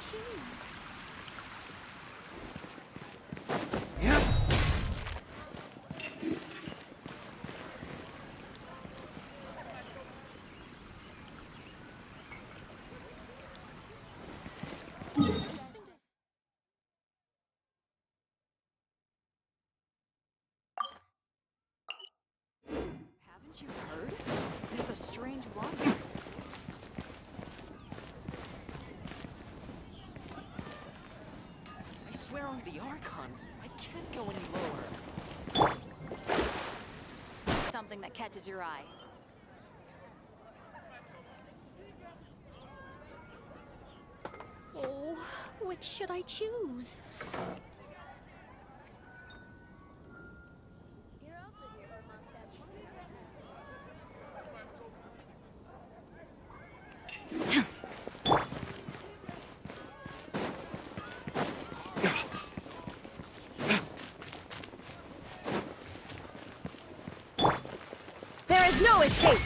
choose? Haven't you heard? There's a strange water. I swear on the Archons, I can't go any lower. Something that catches your eye. Oh, which should I choose? There is no escape!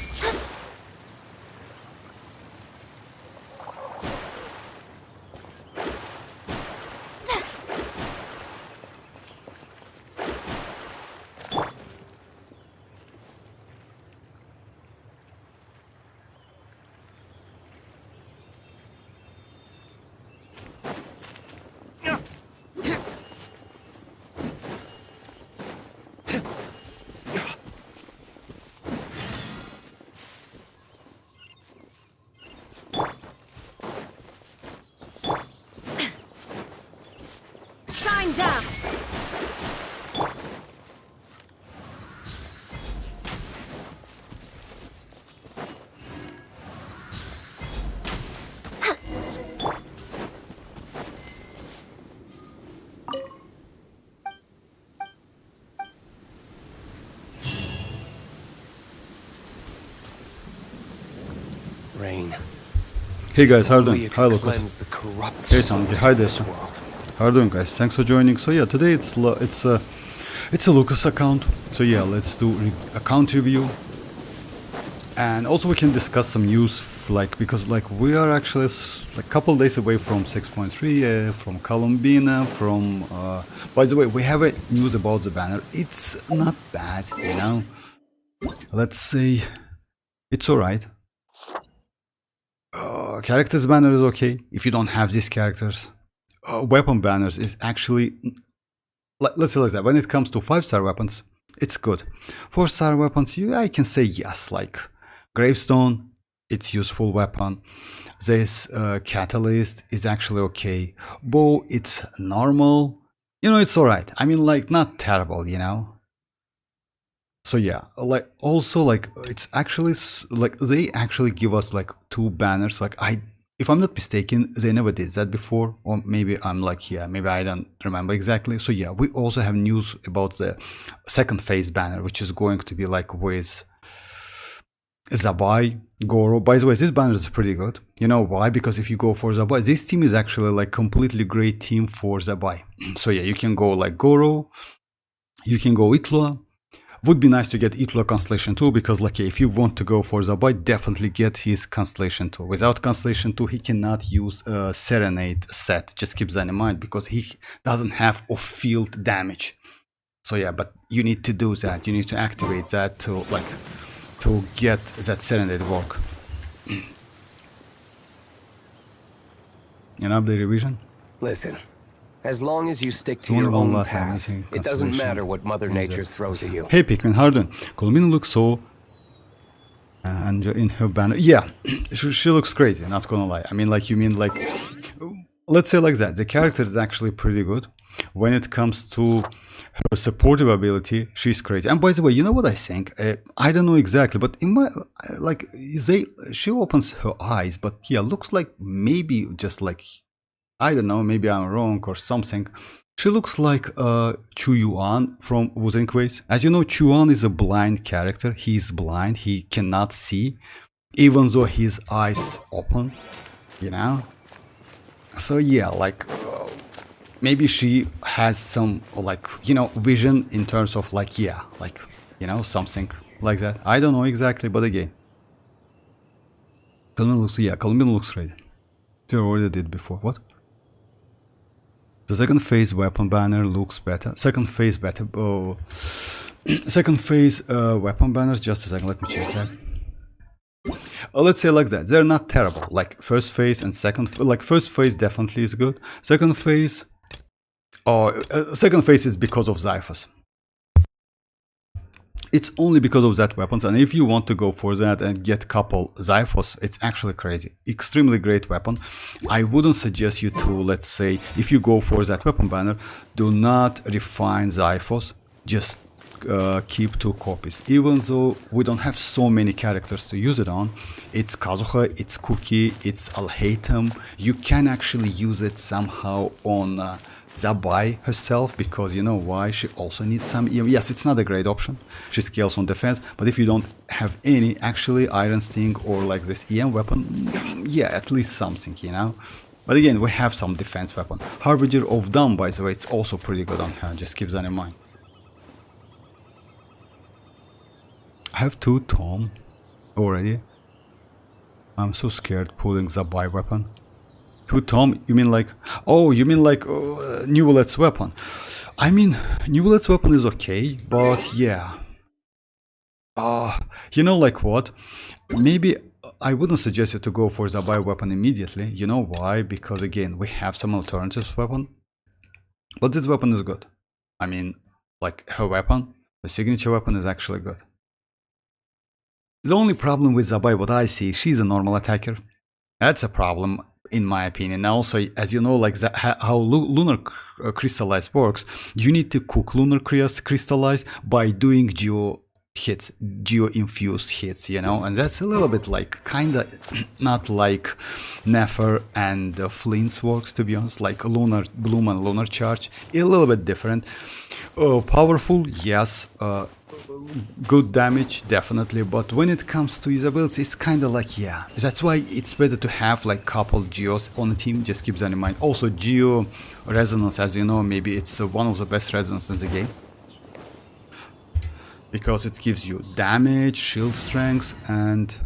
Shine down! Rain. Hey guys, how are you doing? Hi Lucas. Cleanse the corrupt Hey Sandy, hi this Desu. world. How are you doing guys? Thanks for joining. So yeah, today it's a Lucas account. So yeah, let's do account review. And also we can discuss some news, like, because like we are actually like a couple days away from 6.3, from Columbina, from by the way, we have a news about the banner. It's not bad, you know. Let's say it's alright. Characters banner is okay if you don't have these characters. Weapon banners is actually, let's say like that. When it comes to 5-star weapons, it's good. 4-star weapons, I can say yes. Like gravestone, it's useful weapon. This catalyst is actually okay. Bow, it's normal. You know, it's alright. I mean, like not terrible. You know. So yeah, like also like it's actually like they actually give us like 2 banners. Like if I'm not mistaken, they never did that before, or maybe I'm like, yeah, maybe I don't remember exactly. So yeah, we also have news about the second phase banner, which is going to be like with Zabai, Goro. By the way, this banner is pretty good. You know why? Because if you go for Zabai, this team is actually like completely great team for Zabai. So yeah, you can go like Goro, you can go Itlua. Would be nice to get Itlua Constellation 2, because like if you want to go for Zabai, definitely get his Constellation 2. Without Constellation 2, he cannot use a Serenade set. Just keep that in mind, because he doesn't have off-field damage. So yeah, but you need to do that. You need to activate that to like to get that Serenade work. An update revision. Listen, as long as you stick to Only your one own last time path, missing it doesn't Constellation. matter what Mother Nature throws at you. Hey Pikmin, how are you doing? Columbina looks so... and in her banner... Yeah, she looks crazy, not gonna lie. I mean, like, you mean, like... Let's say like that. The character is actually pretty good. When it comes to her supportive ability, she's crazy. And by the way, you know what I think? I don't know exactly, but in my... Like, she opens her eyes, but yeah, looks like maybe just like... I don't know, maybe I'm wrong or something. She looks like Chu Yuan from Wuthering Waves. As you know, Chu Yuan is a blind character. He's blind. He cannot see, even though his eyes open, you know? So yeah, like, maybe she has some, like, you know, vision in terms of, like, yeah, like, you know, something like that. I don't know exactly, but again. Columbina looks, yeah, Columbina looks great. She already did before. What? The second phase weapon banner looks better. Second phase better. Oh. Second phase weapon banners. Just a second, let me check that. Let's say like that. They're not terrible. Like first phase and second. Like first phase definitely is good. Second phase. Oh, second phase is because of Xiphos. It's only because of that weapons, and if you want to go for that and get couple Xiphos, it's actually crazy. Extremely great weapon. I wouldn't suggest you to, let's say, if you go for that weapon banner, do not refine Xiphos. Just keep 2 copies. Even though we don't have so many characters to use it on, it's Kazuha, it's Cookie, it's Alhaitham. You can actually use it somehow on Zabai herself, because you know why, she also needs some EM. Yes, it's not a great option, she scales on defense, but if you don't have any, actually Iron Sting or like this EM weapon, yeah, at least something, you know. But again, we have some defense weapon. Harbinger of Dawn, by the way, it's also pretty good on her, just keep that in mind. I have 2 Tom already. I'm so scared pulling Zabai weapon. 2 Tom? You mean like... Oh, you mean like New Bullet's weapon. I mean, New Bullet's weapon is okay, but yeah. You know like what? Maybe I wouldn't suggest you to go for Zabai weapon immediately. You know why? Because again, we have some alternatives weapon. But this weapon is good. I mean, like her weapon, the signature weapon is actually good. The only problem with Zabai, what I see, she's a normal attacker. That's a problem, in my opinion. Also, as you know, like how lunar crystallize works, you need to cook lunar crystallize by doing geo hits, geo infused hits, you know, and that's a little bit like kinda not like Nefer and Flins works, to be honest, like lunar bloom and lunar charge, a little bit different. Powerful, yes. Good damage, definitely, but when it comes to his abilities, it's kind of like, yeah, that's why it's better to have like couple geos on the team. Just keep that in mind. Also, geo resonance, as you know, maybe it's one of the best resonances in the game, because it gives you damage, shield strength, and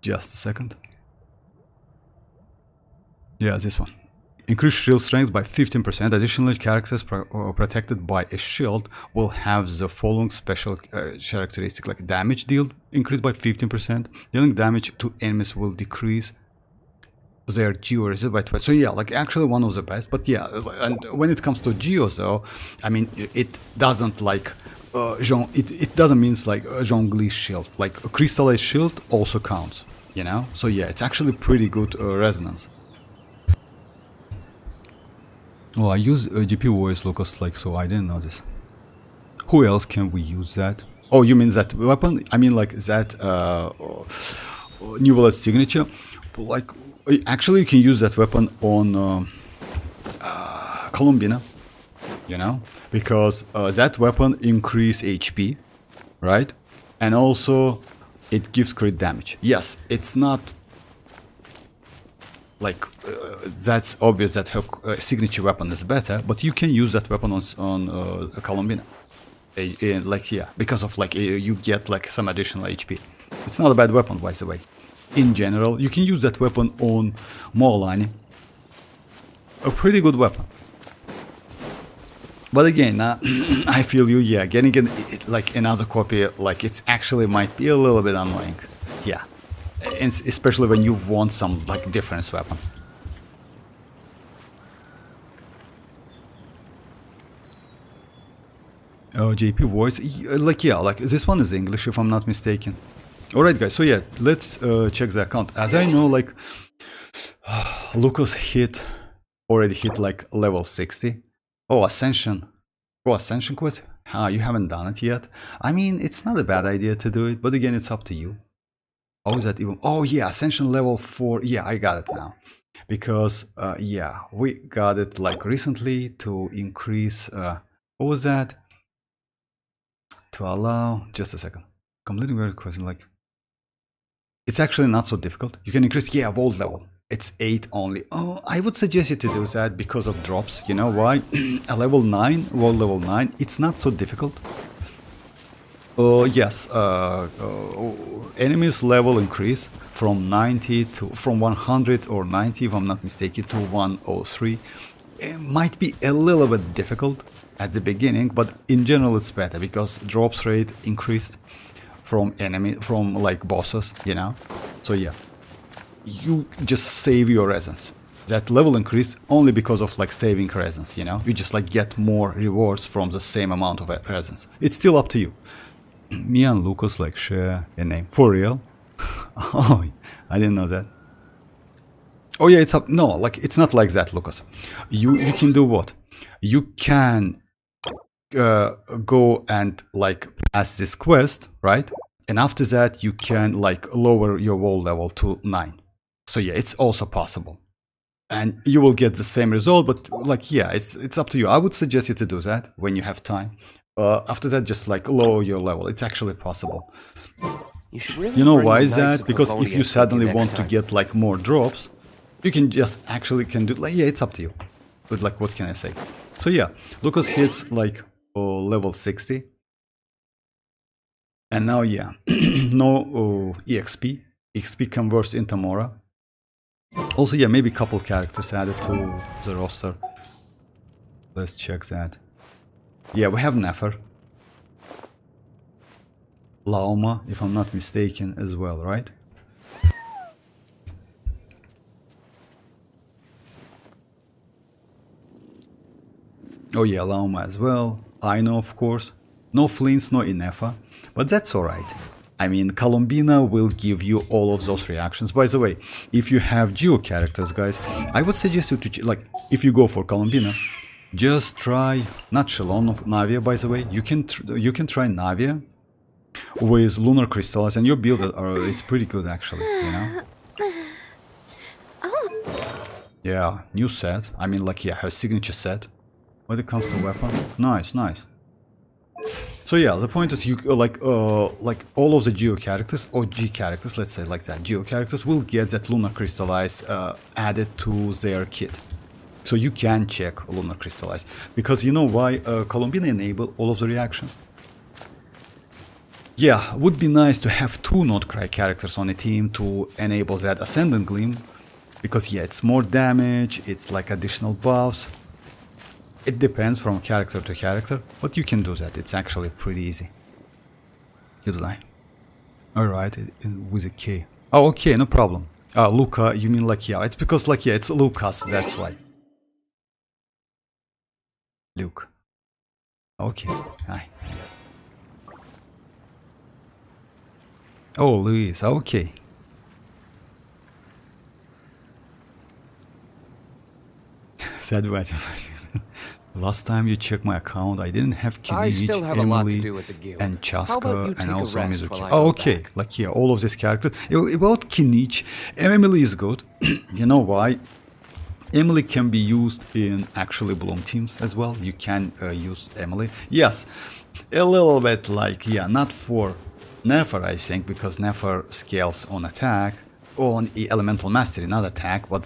just a second. Yeah, this one. Increase shield strength by 15%. Additionally, characters protected by a shield will have the following special characteristic, like damage dealt increased by 15%. Dealing damage to enemies will decrease their geo resist by 12. So yeah, like actually one of the best. But yeah, and when it comes to geo, though, I mean, it doesn't like it doesn't mean like Zhongli's shield. Like a crystallized shield also counts, you know. So yeah, it's actually pretty good resonance. Oh, I use GP voice locus, like, so I didn't know this. Who else can we use that? Oh, you mean that weapon? I mean like that New Bullet signature. Like, actually you can use that weapon on Columbina, you know, because that weapon increase HP, right? And also it gives crit damage. Yes, it's not like that's obvious that her signature weapon is better, but you can use that weapon on Columbina. Like, yeah, because of like you get like some additional HP. It's not a bad weapon, by the way. In general, you can use that weapon on Mora. A pretty good weapon. But again, I feel you. Yeah, getting like another copy, like it's actually might be a little bit annoying. Yeah. And especially when you want some like difference weapon. Oh, JP voice, like yeah, like this one is English if I'm not mistaken. Alright guys, so yeah, let's check the account. As I know, like Lucas already hit like level 60. Oh, Ascension. Oh, Ascension quest? You haven't done it yet. I mean, it's not a bad idea to do it, but again, it's up to you. How is that even? Oh yeah, Ascension level 4. Yeah, I got it now. Because, yeah, we got it like recently to increase, what was that? To allow, just a second. Completing very question, like, it's actually not so difficult. You can increase, yeah, vault level. It's 8 only. Oh, I would suggest you to do that because of drops. You know why? A level 9, vault level 9, it's not so difficult. Yes, enemies level increase from 90 to from 100 or 90 if I'm not mistaken to 103. It might be a little bit difficult at the beginning, but in general it's better because drops rate increased from like bosses, you know. So yeah, you just save your resins. That level increase only because of like saving resins, you know. You just like get more rewards from the same amount of resins. It's still up to you. Me and Lucas like share a name. For real? Oh, I didn't know that. Oh yeah, it's up. No, like it's not like that, Lucas. You can do what? You can go and like pass this quest, right? And after that, you can like lower your wall level to 9. So yeah, it's also possible. And you will get the same result, but like yeah, it's up to you. I would suggest you to do that when you have time. After that, just like lower your level. It's actually possible. You know why is that? Because if you suddenly want to get like more drops, you can just actually can do like yeah, it's up to you. But like what can I say? So yeah, Lucas hits like level 60. And now yeah, no EXP. XP converts into Mora. Also yeah, maybe a couple characters added to the roster. Let's check that. Yeah, we have Nefer. Lauma, if I'm not mistaken, as well, right? Oh yeah, Lauma as well. Aino, of course. No Flins, no ineffa. But that's alright. I mean, Columbina will give you all of those reactions. By the way, if you have Geo characters, guys, I would suggest you to, like, if you go for Columbina, just try, not xilonen of Navia, by the way. You can try Navia with lunar crystals, and your build is pretty good, actually, you know? Yeah, new set. I mean, like, yeah, her signature set. When it comes to weapon, nice, nice. So yeah, the point is you like all of the Geo characters or G characters, let's say like that, Geo characters will get that lunar crystallize added to their kit. So you can check lunar crystallize because you know why Columbina enable all of the reactions. Yeah, would be nice to have 2 Nod-Krai characters on a team to enable that Ascendant Gleam, because yeah, it's more damage, it's like additional buffs. It depends from character to character, but you can do that. It's actually pretty easy. Good line. Alright, with a K. Oh, okay, no problem. Luca, you mean like, yeah, it's because like, yeah, it's Lucas, that's why. Luke. Okay, hi. Oh, Luis, okay. Sad watching. Last time you checked my account, I didn't have Kinich, Emily, and Chasca, and also Mizuki. Oh, okay. Like, yeah, all of these characters. About Kinich, Emily is good. You know why? Emily can be used in actually Bloom teams as well. You can use Emily. Yes, a little bit like, yeah, not for Nefer, I think, because Nefer scales on attack. On elemental mastery, not attack, but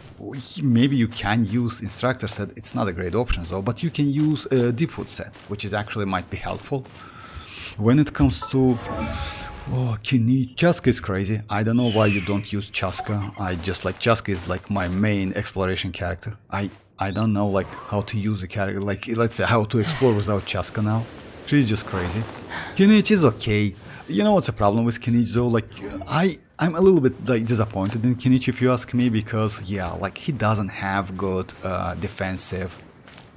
maybe you can use instructor set. It's not a great option though, but you can use a deepwood set, which is actually might be helpful. When it comes to Kinich, chasca is crazy. I don't know why you don't use chasca. I just like chasca is like my main exploration character. I don't know like how to use a character, like let's say how to explore without chasca now. She's just crazy. Kinich is okay. You know what's the problem with Kinich though? Like I'm a little bit like disappointed in Kinich if you ask me, because yeah, like he doesn't have good defensive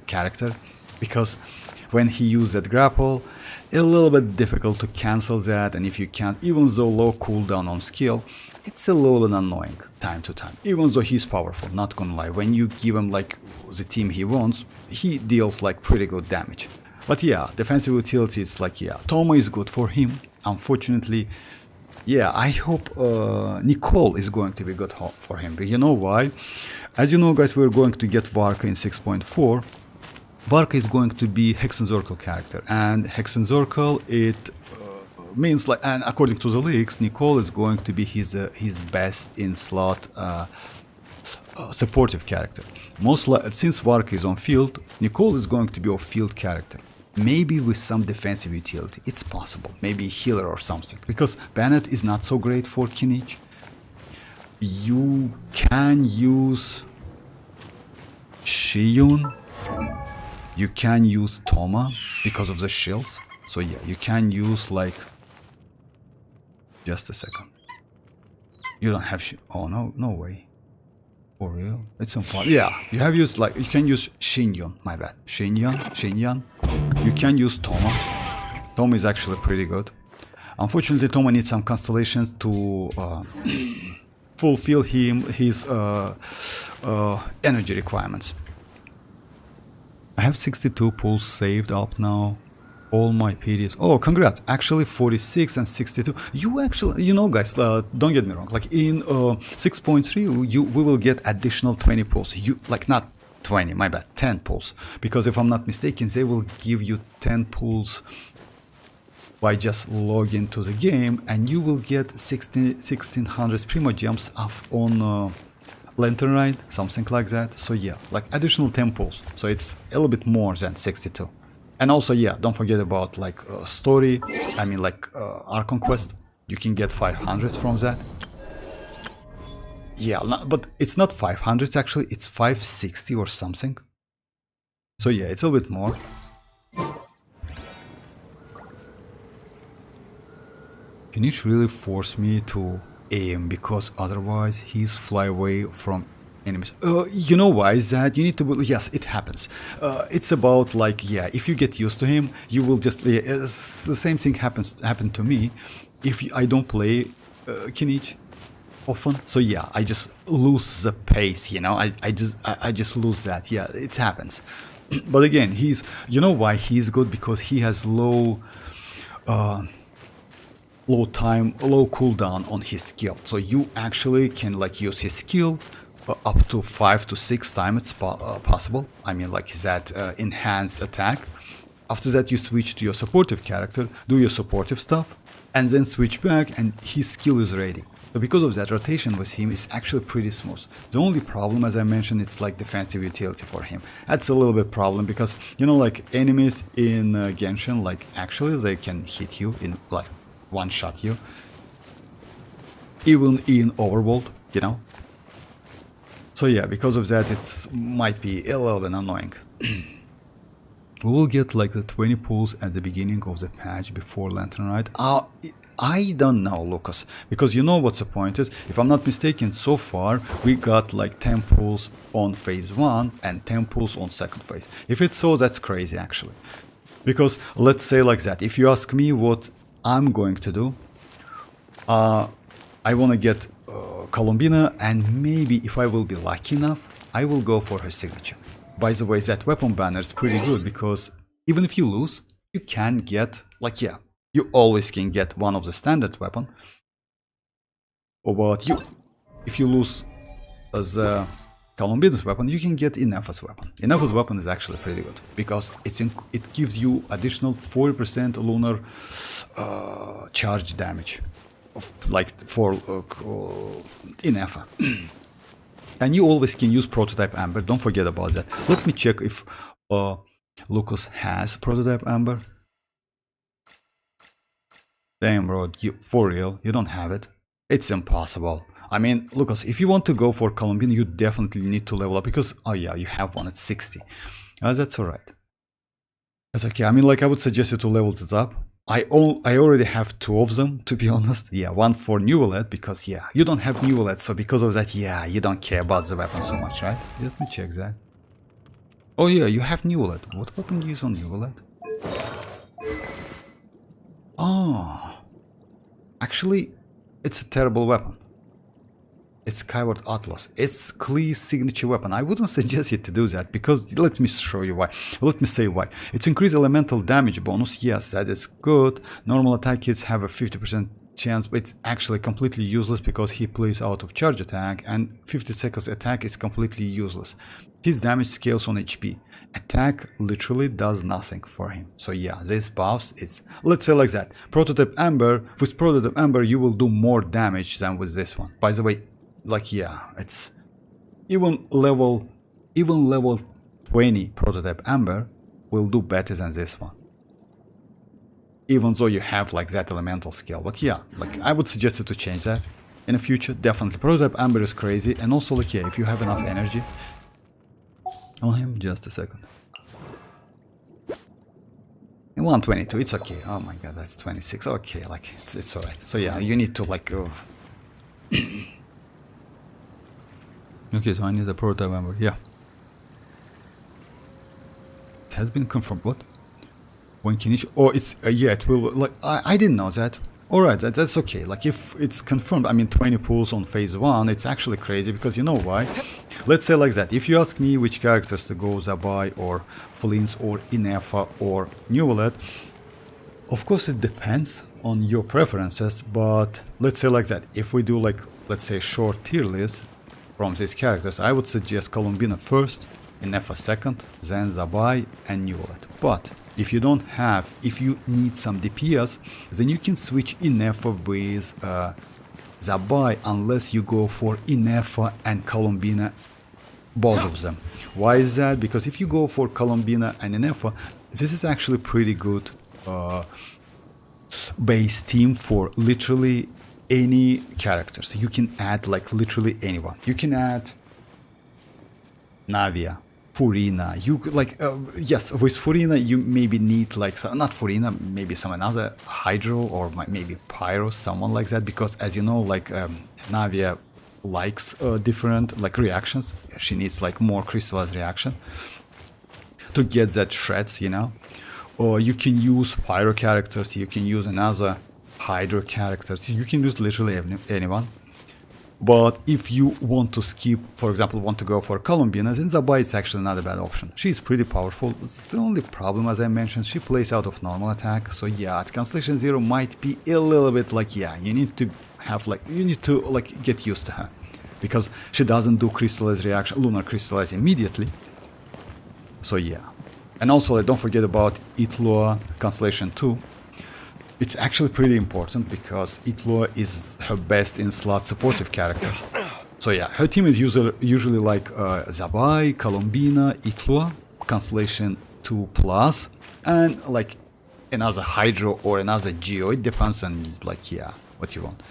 character, because when he used that grapple, a little bit difficult to cancel that, and if you can't, even though low cooldown on skill, it's a little bit annoying time to time, even though he's powerful, not gonna lie. When you give him like the team he wants, he deals like pretty good damage. But yeah, defensive utility is like, yeah, Toma is good for him. Unfortunately, yeah, I hope Nicole is going to be good for him. But you know why? As you know, guys, we're going to get Varka in 6.4. Varka is going to be Hexenzorkel character, and Hexenzorkel, it means like, and according to the leaks, Nicole is going to be his best in slot supportive character. Since Varka is on field, Nicole is going to be a field character. maybe with some defensive utility. It's possible. Maybe a healer or something. Because Bennett is not so great for Kinich. You can use Shiyun. You can use Toma because of the shields. So yeah, you can use like... Just a second. You don't have... Oh, no, no way. For real? It's important. Yeah, you have used like... You can use Shinyon, my bad. Shinyan. You can use Toma. Toma is actually pretty good. Unfortunately, Toma needs some constellations to fulfill his energy requirements. I have 62 pulls saved up now. All my periods. Oh, congrats. Actually, 46 and 62. You actually, you know, guys, don't get me wrong. Like in 6.3, we will get additional 20 pulls. You like not 20, my bad, 10 pulls. Because if I'm not mistaken, they will give you 10 pulls by just logging to the game, and you will get 1600 primogems on Lantern Ride, something like that. So yeah, like additional 10 pulls. So it's a little bit more than 62. And also, yeah, don't forget about like story. I mean, like Archon Quest. You can get 500s from that. Yeah, but it's not 500s actually. It's 560 or something. So yeah, it's a little bit more. Can you really force me to aim because otherwise he's fly away from enemies? You know why is that? You need to... Yes, it happens. It's about like, yeah, if you get used to him, you will just... Yeah, the same thing happened to me if I don't play Kinich often. So yeah, I just lose the pace, you know. I just lose that. Yeah, it happens. But again, he's... You know why he's good? Because he has low cooldown on his skill. So you actually can like use his skill up to 5 to 6 times it's possible. I mean, like that enhanced attack. After that, you switch to your supportive character, do your supportive stuff, and then switch back, and his skill is ready. So because of that, rotation with him is actually pretty smooth. The only problem, as I mentioned, it's like defensive utility for him. That's a little bit problem because, you know, like enemies in Genshin, like actually they can hit you in like one shot you. Even in Overworld, you know. So yeah, because of that, it might be a little bit annoying. We will get like the 20 pulls at the beginning of the patch before Lantern Ride. I don't know, Lucas, because you know what's the point is. If I'm not mistaken, so far we got like 10 pulls on phase 1 and 10 pulls on second phase. If it's so, that's crazy actually. Because let's say like that, if you ask me what I'm going to do, I want to get Columbina, and maybe if I will be lucky enough, I will go for her signature. By the way, that weapon banner is pretty good because even if you lose, you can get, like, yeah, you always can get one of the standard weapon. But if you lose the Columbina's weapon, you can get Ineffa's weapon. Ineffa's weapon is actually pretty good because it gives you additional 40% lunar charge damage. Like for Ineffa. And you always can use prototype Amber, don't forget about that. Let me check if Lucas has prototype Amber. Damn bro, for real, you don't have it? It's impossible. I mean, Lucas, if you want to go for Columbina, you definitely need to level up because, oh yeah, you have one at 60. That's alright. That's okay, I mean, like, I would suggest you to level it up. I already have 2 of them, to be honest. Yeah, one for New Wallet, because, yeah, you don't have New Wallet, so because of that, yeah, you don't care about the weapon so much, right? Just let me check that. Oh, yeah, you have New Wallet. What weapon do you use on New Wallet? Oh. Actually, it's a terrible weapon. It's Skyward Atlas. It's Klee's signature weapon. I wouldn't suggest you to do that because let me show you why. Let me say why. It's increased elemental damage bonus. Yes, that is good. Normal attack hits have a 50% chance, but it's actually completely useless because he plays out of charge attack, and 50 seconds attack is completely useless. His damage scales on HP. Attack literally does nothing for him. So yeah, this buffs is, let's say like that. Prototype Amber, with Prototype Amber you will do more damage than with this one. By the way, like, yeah, it's even level 20 Prototype Amber will do better than this one. even though you have like that elemental skill. But yeah, like I would suggest you to change that in the future, definitely. Prototype Amber is crazy, and also like yeah, if you have enough energy on him, just a second. 122, it's okay. Oh my god, that's 26. Okay, like it's alright. So yeah, you need to like go. Okay, so I need a prototype Amber. Yeah. It has been confirmed. What? When can it? Oh, it's yeah. It will. Like I didn't know that. All right, that's okay. Like if it's confirmed, I mean 20 pulls on phase 1. It's actually crazy because you know why? Let's say like that. If you ask me which characters to go, Zabai or Flins or Ineffa or Newlet, of course it depends on your preferences. But let's say like that. If we do like let's say short tier list from these characters, I would suggest Columbina first, Ineffa second, then Zabai and Newlet. But if you don't have, if you need some DPS, then you can switch Ineffa with Zabai unless you go for Ineffa and Columbina, both of them. Why is that? Because if you go for Columbina and Ineffa, this is actually pretty good base team for literally any characters. You can add like literally anyone. You can add Navia, Furina, you could like yes, with Furina you maybe need like some, not Furina, maybe some another Hydro or maybe Pyro, someone like that, because as you know, like Navia likes different like reactions. She needs like more crystallized reaction to get that shreds, you know. Or you can use Pyro characters, you can use another Hydro characters, you can use literally anyone. But if you want to skip, for example, want to go for Columbina, then Zabai is actually not a bad option. She's pretty powerful. It's the only problem, as I mentioned, she plays out of normal attack. So yeah, at Constellation 0 might be a little bit like, yeah, you need to have like, you need to like get used to her. Because she doesn't do crystallized reaction, lunar crystallize immediately. So yeah. And also like, don't forget about Itloa Constellation 2. It's actually pretty important because Itloa is her best in slot supportive character. So yeah, her team is usually like Zabai, Columbina, Itloa, Constellation 2+, and like another Hydro or another Geo. It depends on like, yeah, what you want.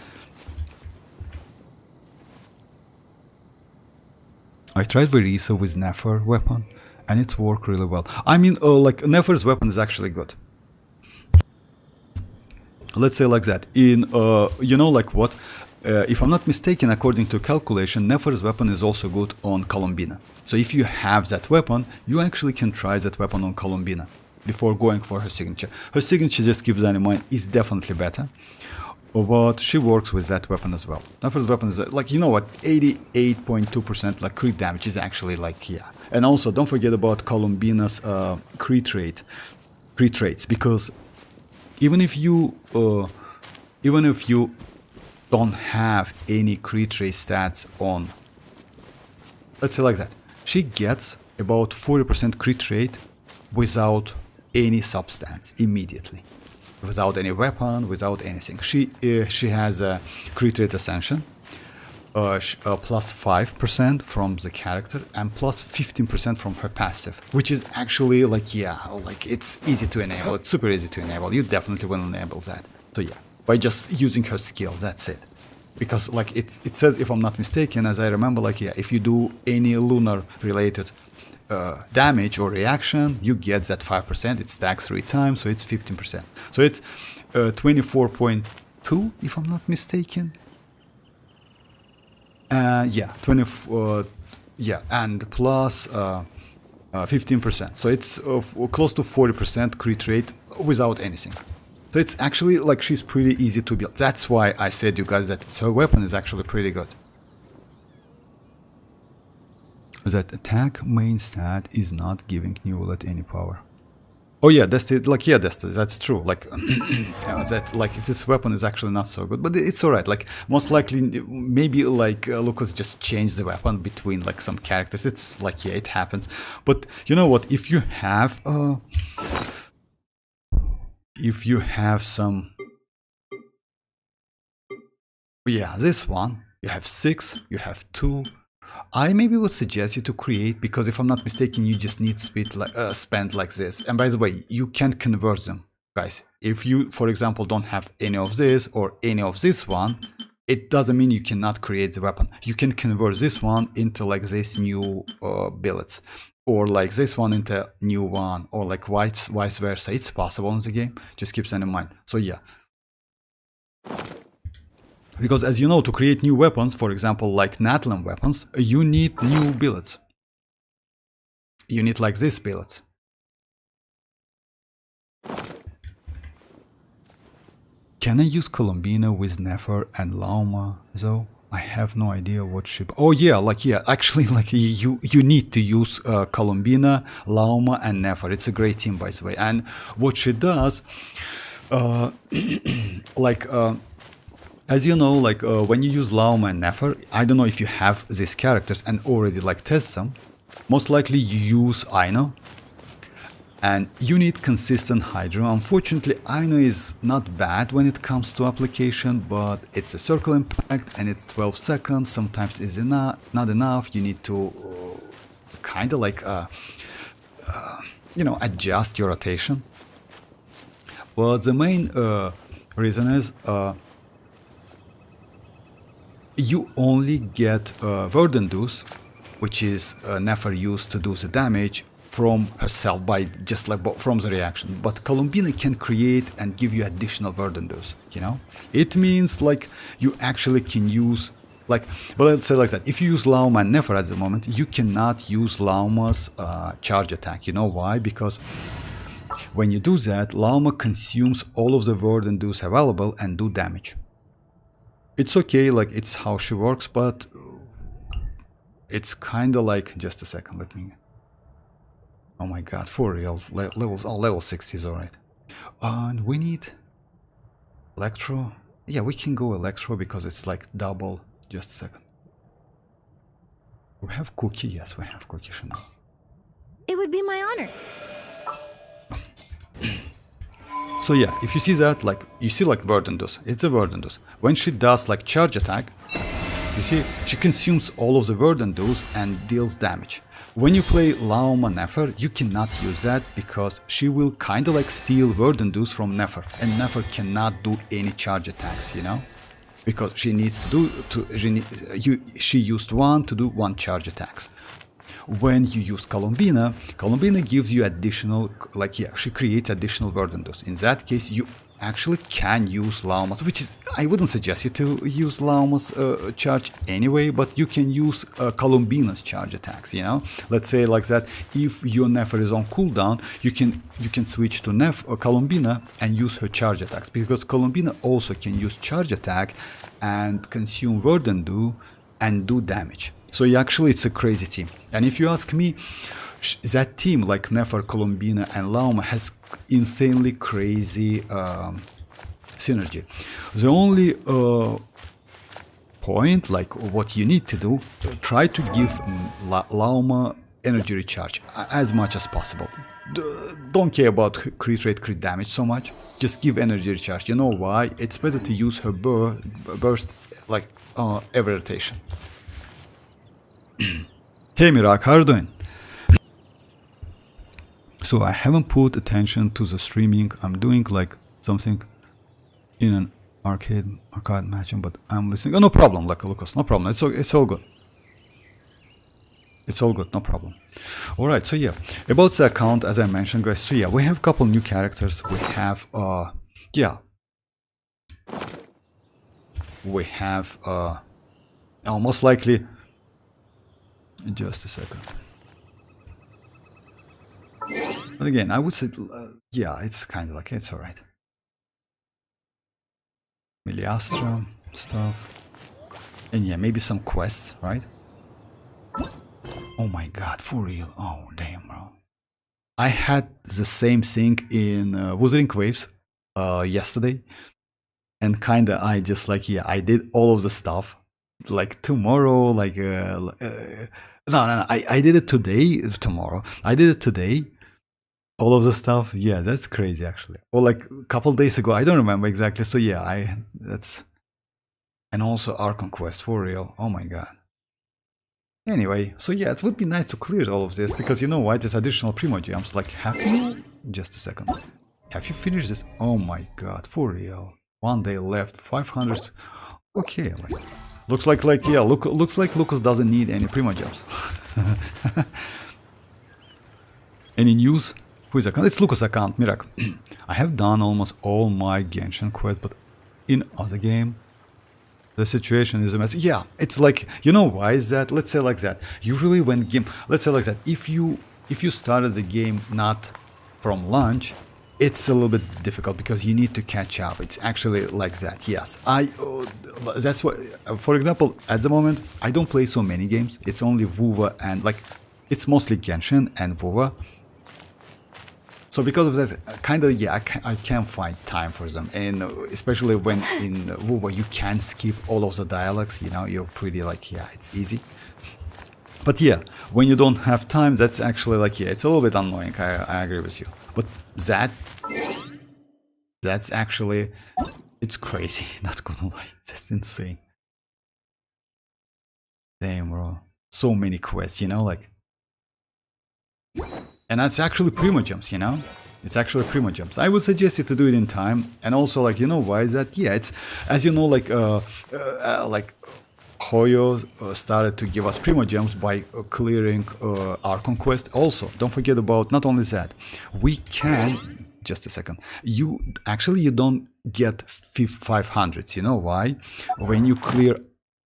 I tried Verisa with Nefer weapon and it worked really well. I mean, like Nefer's weapon is actually good. Let's say like that. In you know like what? If I'm not mistaken, according to calculation, Nefer's weapon is also good on Columbina. So if you have that weapon, you actually can try that weapon on Columbina before going for her signature. Her signature, just keep that in mind, is definitely better. But she works with that weapon as well. Nefer's weapon is like, you know what, 88.2% like crit damage is actually like, yeah. And also don't forget about Columbina's crit rates, because even if you don't have any crit rate stats on, let's say like that, she gets about 40% crit rate without any substance immediately, without any weapon, without anything. She has a crit rate ascension, plus 5% from the character and plus 15% from her passive, which is actually like, yeah, like it's easy to enable. It's super easy to enable. You definitely will enable that. So yeah, by just using her skill, that's it. Because like it says, if I'm not mistaken, as I remember, like yeah, if you do any lunar related damage or reaction, you get that 5%. It stacks 3 times, so it's 15%. So it's 24.2, if I'm not mistaken. Yeah, 24. Yeah, and plus 15%. So it's close to 40% crit rate without anything. So it's actually like she's pretty easy to build. That's why I said you guys that her weapon is actually pretty good. That attack main stat is not giving Newlet any power. Oh yeah, that's it. Like yeah, that's true. Like that, like this weapon is actually not so good, but it's alright. Like most likely, maybe like Lucas just changed the weapon between like some characters. It's like yeah, it happens. But you know what? If you have some, yeah, this one, you have 6, you have 2. I maybe would suggest you to create, because if I'm not mistaken, you just need spend like this. And by the way, you can't convert them guys, if you, for example, don't have any of this or any of this one, it doesn't mean you cannot create the weapon. You can convert this one into like this new billets, or like this one into new one, or like vice versa. It's possible in the game. Just keep that in mind. So yeah. Because as you know, to create new weapons, for example, like Natlan weapons, you need new billets. You need like this billets. Can I use Columbina with Nefer and Lauma though? I have no idea what ship. Oh yeah, like yeah, actually like you need to use Columbina, Lauma and Nefer. It's a great team by the way. And what she does, as you know, like when you use Lauma and Nefer, I don't know if you have these characters and already like test them. Most likely you use Aino. And you need consistent hydro. Unfortunately, Aino is not bad when it comes to application, but it's a circle impact and it's 12 seconds. Sometimes it's not enough. You need to kind of like, you know, adjust your rotation. But the main reason is you only get Verdendus, which is Nefer used to do the damage from herself by just like from the reaction, but Columbina can create and give you additional Verdendus, you know. It means like you actually can use like, but let's say like that, if you use Lauma and Nefer at the moment, you cannot use Lauma's charge attack. You know why? Because when you do that, Lauma consumes all of the Verdendus available and do damage. It's okay, like it's how she works, but it's kind of like, just a second, let me. Oh my god, for real, level 60 is alright. And we need Electro. Yeah, we can go Electro because it's like double. Just a second. We have Cookie, yes, we have Cookie Chanel. It would be my honor. So yeah, if you see that, like, you see like Verdendus, it's a Verdendus. When she does like charge attack, you see, she consumes all of the Verdendus and deals damage. When you play Lauma Nefer, you cannot use that because she will kinda like steal Verdendus from Nefer, and Nefer cannot do any charge attacks, you know? Because she needs to do, she used one to do one charge attacks. When you use Columbina, Columbina gives you additional, like yeah, she creates additional Verdendus. In that case, you actually can use Lauma's, which is, I wouldn't suggest you to use Lauma's charge anyway, but you can use Columbina's charge attacks, you know? Let's say like that, if your Nefer is on cooldown, you can switch to Columbina and use her charge attacks, because Columbina also can use charge attack and consume Verdendu and do damage. So actually it's a crazy team. And if you ask me, that team like Nefer, Columbina and Lauma has insanely crazy synergy. The only point, like what you need to do, try to give Lauma energy recharge as much as possible. Don't care about crit rate, crit damage so much. Just give energy recharge. You know why? It's better to use her burst like every rotation. Hey Mirak, how are you doing? So I haven't put attention to the streaming. I'm doing like something in an arcade matching, but I'm listening. Oh, no problem, like Lucas, no problem. It's all good. It's all good, no problem. All right, so yeah, about the account, as I mentioned, guys. So yeah, we have a couple new characters. We have we have most likely. Just a second. But again, I would say, yeah, it's kind of like, it's alright. Miliastra stuff. And yeah, maybe some quests, right? Oh my god, for real. Oh, damn, bro. I had the same thing in Wuthering Waves yesterday. And kinda, I just like, yeah, I did all of the stuff. Like tomorrow, like, no, I did it today, tomorrow. I did it today. All of the stuff, yeah, that's crazy actually. Or like a couple days ago, I don't remember exactly. So yeah, that's, and also Archon Quest for real. Oh my god. Anyway, so yeah, it would be nice to clear all of this because you know why? There's additional primogems. Like, have you? Just a second. Have you finished this? Oh my god, for real. 1 day left, 500. Okay, like, looks like yeah, looks like Lucas doesn't need any primogems. Any news? Who is account? It's Lucas' account, Mirak. I have done almost all my Genshin quests, but in other game, the situation is a mess. Yeah, it's like, you know why is that? Let's say like that. Usually when game, let's say like that. If you started the game not from launch, it's a little bit difficult because you need to catch up. It's actually like that. Yes, that's what. For example, at the moment, I don't play so many games. It's only WoW and like, it's mostly Genshin and WoW. So because of that, kind of, yeah, I can't find time for them. And especially when in WoW you can skip all of the dialogues, you know, you're pretty like, yeah, it's easy. But yeah, when you don't have time, that's actually like, yeah, it's a little bit annoying. I agree with you. But that's actually, it's crazy, not gonna lie. That's insane. Damn, bro. So many quests, you know, like. And that's actually primogems, you know? It's actually primogems. I would suggest you to do it in time. And also, like, you know, why is that? Yeah, it's, as you know, like Hoyo started to give us primogems by clearing our conquest. Also, don't forget about, not only that, we can, just a second, you don't get 500s, you know why? When you clear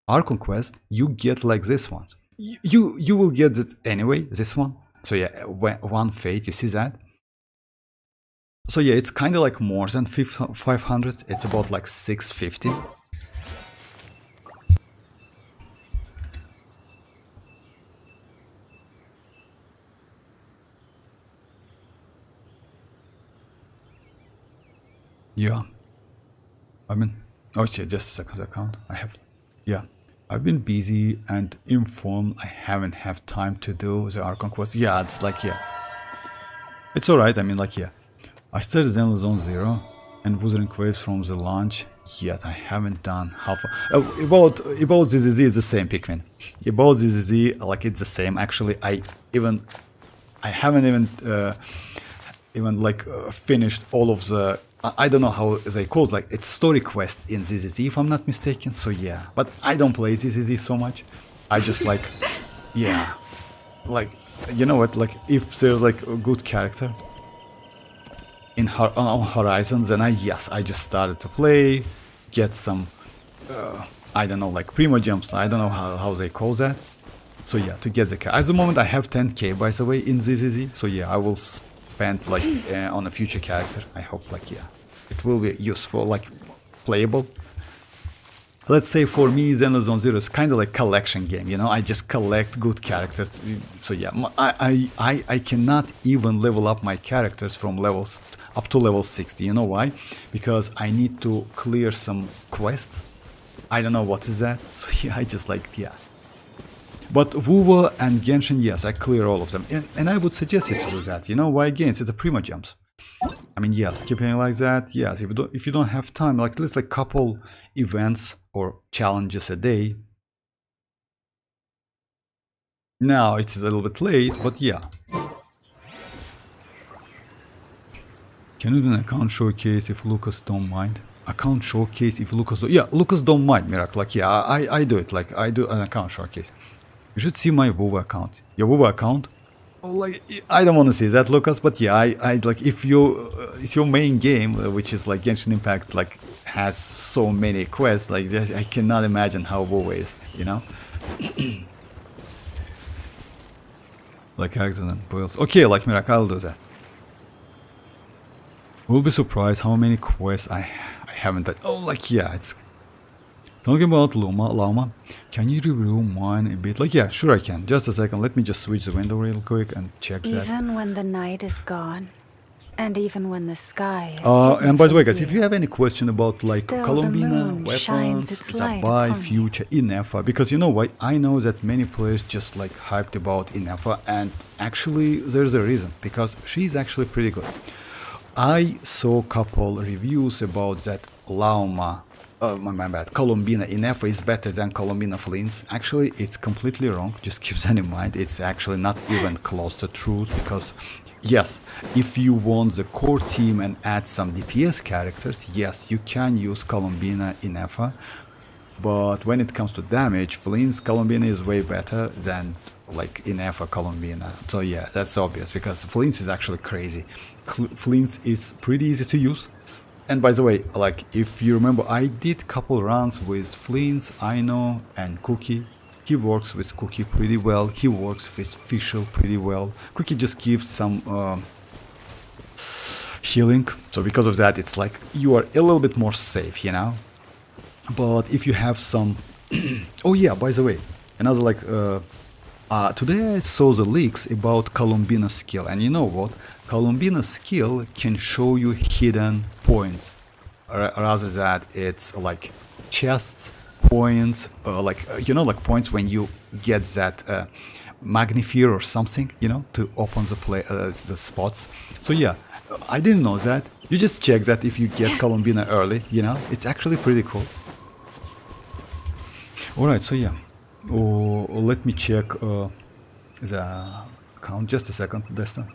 our conquest, you get like this one. You will get it anyway, this one. So yeah, one fate, you see that? So yeah, it's kind of like more than 500. It's about like 650. Yeah. I mean, oh yeah, just a second account. I have, yeah. I've been busy and informed. I haven't had time to do the Archon quest. Yeah, it's like, yeah. It's alright, I mean, like, yeah. I started Zenless Zone 0 and Wuthering Waves from the launch, yet I haven't done half of... about ZZZ, it's the same, Pikmin. About ZZZ, like, it's the same. Actually, I haven't even like, finished all of the... I don't know how they call it, like, it's story quest in ZZZ, if I'm not mistaken, so yeah. But I don't play ZZZ so much. I just like, yeah, like, you know what, like, if there's like a good character in on Horizons, then I just started to play, get some, I don't know, like primogems, I don't know how they call that. So yeah, to get the character. At the moment I have 10k, by the way, in ZZZ, so yeah, I will spend like on a future character. I hope, like, yeah, it will be useful, like playable. Let's say for me, Zenless Zone 0 is kind of like collection game, you know, I just collect good characters. So yeah, I cannot even level up my characters from levels up to level 60, you know why? Because I need to clear some quests. I don't know what is that, so yeah, I just like, yeah. But WoW and Genshin, yes, I clear all of them. And I would suggest you to do that. You know why? Again, it's the primogems. I mean, yeah, skipping like that, yes, if you don't have time, like at least like couple events or challenges a day. Now it's a little bit late, but yeah. Can you do an account showcase if Lucas don't mind? Account showcase if Lucas don't... Yeah, Lucas don't mind, Miracle. Like, yeah, I do it. Like, I do an account showcase. You should see my WoW account. Your WoW account? Like, I don't want to see that, Lucas, but yeah, I like, if you it's your main game, which is like Genshin Impact, like has so many quests, like I cannot imagine how WoW is, you know. Like accident and boils. Okay, like Miracle, I'll do that. We'll be surprised how many quests I haven't done. Oh, like, yeah, it's... Talking about Lauma, can you review mine a bit? Like, yeah, sure I can. Just a second, let me just switch the window real quick and check that. Even when the night is gone, and even when the sky is... and by the way, guys, if you have any question about, like, still Columbina, weapons, Zabai, future, ineffa, because you know why? I know that many players just, like, hyped about ineffa, and actually, there's a reason, because she's actually pretty good. I saw a couple reviews about that Lauma my bad, Columbina ineffa is better than Columbina Flins. Actually, it's completely wrong. Just keep that in mind. It's actually not even close to truth because, yes, if you want the core team and add some DPS characters, yes, you can use Columbina ineffa. But when it comes to damage, Flins Columbina is way better than like ineffa Columbina. So yeah, that's obvious because Flins is actually crazy. Flins is pretty easy to use. And by the way, like if you remember, I did couple runs with Flins, Aino, and Cookie. He works with Cookie pretty well. He works with Fischl pretty well. Cookie just gives some healing. So because of that, it's like you are a little bit more safe, you know. But if you have some, oh yeah, by the way, another like today I saw the leaks about Columbina skill, and you know what? Columbina skill can show you hidden points, rather that it's like chests, points, like you know, like points when you get that magnifier or something, you know, to open the spots. So yeah, I didn't know that. You just check that if you get Columbina early, you know, it's actually pretty cool. Alright, so yeah, let me check the account, just a second, Destin.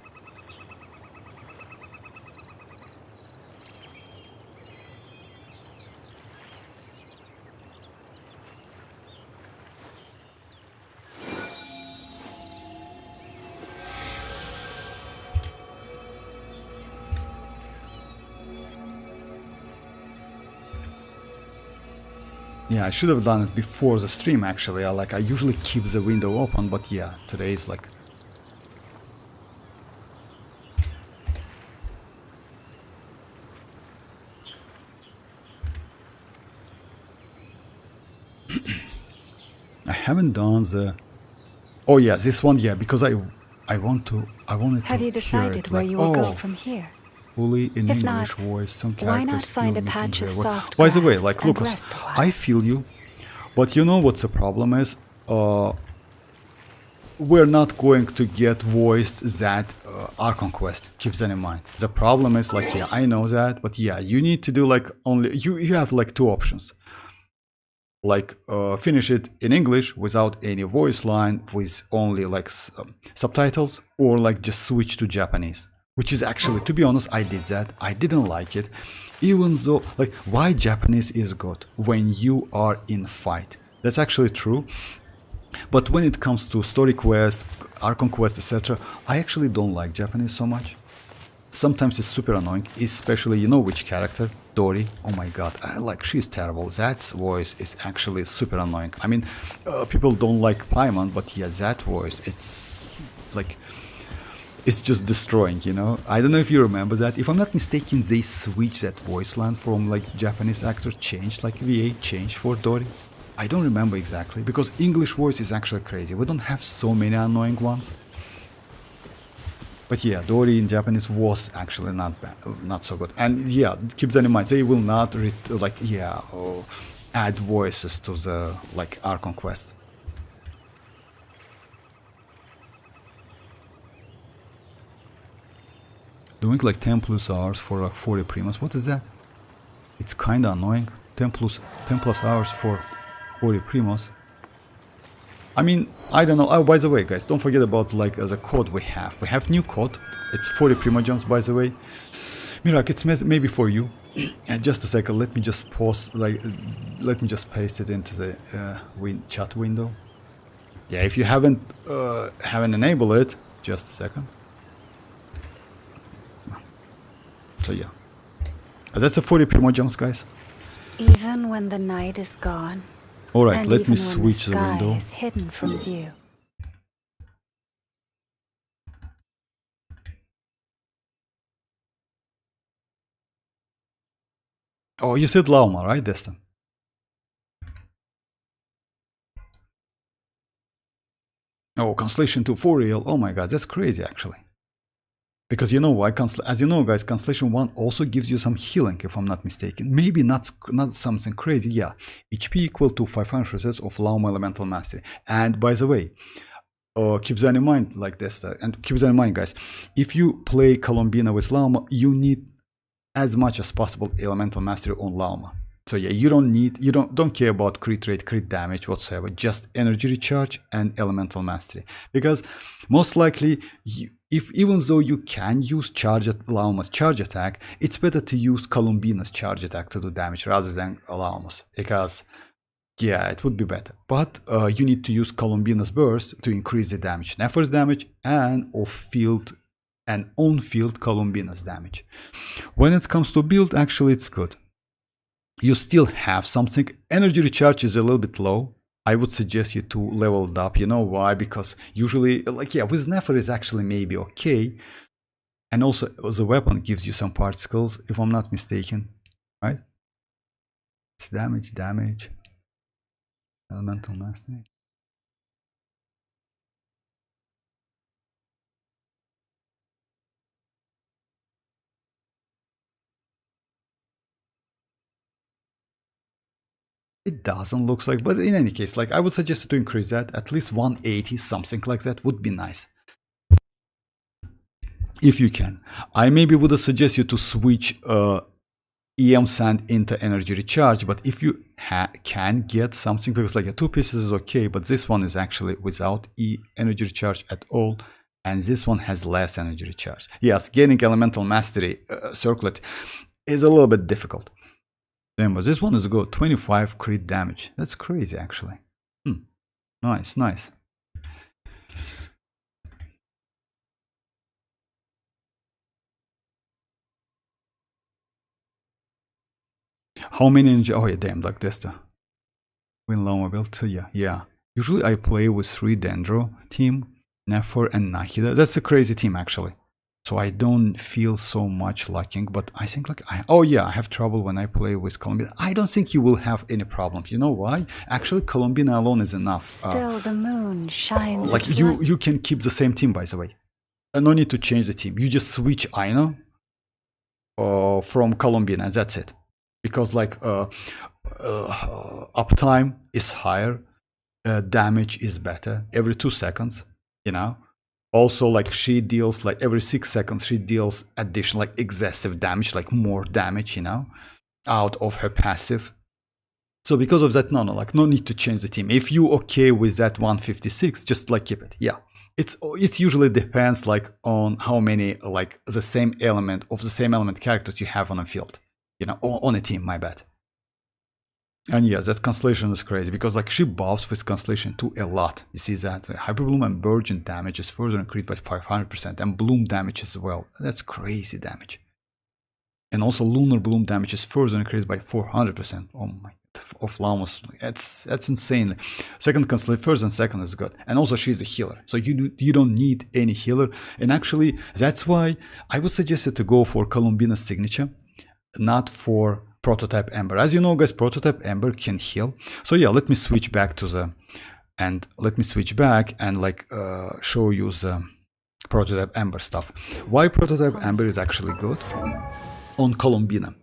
Yeah, I should have done it before the stream actually. I usually keep the window open, but yeah, today is like I haven't done the. Oh yeah, this one, yeah, because I wanted to. Have you decided where you will go from here? Fully in If English not, voice, some why not characters still find a missing patch of their soft By the way, grass like and Lucas, rest a while? I feel you, but you know what's the problem is? We're not going to get voiced that our conquest. Keep that in mind. The problem is like, yeah, I know that, but yeah, you need to do like only you have like two options. Like finish it in English without any voice line with only like subtitles, or like just switch to Japanese. Which is actually, to be honest, I did that. I didn't like it. Even though, like, why Japanese is good when you are in fight? That's actually true. But when it comes to story quests, Archon quests, etc., I actually don't like Japanese so much. Sometimes it's super annoying, especially, you know which character? Dori. Oh my god, she's terrible. That voice is actually super annoying. I mean, people don't like paimon, but yeah, that voice, it's like... It's just destroying, you know. I don't know if you remember that. If I'm not mistaken, they switched that voice line from like Japanese actor changed, like VA changed for Dori. I don't remember exactly because English voice is actually crazy. We don't have so many annoying ones. But yeah, Dori in Japanese was actually not bad, not so good. And yeah, keep that in mind. They will not add voices to the like Archon quest. Doing like 10 plus hours for like 40 primas, what is that? It's kinda annoying. 10 plus hours for 40 primas. I mean, I don't know. Oh, by the way, guys, don't forget about like the code we have. We have new code. It's 40 primogems, by the way. Mirak, it's maybe for you. Just a second. Let me just pause. Let me just paste it into the chat window. Yeah, if you haven't enabled it, just a second. So yeah, that's a 40 primogems, guys. Even when the night is gone. All right, let me switch the window. Is hidden from view. Oh, you said Lauma, right, Destin? Oh, Constellation 2 for real. Oh my god, that's crazy actually. Because you know why, as you know guys, Constellation 1 also gives you some healing, if I'm not mistaken. Maybe not something crazy, yeah. HP equal to 500 resets of Lauma Elemental Mastery. And by the way, keep that in mind like this, and keep that in mind guys, if you play Columbina with Lauma, you need as much as possible Elemental Mastery on Lauma. So yeah, you don't care about crit rate, crit damage whatsoever, just energy recharge and elemental mastery. Because most likely, even though you can use Lauma's charge attack, it's better to use Columbina's charge attack to do damage rather than Lauma's, because yeah, it would be better. But you need to use Columbina's burst to increase the damage, Nefer's damage, and off-field and on-field Columbina's damage. When it comes to build, actually it's good. You still have something. Energy recharge is a little bit low. I would suggest you to level it up. You know why? Because usually, like, yeah, with Nefer is actually maybe okay. And also the weapon gives you some particles, if I'm not mistaken, right? It's damage, elemental mastery. It doesn't look like, but in any case, like, I would suggest you to increase that. At least 180, something like that would be nice. If you can. I maybe would suggest you to switch iansan into energy recharge, but if you can get something, because like a 2 pieces is okay, but this one is actually without energy recharge at all, and this one has less energy recharge. Yes, getting elemental mastery circlet is a little bit difficult. But this one is good, 25 crit damage. That's crazy, actually. Nice. How many energy? Oh yeah, damn, like this. Win Lauma build. So yeah. Usually I play with 3 Dendro team, Nefer and Nahida. That's a crazy team, actually. So I don't feel so much lacking, but I think like I have trouble when I play with Columbina. I don't think you will have any problems. You know why? Actually, Columbina alone is enough. Still the moon shines. Like you can keep the same team, by the way. No need to change the team. You just switch Aino from Columbina. That's it. Because like uptime is higher, damage is better every 2 seconds. You know. Also, like, she deals, like, every 6 seconds, she deals additional, like, excessive damage, like, more damage, you know, out of her passive. So because of that, no need to change the team. If you okay with that 156, just, like, keep it. Yeah. It usually depends, like, on how many, like, the same element characters you have on a field, you know, on a team, my bad. And yeah, that Constellation is crazy, because like she buffs with Constellation 2 a lot. You see that? Hyperbloom and Virgin damage is further increased by 500%, and Bloom damage as well. That's crazy damage. And also Lunar Bloom damage is further increased by 400%. Oh my, of Lauma's. That's insane. Second Constellation, first and second is good. And also she's a healer, so you don't need any healer. And actually, that's why I would suggest you to go for Columbina's signature, not for Prototype Ember. As you know, guys, Prototype Ember can heal. So yeah, let me switch back and like show you the Prototype Ember stuff. Why Prototype Ember is actually good on Columbina?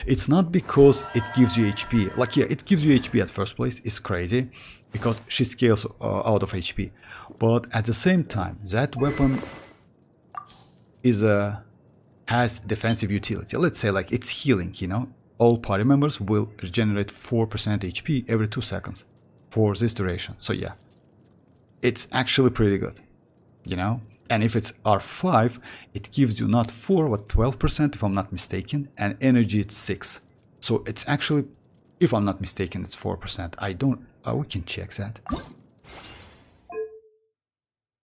It's not because it gives you HP. Like, yeah, it gives you HP at first place. It's crazy because she scales out of HP. But at the same time, that weapon has defensive utility. Let's say like it's healing, you know. All party members will regenerate 4% HP every 2 seconds for this duration. So yeah, it's actually pretty good, you know. And if it's R5, it gives you not 4 but 12% if I'm not mistaken, and energy it's 6. So it's actually, if I'm not mistaken, it's 4%. I don't, we can check that.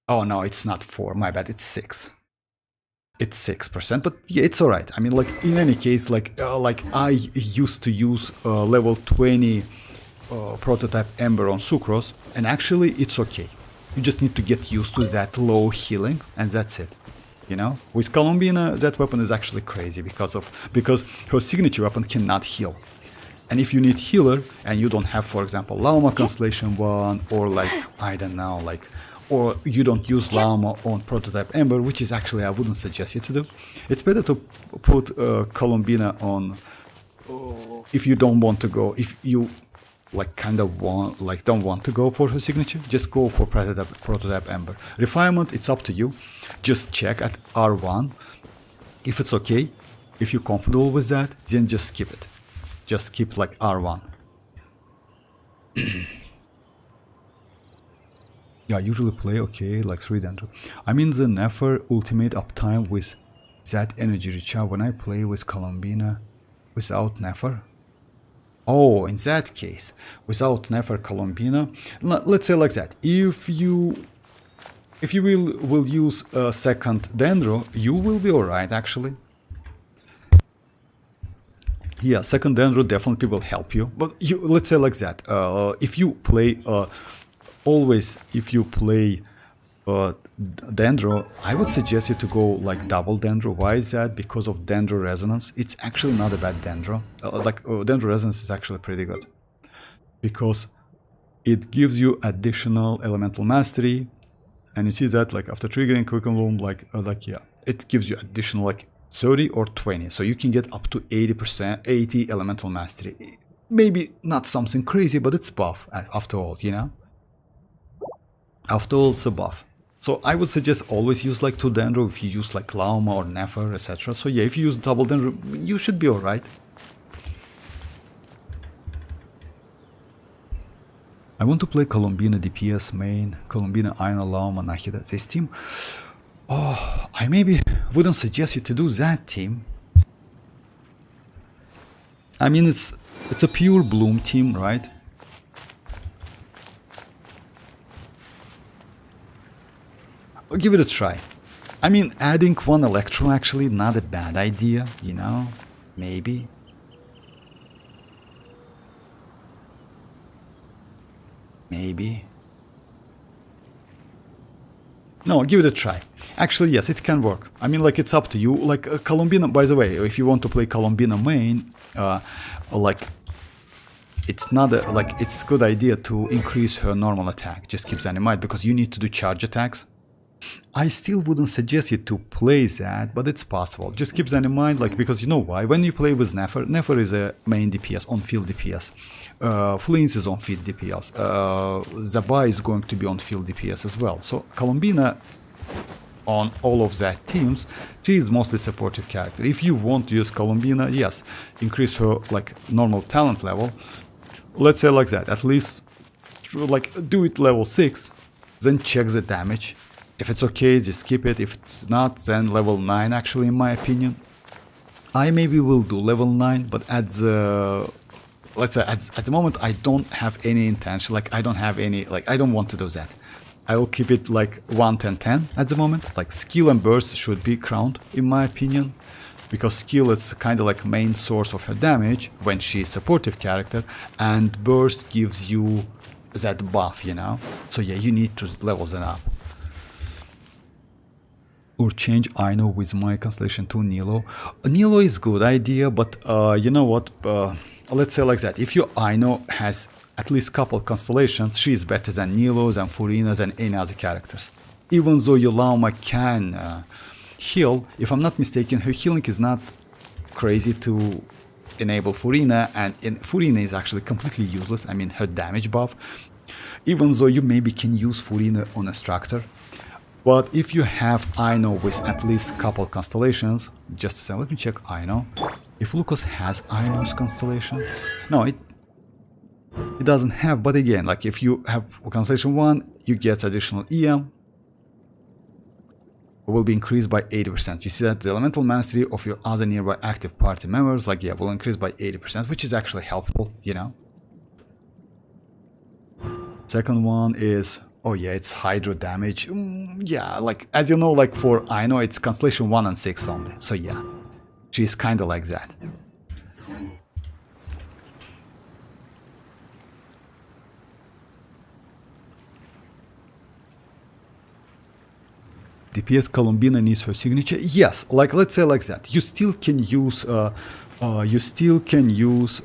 Oh no, it's not 4, my bad, it's 6. It's 6%, but yeah, it's alright. I mean, like, in any case, like I used to use level 20 Prototype Ember on Sucrose, and actually it's okay. You just need to get used to that low healing, and that's it. You know, with Columbina, that weapon is actually crazy because her signature weapon cannot heal. And if you need healer and you don't have, for example, Lauma Constellation 1, or like, I don't know, like, or you don't use Lauma on Prototype Ember, which is actually I wouldn't suggest you to do. It's better to put Columbina on if you don't want to go, if you like kind of want, like don't want to go for her signature, just go for Prototype Ember. Refinement, it's up to you. Just check at R1 if it's okay. If you're comfortable with that, then just skip it. Just keep like R1. Yeah, I usually play okay, like 3 dendro. I mean the Nefer ultimate uptime with that energy recharge when I play with Columbina without Nefer. Oh, in that case, without Nefer Columbina, let's say like that. If you will use a second dendro, you will be alright actually. Yeah, second dendro definitely will help you. But let's say like that. If you play if you play dendro, I would suggest you to go like double dendro. Why is that? Because of dendro resonance. It's actually not a bad dendro. Dendro resonance is actually pretty good because it gives you additional elemental mastery, and you see that like after triggering Quicken Loom, yeah, it gives you additional like 30 or 20, so you can get up to 80 elemental mastery. Maybe not something crazy, but it's buff after all, you know. After all, it's a buff. So I would suggest always use like 2 dendro if you use like Lauma or Nefer, etc. So yeah, if you use double dendro, you should be alright. I want to play Columbina DPS main, Columbina Aino Lauma Nahida. This team, oh, I maybe wouldn't suggest you to do that team. I mean, it's a pure bloom team, right? Give it a try. I mean, adding 1 electro actually not a bad idea, you know, maybe. Maybe. No, give it a try. Actually, yes, it can work. I mean, like, it's up to you. Like, Columbina, by the way, if you want to play Columbina main, like, it's not a, like, it's a good idea to increase her normal attack. Just keep that in mind, because you need to do charge attacks. I still wouldn't suggest you to play that, but it's possible. Just keep that in mind, like, because you know why? When you play with Nefer, Nefer is a main DPS, on-field DPS. Flins is on-field DPS. Zabai is going to be on-field DPS as well. So Columbina, on all of that teams, she is mostly supportive character. If you want to use Columbina, yes, increase her like normal talent level. Let's say like that. At least, like, do it level 6, then check the damage. If it's okay, just skip it. If it's not, then level 9 actually, in my opinion. I maybe will do level 9, but at the... let's say at the moment I don't have any intention, like I don't have any, like I don't want to do that. I will keep it like 1-10-10 at the moment. Like skill and burst should be crowned, in my opinion. Because skill is kind of like main source of her damage when she's supportive character. And burst gives you that buff, you know. So yeah, you need to level that up. Or change Aino with my constellation to Nilo. Nilo is good idea, but you know what? Let's say like that. If your Aino has at least couple constellations, she is better than Nilo, than Furina, than any other characters. Even though your Lauma can heal, if I'm not mistaken, her healing is not crazy to enable Furina, and Furina is actually completely useless. I mean, her damage buff. Even though you maybe can use Furina on a structure. But if you have Aino with at least couple constellations, just a second, let me check Aino. If Lucas has Aino's constellation, no, it doesn't have. But again, like if you have constellation 1, you get additional EM. Will be increased by 80%. You see that the elemental mastery of your other nearby active party members, like yeah, will increase by 80%, which is actually helpful, you know. Second one is, oh yeah, it's hydro damage. Yeah, like as you know, like for Aino, it's constellation 1 and 6 only. So yeah, she's kind of like that. DPS Columbina needs her signature. Yes, like let's say like that. You still can use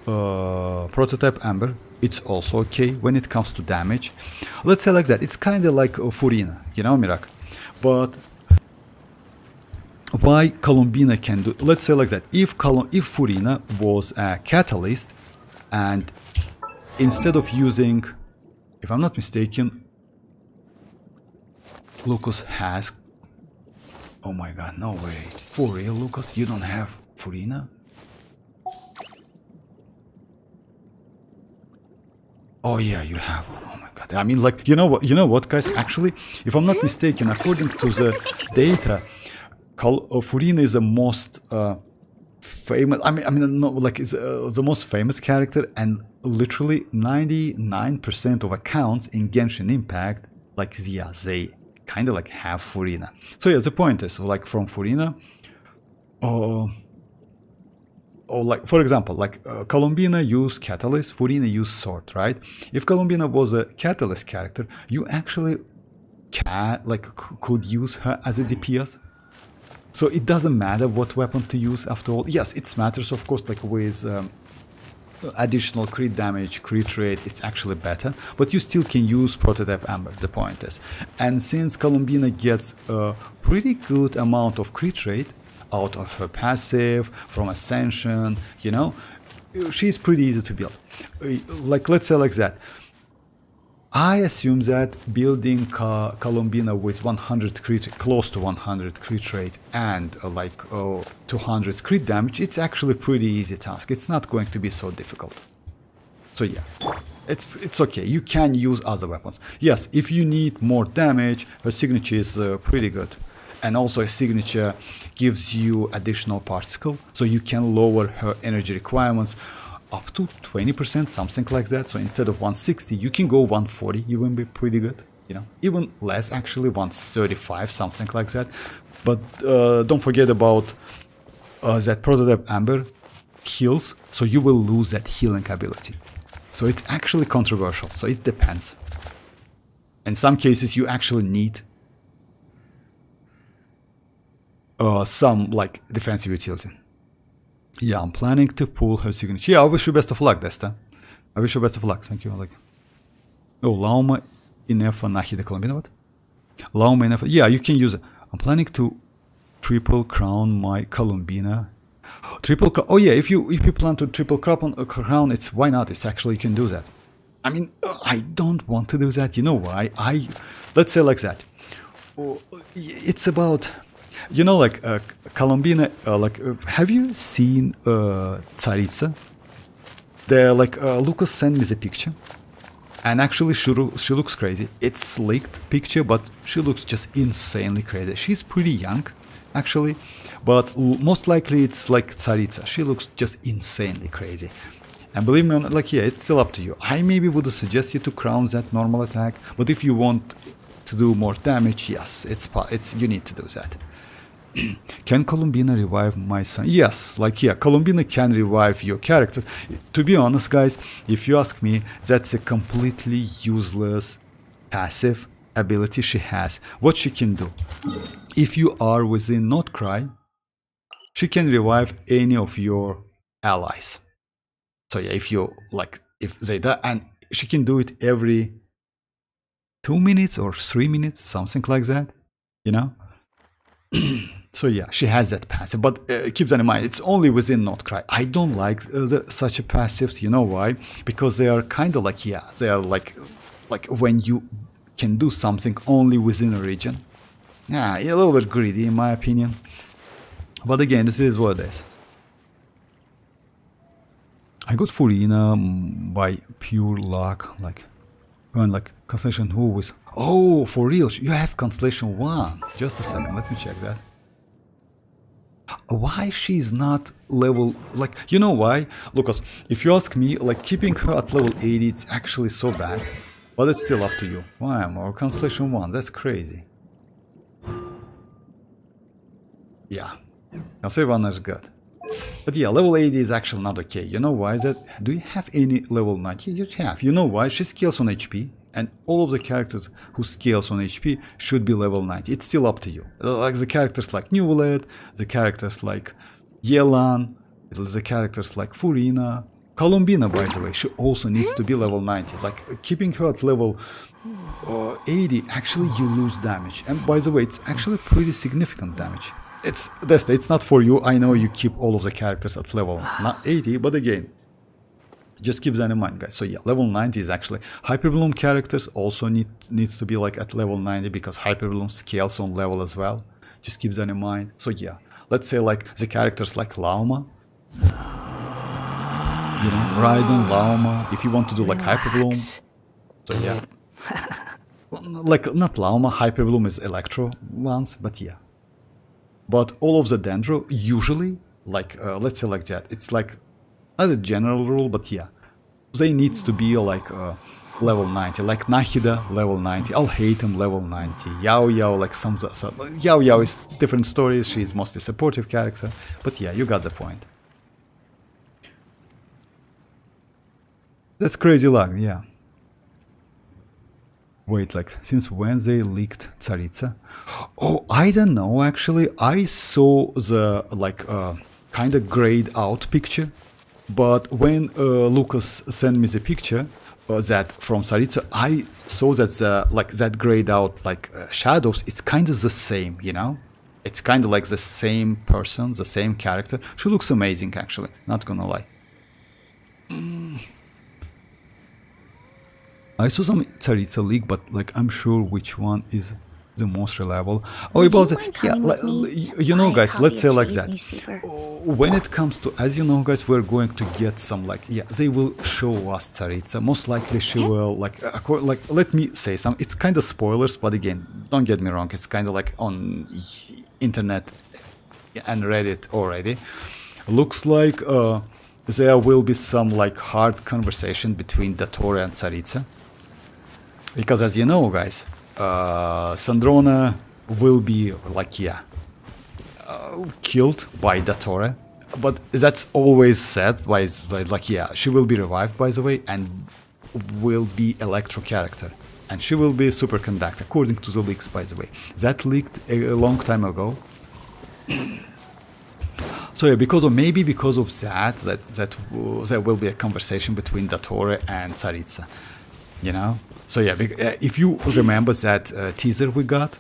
prototype Amber. It's also okay when it comes to damage. Let's say like that. It's kind of like Furina, you know, Mirak. But why Columbina can do? Let's say like that. If Furina was a catalyst, and instead of using, if I'm not mistaken, Lucas has. Oh my god, no way. For real, Lucas, you don't have Furina? Oh yeah, you have one. Oh my god. I mean, like, you know what, guys? Actually, if I'm not mistaken, according to the data, Furina is the most famous. I mean, no, like it's the most famous character, and literally 99% of accounts in Genshin Impact, like, yeah, they kind of like have Furina. So yeah, the point is, like, from Furina, or like, for example, like Columbina used Catalyst, Furina used Sword, right? If Columbina was a Catalyst character, you actually could use her as a DPS. So it doesn't matter what weapon to use after all. Yes, it matters, of course, like with additional crit damage, crit rate, it's actually better. But you still can use Prototype Amber, the point is. And since Columbina gets a pretty good amount of crit rate out of her passive, from Ascension, you know, she's pretty easy to build. Like, let's say like that. I assume that building Columbina with 100 crit, close to 100 crit rate and 200 crit damage, it's actually pretty easy task. It's not going to be so difficult. So yeah, it's okay. You can use other weapons. Yes, if you need more damage, her signature is pretty good. And also a signature gives you additional particle, so you can lower her energy requirements up to 20%, something like that. So instead of 160, you can go 140, you will be pretty good, you know, even less actually, 135, something like that. But don't forget about that Prototype Amber heals, so you will lose that healing ability. So it's actually controversial, so it depends. In some cases, you actually need some like defensive utility. Yeah, I'm planning to pull her signature. Yeah, I wish you best of luck, Desta. I wish you best of luck. Thank you. Like, oh, Lauma, ineffa, Nahida, Columbina. What? Lauma, ineffa. Yeah, you can use it. I'm planning to triple crown my Columbina. Triple crown. Oh yeah, if you plan to triple crown, it's why not? It's actually, you can do that. I mean, I don't want to do that. You know why? Let's say like that. It's about, you know, like Columbina, have you seen Tsaritsa? Lucas sent me the picture, and actually she looks crazy. It's slicked picture, but she looks just insanely crazy. She's pretty young, actually, but most likely it's like Tsaritsa. She looks just insanely crazy. And believe me, like, yeah, it's still up to you. I maybe would suggest you to crown that normal attack, but if you want to do more damage, yes, you need to do that. Can Columbina revive my son? Yes, like, yeah, Columbina can revive your characters. To be honest, guys, if you ask me, that's a completely useless passive ability she has. What she can do, if you are within Nod-Krai, she can revive any of your allies. So yeah, if they die, and she can do it every 2 minutes or 3 minutes, something like that, you know. So yeah, she has that passive, but keep that in mind, it's only within Nod-Krai. I don't like such a passives, you know why? Because they are kind of like, yeah, they are like when you can do something only within a region. Yeah, a little bit greedy in my opinion. But again, this is what it is. I got Furina by pure luck, like Constellation who was... Oh, for real, you have Constellation 1. Just a second, let me check that. Why she's not level... Like, you know why? Lucas, if you ask me, like, keeping her at level 80, it's actually so bad. But it's still up to you. Why more Constellation 1? That's crazy. Yeah. Constellation 1 is good. But yeah, level 80 is actually not okay. You know why is that? Do you have any level 90? You have. You know why? She scales on HP. And all of the characters who scales on HP should be level 90. It's still up to you. Like the characters like Newlet, the characters like Yelan, the characters like Furina. Columbina, by the way, she also needs to be level 90. Like, keeping her at level 80, actually you lose damage. And by the way, it's actually pretty significant damage. It's not for you. I know you keep all of the characters at level 80, but again, just keep that in mind, guys. So yeah, level 90 is actually... Hyperbloom characters also needs to be like at level 90 because Hyperbloom scales on level as well. Just keep that in mind. So yeah, let's say like the characters like Lauma. You know, Raiden, Lauma, if you want to do like Hyperbloom. So yeah. Like, not Lauma, Hyperbloom is Electro ones, but yeah. But all of the Dendro, usually, like, let's say like that, it's like, not a general rule, but yeah. They needs to be like level 90, like Nahida, level 90, I'll hate him, level 90, Yao Yao, like some Yao Yao is different stories, she's mostly supportive character, but yeah, you got the point. That's crazy lag, yeah. Wait, like, since when they leaked Tsaritsa? Oh, I don't know, actually. I saw the, like, kind of grayed out picture. But when Lucas sent me the picture, that from Tsaritsa, I saw that the, like, that grayed out, like, shadows, it's kind of the same, you know? It's kind of like the same person, the same character. She looks amazing, actually, not gonna lie. I saw some Tsaritsa leak, but like I'm sure which one is the most reliable. Oh, about that, yeah, you know, guys, let's say like that. When it comes to, as you know, guys, we're going to get some, like, yeah, they will show us Tsaritsa. Most likely she will, like, let me say some. It's kind of spoilers, but again, don't get me wrong. It's kind of like on internet and Reddit already. Looks like there will be some like hard conversation between Dattore and Tsaritsa. Because as you know, guys, Sandrone will be like, yeah, killed by Dattore, but that's always said by, like, yeah, she will be revived, by the way, and will be Electro character, and she will be superconductor, according to the leaks, by the way. That leaked a long time ago. So yeah, maybe because of that there will be a conversation between Dattore and Tsaritsa, you know. So yeah, if you remember that teaser we got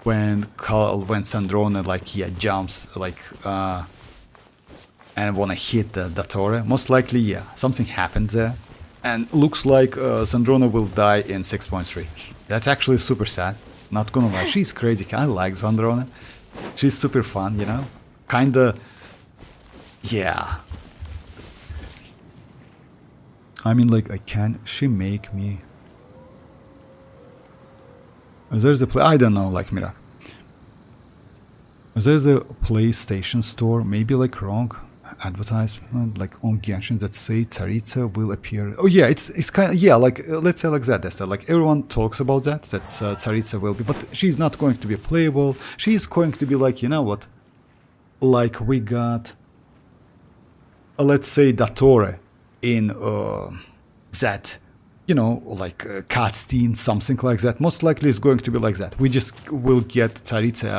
when Sandrone, like, yeah, jumps, like, and wanna hit Dattore, most likely, yeah, something happened there, and looks like Sandrone will die in 6.3. That's actually super sad. Not gonna lie, she's crazy. I like Sandrone. She's super fun, you know, kinda. Yeah. I mean, like, she make me... There's a I don't know, like, Mira. There's a PlayStation store, maybe like wrong advertisement, like on Genshin, that say Tsaritsa will appear. Oh yeah, it's kind of, yeah, like, let's say like that, Esther. Like, everyone talks about that Tsaritsa will be, but she's not going to be playable. She's going to be like, you know what? Like, we got... let's say Dattore in that, you know, like cutscene, something like that. Most likely it's going to be like that. We just will get Tsaritsa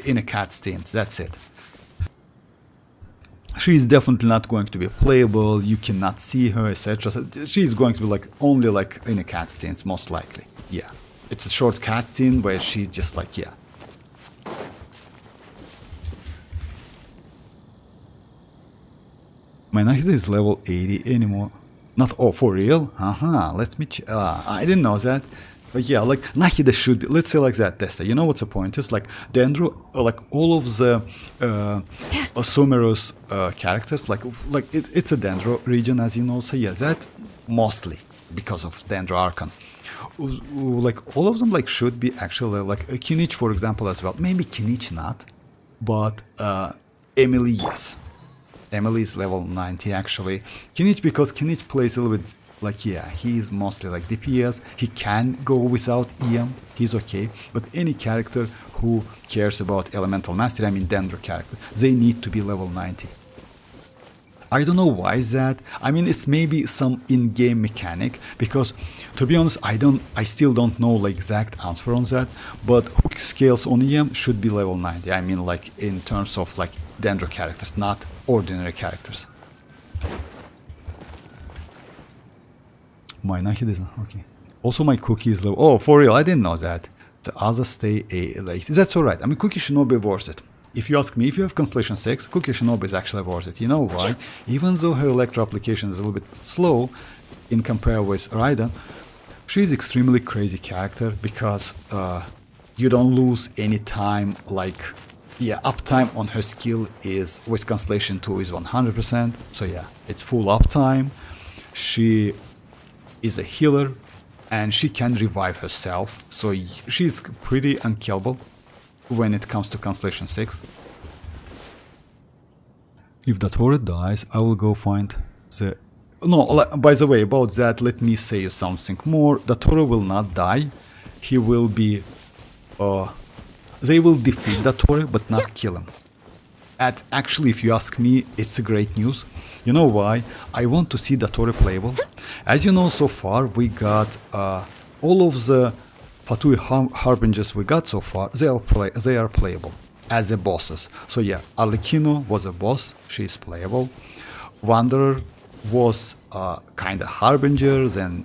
in a cutscene. That's it. She is definitely not going to be playable. You cannot see her, etc. So she's going to be like only like in a cutscene, most likely. Yeah, it's a short cutscene where she just like, yeah. My Nahida is level 80 anymore. Not, oh, for real? Let me I didn't know that. But yeah, like, Nahida should be, let's say like that, Testa. You know what's the point? It's like, Dendro, like, all of the Sumerus characters, like it's a Dendro region, as you know, so yeah, that mostly because of Dendro Archon. Like, all of them, like, should be actually, like, Kinich, for example, as well. Maybe Kinich not, but Emily, yes. Emily is level 90 actually. Kinich, because Kinich plays a little bit like, yeah, he's mostly like DPS. He can go without EM, he's okay. But any character who cares about elemental mastery, I mean Dendro character, they need to be level 90. I don't know why is that. I mean, it's maybe some in-game mechanic, because to be honest, I still don't know the exact answer on that. But hook scales on EM should be level 90. I mean, like, in terms of like Dendro characters, not ordinary characters. My Nahida is not okay. Also, my Cookie is level. Oh, for real, I didn't know that. The others stay late. That's alright. I mean, Cookie should not be worth it. If you ask me, if you have Constellation 6, Cookie Shinobi is actually worth it. You know why? Even though her Electro application is a little bit slow in compare with Raiden, she's extremely crazy character, because you don't lose any time, like, yeah, uptime on her skill is with Constellation 2 is 100%. So yeah, it's full uptime. She is a healer and she can revive herself. So she's pretty unkillable when it comes to Constellation 6. If the turret dies, I will go find the... No, by the way, about that, let me say you something more. The turret will not die. He will be... they will defeat the turret, but not kill him. And actually, if you ask me, it's a great news. You know why? I want to see the turret playable. As you know, so far, we got all of the Fatui Harbingers we got so far, they are playable as the bosses. So yeah, Arlecchino was a boss, she is playable. Wanderer was kind of Harbinger, then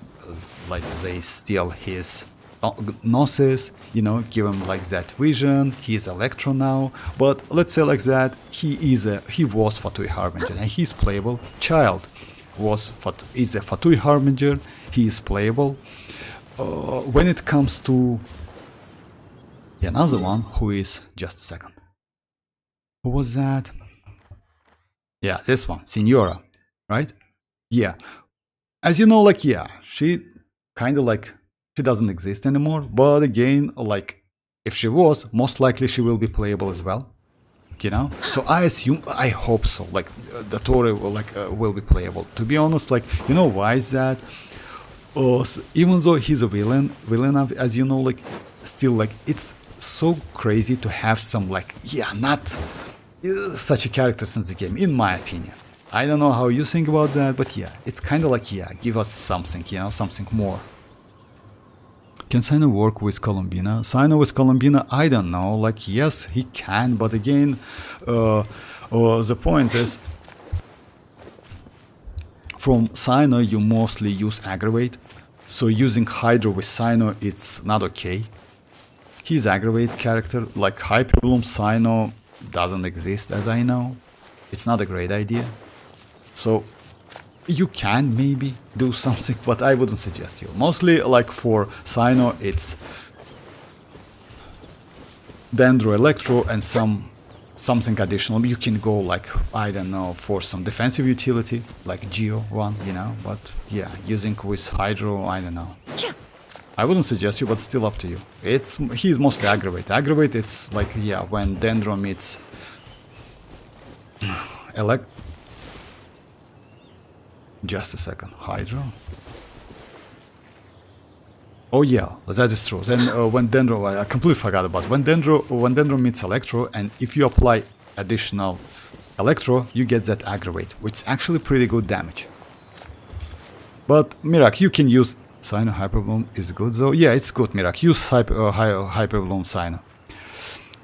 like they steal his Gnosis, you know, give him like that vision. He's Electro now, but let's say like that, he was Fatui Harbinger and he's playable. Child is a Fatui Harbinger, he is playable. When it comes to another one, who is, just a second, who was that? Yeah, this one, Signora, right? Yeah, as you know, like, yeah, she kind of like, she doesn't exist anymore, but again, like, if she was, most likely she will be playable as well, you know? So I assume, I hope so, like, the Tori will be playable. To be honest, like, you know why is that? Even though he's a villain, as you know, like, still, like, it's so crazy to have some, like, yeah, not such a character since the game, in my opinion. I don't know how you think about that, but yeah, it's kind of like, yeah, give us something, you know, something more. Can Sino work with Columbina? Sino with Columbina, I don't know, like, yes, he can, but again, the point is, from Sino you mostly use aggravate, so using Hydro with Sino, it's not okay. He's aggravate character, like Hyperbloom Sino doesn't exist as I know. It's not a great idea. So you can maybe do something, but I wouldn't suggest you. Mostly like for Sino, it's Dendro Electro and something additional. You can go like, I don't know, for some defensive utility, like Geo one, you know, but yeah, using with Hydro, I don't know. I wouldn't suggest you, but still up to you. He's mostly aggravate. Aggravate, it's like, yeah, when Dendro meets just a second, Hydro. Oh yeah, that is true. Then when Dendro, I completely forgot about it. When Dendro meets Electro, and if you apply additional Electro, you get that aggravate, which is actually pretty good damage. But Mirak, you can use Sino. Hyperbloom is good though. Yeah, it's good, Mirak. Use Hyperbloom Sino.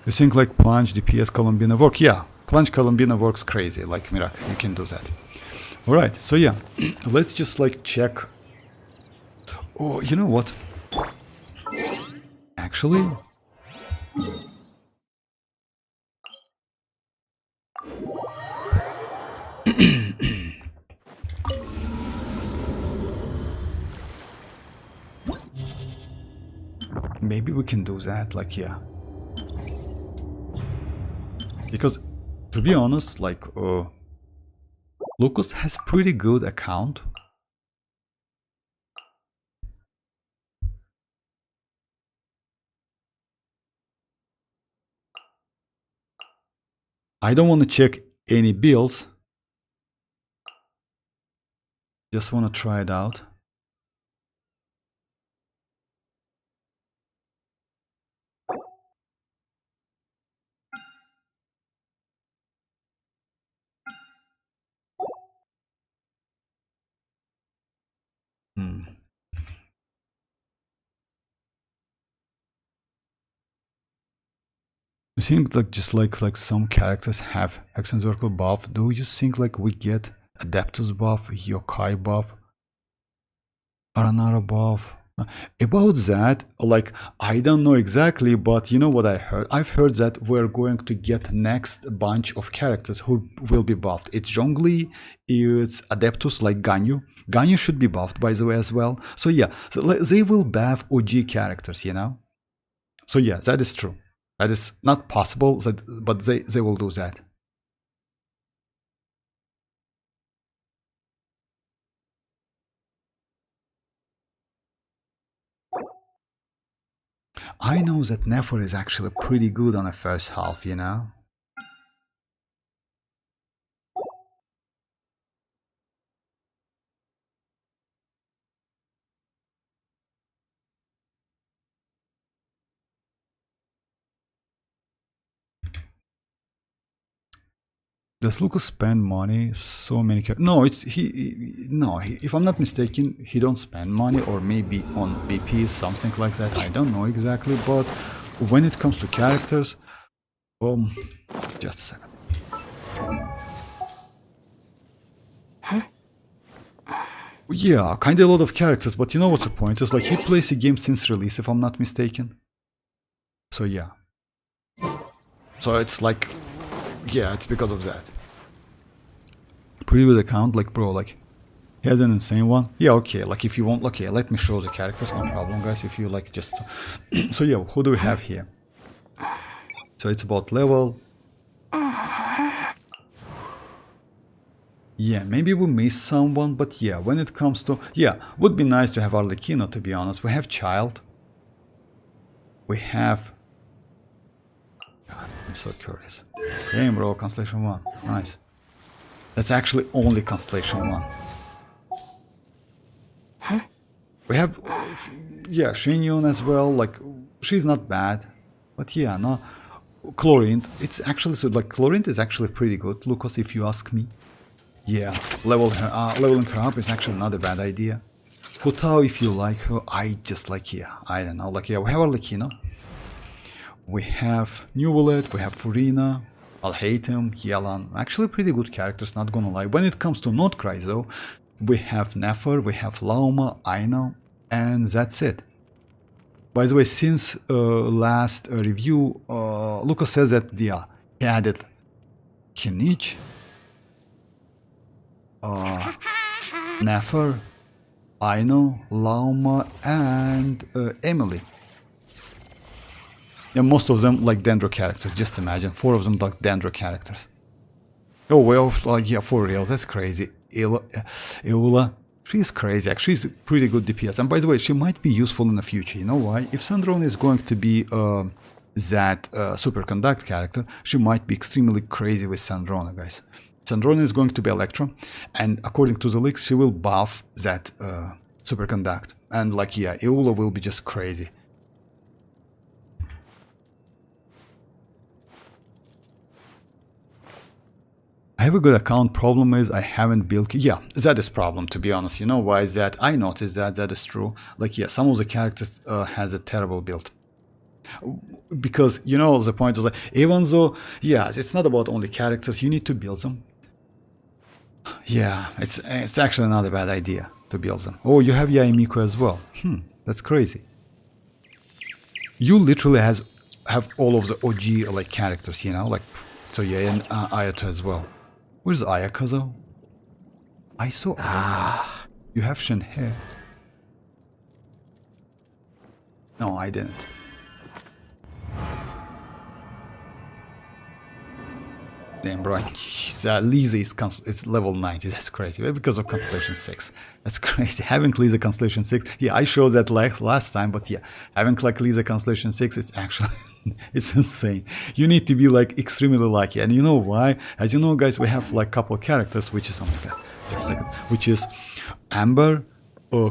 You think like Plunge, DPS, Columbina work? Yeah, Plunge Columbina works crazy, like Mirak. You can do that. Alright, so yeah, let's just like check. Oh, you know what? Actually, maybe we can do that, like, yeah. Because, to be honest, like, Lucas has pretty good account. I don't want to check any bills. Just want to try it out. You think like just like some characters have Hex and Circle buff? Do you think like we get Adeptus buff, Yokai buff, Aranara buff? About that, like, I don't know exactly, but you know what I heard? I've heard that we're going to get next bunch of characters who will be buffed. It's Zhongli, it's Adeptus, like Ganyu. Ganyu should be buffed, by the way, as well. So yeah, so they will buff OG characters, you know? So yeah, that is true. That is not possible, but they will do that. I know that Nefer is actually pretty good on the first half, you know? Does Lucas spend money? So many. No, it's if I'm not mistaken, he don't spend money, or maybe on BP, something like that. I don't know exactly, but when it comes to characters, just a second. Yeah, kinda a lot of characters, but you know what's the point? It's like he plays the game since release, if I'm not mistaken. So yeah. So it's like, yeah, it's because of that. Pretty good account, like bro, like he has an insane one. Yeah, okay, like if you want, okay, let me show the characters, no problem, guys. If you like just so yeah, who do we have here? So it's about level. Yeah, maybe we missed someone, but yeah, when it comes to, yeah, would be nice to have Arlecchino, to be honest. We have Child. We have, God, I'm so curious. Damn, bro, Constellation 1, nice. That's actually only Constellation 1. We have, yeah, Shinyon as well, like, she's not bad. But yeah, no, Chlorine, it's actually, so like, Chlorine is actually pretty good, Lucas, if you ask me. Yeah, leveling her up is actually not a bad idea. Futao, if you like her, I just like, yeah, I don't know, like, yeah, we have Arlecchino. We have New Bullet, we have Furina, Alhaitham, Yelan, actually pretty good characters, not gonna lie. When it comes to Nod-Krai though, we have Nefer, we have Lauma, Aino, and that's it. By the way, since last review, Lucas says that, yeah, he added Kinich, Nefer, Aino, Lauma, and Emily. Yeah, most of them like Dendro characters, just imagine. 4 of them like Dendro characters. Oh well, like, yeah, for real, that's crazy. Eula, she's crazy, actually, she's a pretty good DPS. And by the way, she might be useful in the future, you know why? If Sandrone is going to be that superconduct character, she might be extremely crazy with Sandrone, guys. Sandrone is going to be Electro, and according to the leaks, she will buff that superconduct. And like, yeah, Eula will be just crazy. I have a good account, problem is I haven't built, yeah, that is problem, to be honest. You know why is that? I noticed that, that is true. Like, yeah, some of the characters has a terrible build. Because, you know, the point is like, even though, yeah, it's not about only characters, you need to build them. Yeah, it's actually not a bad idea to build them. Oh, you have Yaimiko as well. That's crazy. You literally have all of the OG like characters, you know, like, so yeah, and Ayato as well. Where's Ayaka though? I saw Ayaka. You have Shenhe. No, I didn't. Damn, bro. Lisa is level 90. That's crazy. Because of Constellation 6. That's crazy. Having Lisa Constellation 6. Yeah, I showed that last time, but yeah, having like Lisa Constellation 6 is actually it's insane. You need to be like extremely lucky. And you know why? As you know, guys, we have like couple of characters, which is, oh my god, just a second, which is Amber,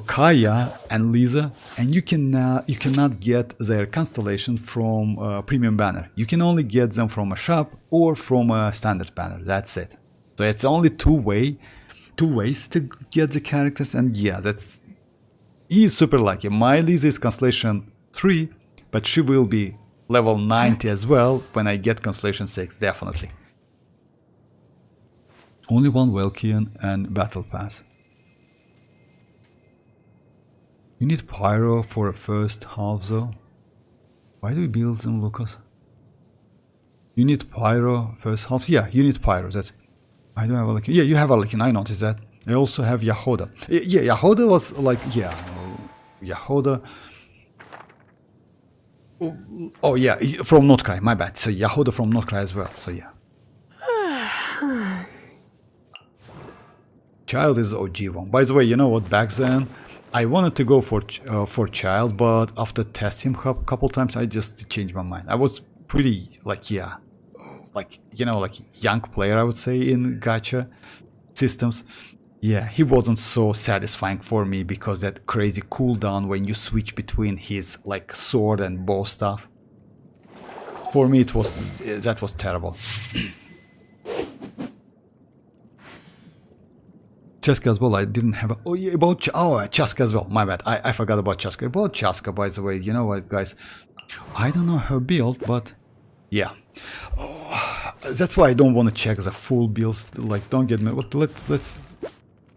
Kaya, and Lisa, and you cannot get their constellation from premium banner. You can only get them from a shop or from a standard banner. That's it. So it's only two ways to get the characters, and yeah, he's super lucky. My Lisa is constellation 3, but she will be level 90 as well when I get constellation 6, definitely. Only one Welkian and battle pass. You need Pyro for a first half though. Why do we build them, Lucas? You need Pyro first half. Yeah, you need Pyro. That I don't have a Yeah, you have a I noticed that. I also have Jahoda. Yeah, Jahoda was like, yeah, Jahoda. Oh yeah, from Nod-Krai, my bad. So Jahoda from Nod-Krai as well, so yeah. Child is OG one. By the way, you know what, back then, I wanted to go for Child, but after testing him a couple times, I just changed my mind. I was pretty, like, yeah, like, you know, like, young player, I would say, in gacha systems. Yeah, he wasn't so satisfying for me because that crazy cooldown when you switch between his, like, sword and bow stuff. For me, that was terrible. Chasca as well, I didn't have a... Oh, yeah, about... Chasca as well, my bad. I forgot about Chasca. About Chasca, by the way, you know what, guys? I don't know her build, but... Yeah. Oh, that's why I don't want to check the full builds. Like, don't get me... Let's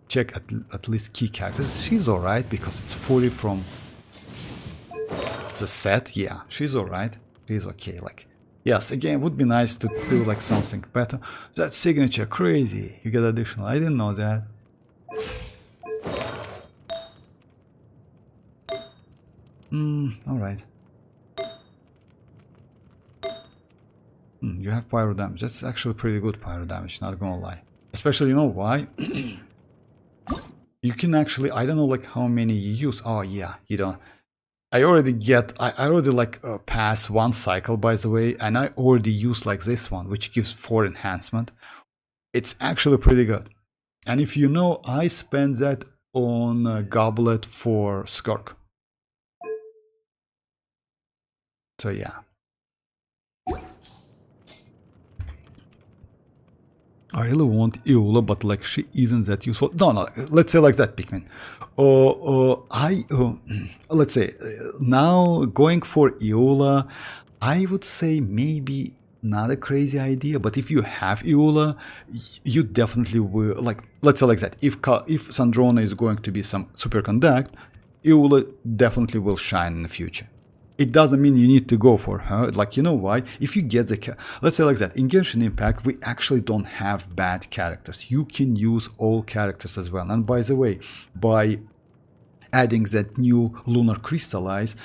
check at least key characters. She's alright, because it's fully from... the set. Yeah, she's alright. She's okay, like... Yes, again, would be nice to do, like, something better. That signature, crazy. You get additional. I didn't know that. Alright. You have pyro damage. That's actually pretty good pyro damage, not gonna lie. Especially, you know why? You can actually, I don't know like how many you use. Oh yeah, you don't. I already like pass one cycle, by the way, and I already use like this one, which gives 4 enhancement. It's actually pretty good. And if you know, I spend that on a goblet for Skurk. So yeah. I really want Eula, but like she isn't that useful. No, let's say like that, Pikmin. Let's say now going for Eula, I would say maybe not a crazy idea, but if you have Eula, you definitely will, like, let's say like that. If Sandrone is going to be some superconduct, Eula definitely will shine in the future. It doesn't mean you need to go for her, like, you know why? If you get the... Let's say like that, in Genshin Impact, we actually don't have bad characters. You can use all characters as well. And by the way, by adding that new lunar crystallize,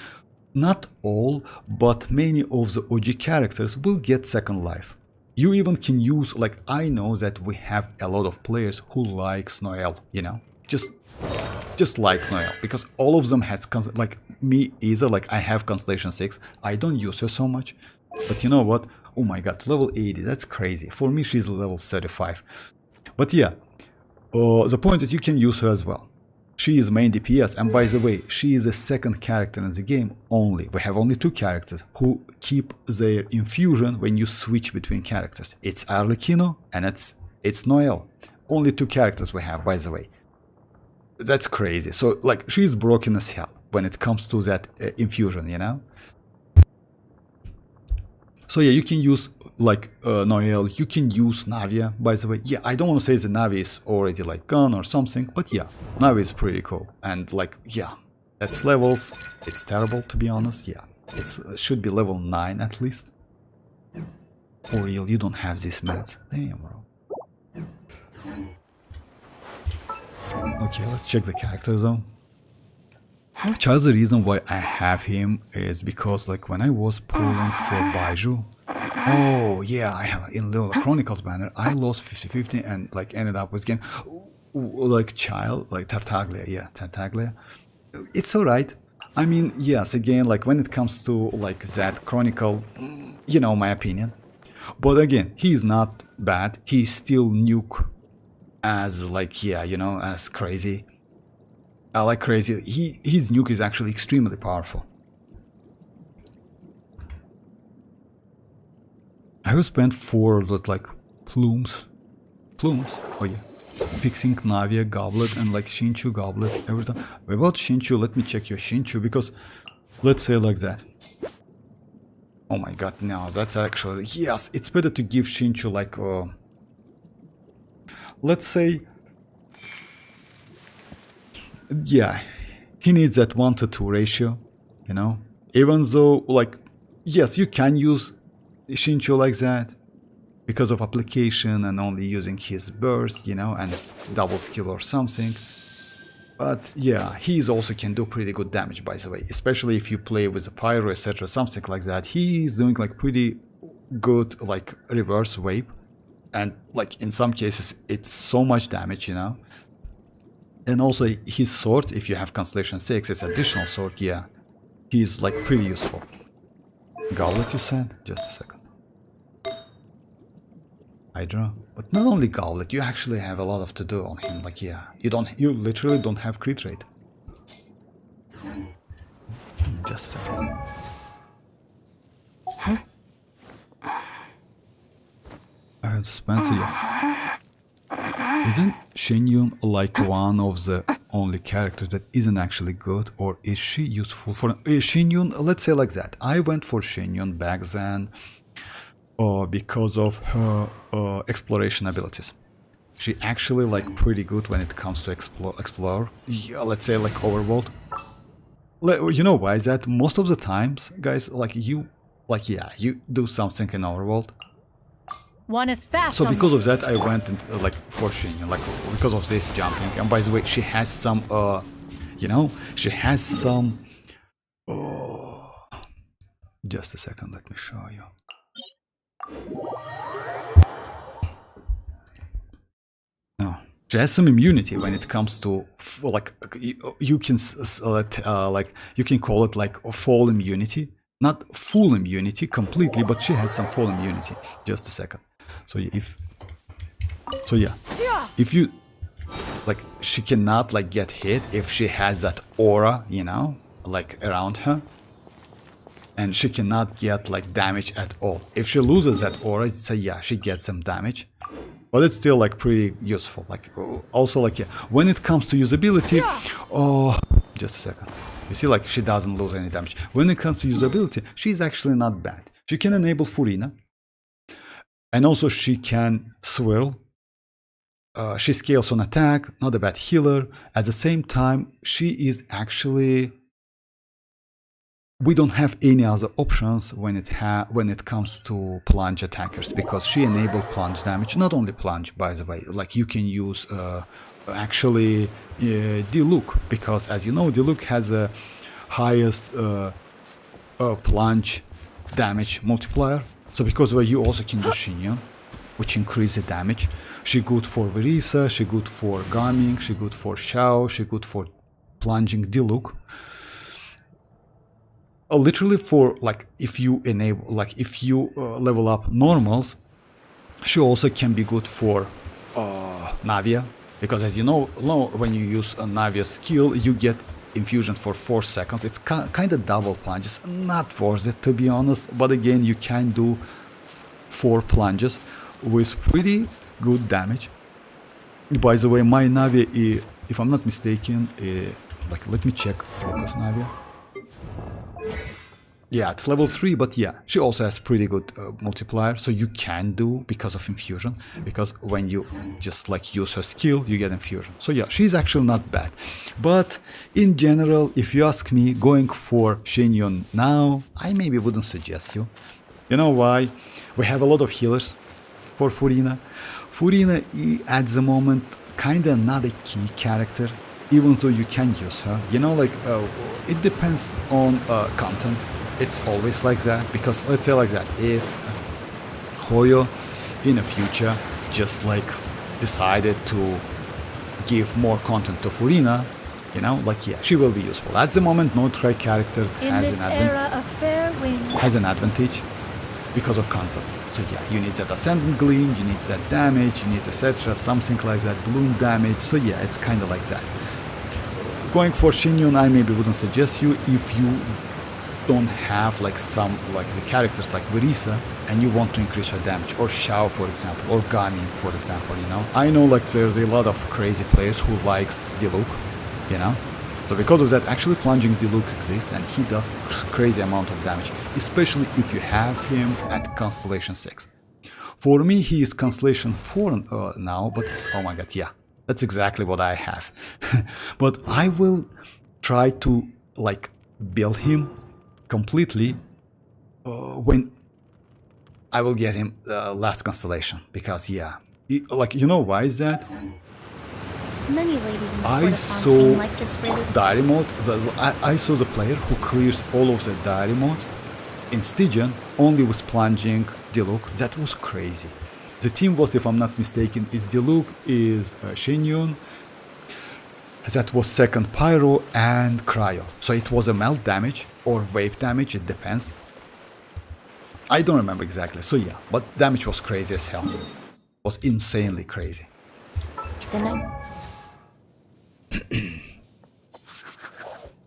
not all, but many of the OG characters will get second life. You even can use, like, I know that we have a lot of players who likes Noelle, you know? Just like Noelle, because all of them has, like me either, like I have Constellation 6, I don't use her so much, but you know what, oh my god, level 80, that's crazy, for me she's level 35, but yeah, the point is you can use her as well. She is main DPS, and by the way, she is the second character in the game only. We have only 2 characters who keep their infusion when you switch between characters. It's Arlecchino and it's Noelle. Only 2 characters we have, by the way. That's crazy. So, like, she's broken as hell when it comes to that infusion, you know? So, yeah, you can use, like, Noelle, you can use Navia, by the way. Yeah, I don't want to say the Navi is already, like, gone or something, but yeah, Navi is pretty cool. And, like, yeah, that's levels. It's terrible, to be honest, yeah. It should be level 9 at least. For real, you don't have these mats. Damn, bro. Okay, let's check the character though. Child, the reason why I have him is because, like, when I was pulling for Baiju, oh yeah, I have in Little Chronicles banner, I lost 50-50 and like ended up with again like Child, like Tartaglia, yeah, Tartaglia. It's alright. I mean, yes, again, like when it comes to like that Chronicle, you know my opinion. But again, he's not bad. He's still nuke as like, yeah, you know, as crazy. I like crazy. His nuke is actually extremely powerful. I have spent 4 of those like plumes. Oh yeah. Fixing Navia goblet and like Shinchu goblet every time. About Shinchu, let me check your Shinchu, because let's say like that. Oh my god, no, that's actually, yes, it's better to give Shinchu like let's say, yeah, he needs that 1-to-2 ratio, you know, even though, like, yes, you can use Shinchu like that because of application and only using his burst, you know, and double skill or something. But yeah, he's also can do pretty good damage, by the way, especially if you play with a pyro, etc., something like that. He's doing like pretty good like reverse wave, and like in some cases it's so much damage, you know. And also his sword, if you have Constellation 6, it's additional sword, yeah, he's like pretty useful. Goblet, you said? Just a second. Hydra. But not only Goblet, you actually have a lot of to do on him. Like, yeah, you literally don't have crit rate. Just a second. I have to Spencer, yeah. Isn't Shenyun like one of the only characters that isn't actually good, or is she useful for Shenyun? Let's say like that. I went for Shenyun back then because of her exploration abilities. She actually like pretty good when it comes to explore. Yeah, let's say like overworld. You know why is that? Most of the times, guys, like you do something in overworld. One is fast. So because of that, I went into like for Shenyun, like because of this jumping. And by the way, she has some, you know, she has some. Just a second, let me show you. No, she has some immunity when it comes to like you can like you can call it like a fall immunity, not full immunity completely, but she has some full immunity. Just a second. So if you like, she cannot like get hit if she has that aura, you know, like around her, and she cannot get like damage at all. If she loses that aura, it's yeah, she gets some damage, but it's still like pretty useful. Like also like yeah, when it comes to usability, just a second. You see, like she doesn't lose any damage. When it comes to usability, she's actually not bad. She can enable Furina. And also she can swirl. She scales on attack, not a bad healer. At the same time, she is actually... We don't have any other options when it comes to plunge attackers, because she enables plunge damage. Not only plunge, by the way, like you can use actually Diluc, because as you know, Diluc has a highest plunge damage multiplier. So because of you also can do Shenyun, which increases the damage. She good for Verisa, she good for Gaming, she good for Shao, she good for plunging Diluc. Literally for like if you enable, like if you level up normals, she also can be good for Navia, because as you know, when you use a Navia skill, you get infusion for 4 seconds. It's kind of double plunges, not worth it to be honest, but again you can do 4 plunges with pretty good damage. By the way, my Navia, if I'm not mistaken, like let me check Focus Navia. Yeah, it's level 3, but yeah, she also has pretty good multiplier, so you can do because of infusion, because when you just like use her skill, you get infusion. So yeah, she's actually not bad. But in general, if you ask me, going for Shenyun now, I maybe wouldn't suggest you. You know why? We have a lot of healers for Furina. Furina at the moment kinda not a key character, even though you can use her. You know, like it depends on content. It's always like that, because let's say like that, if Hoyo in the future just like decided to give more content to Furina, you know, like yeah, she will be useful. At the moment, Nod-Krai characters has an advantage because of content. So yeah, you need that Ascendant Gleam, you need that damage, you need etc, something like that, balloon damage. So yeah, it's kind of like that. Going for Shenyun, I maybe wouldn't suggest you if you don't have like some like the characters like Verisa and you want to increase her damage, or Shao for example, or Gami for example, you know. I know like there's a lot of crazy players who likes Diluc, you know. So because of that, actually plunging Diluc exists and he does crazy amount of damage, especially if you have him at Constellation 6. For me, he is Constellation 4 now, but oh my god, yeah, that's exactly what I have. But I will try to like build him completely when I will get him last Constellation, because yeah, like you know why is that? Many ladies in the I court of saw Fontaine like to swear that diary mode. I saw the player who clears all of the diary mode in Stygian only with plunging Diluc. That was crazy. The team was, if I'm not mistaken, is Diluc, is Shenyun. That was second Pyro and Cryo. So it was a melt damage or wave damage, it depends. I don't remember exactly. So yeah, but damage was crazy as hell. It was insanely crazy. it's a night.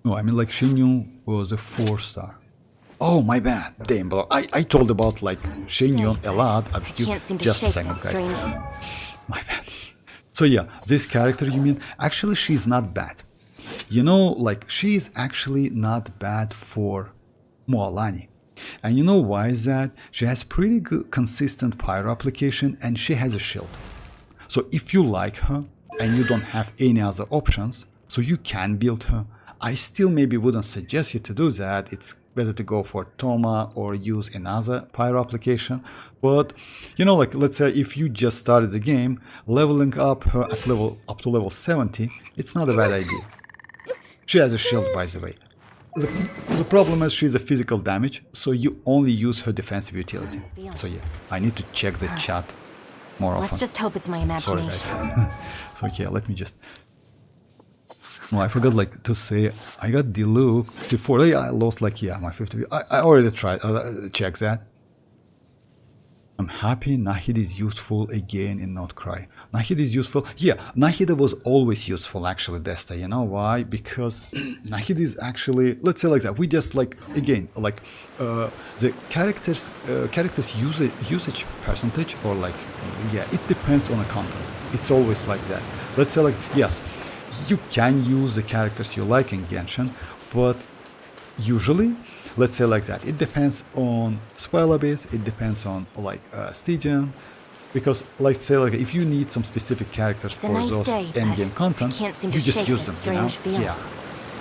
No, I mean like Shenyun was a 4-star. Oh, my bad. Damn, bro. I told about like Shenyun a lot. Can't seem to Just a shake second, this guys. strange. My bad. So yeah, this character you mean, actually she's not bad. You know, like she is actually not bad for Moalani. And you know why is that? She has pretty good consistent pyro application and she has a shield. So if you like her and you don't have any other options, so you can build her. I still maybe wouldn't suggest you to do that. It's better to go for Toma or use another pyro application. But you know, like let's say if you just started the game, leveling up her at up to level 70, it's not a bad idea. She has a shield, by the way. The problem is she's a physical damage, so you only use her defensive utility. So yeah, I need to check the chat more often. Let's just hope it's my Sorry imagination. guys. So yeah, let me just... No, I forgot like to say, I got Diluc C4. Yeah, I lost like, yeah, my 50. I already tried, check that. I'm happy Nahida is useful again in Nod-Krai. Nahida is useful. Yeah, Nahida was always useful actually, Desta. You know why? Because Nahida is actually, let's say like that. We just like, again, like the characters usage percentage or like, yeah, it depends on the content. It's always like that. Let's say like, yes, you can use the characters you like in Genshin, but usually, let's say like that, it depends on Swell Abyss, it depends on like Stygian, because let's say like if you need some specific characters for nice those day, endgame content, seem to you just shake use this them, you know? strange feeling.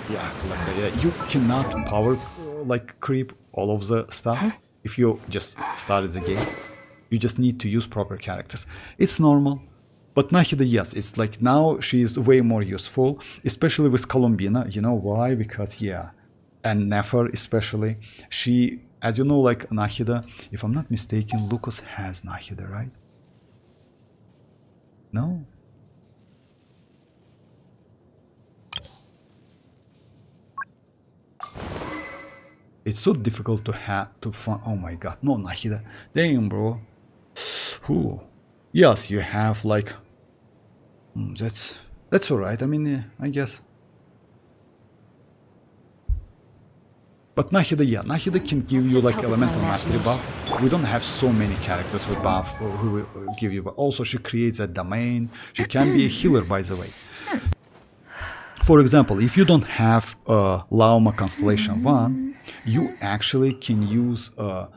Yeah, let's say yeah, you cannot power like creep all of the stuff if you just started the game. You just need to use proper characters. It's normal. But Nahida, yes, it's like now she's way more useful, especially with Columbina. You know why? Because yeah, and Nefer especially, she, as you know, like Nahida, if I'm not mistaken, Lucas has Nahida, right? No? It's so difficult to find. Oh my god, no Nahida. Damn, bro. Who? Yes, you have like. That's alright. I mean, I guess. But Nahida, yeah, Nahida can give you like elemental mastery buff. We don't have so many characters with buffs who will give you. But also, she creates a domain. She can be a healer, by the way. For example, if you don't have Lauma Constellation 1, you actually can use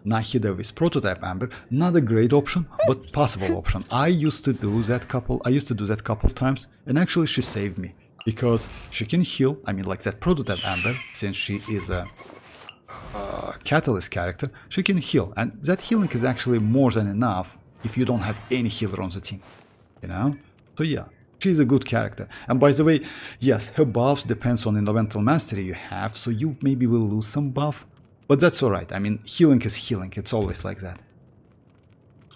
Nahida with Prototype Amber. Not a great option, but possible option. I used to do that couple times, and actually she saved me because she can heal. I mean, like that Prototype Amber, since she is a catalyst character, she can heal, and that healing is actually more than enough if you don't have any healer on the team. You know? So yeah. She's a good character. And by the way, yes, her buffs depends on elemental mastery you have, so you maybe will lose some buff. But that's alright. I mean, healing is healing. It's always like that.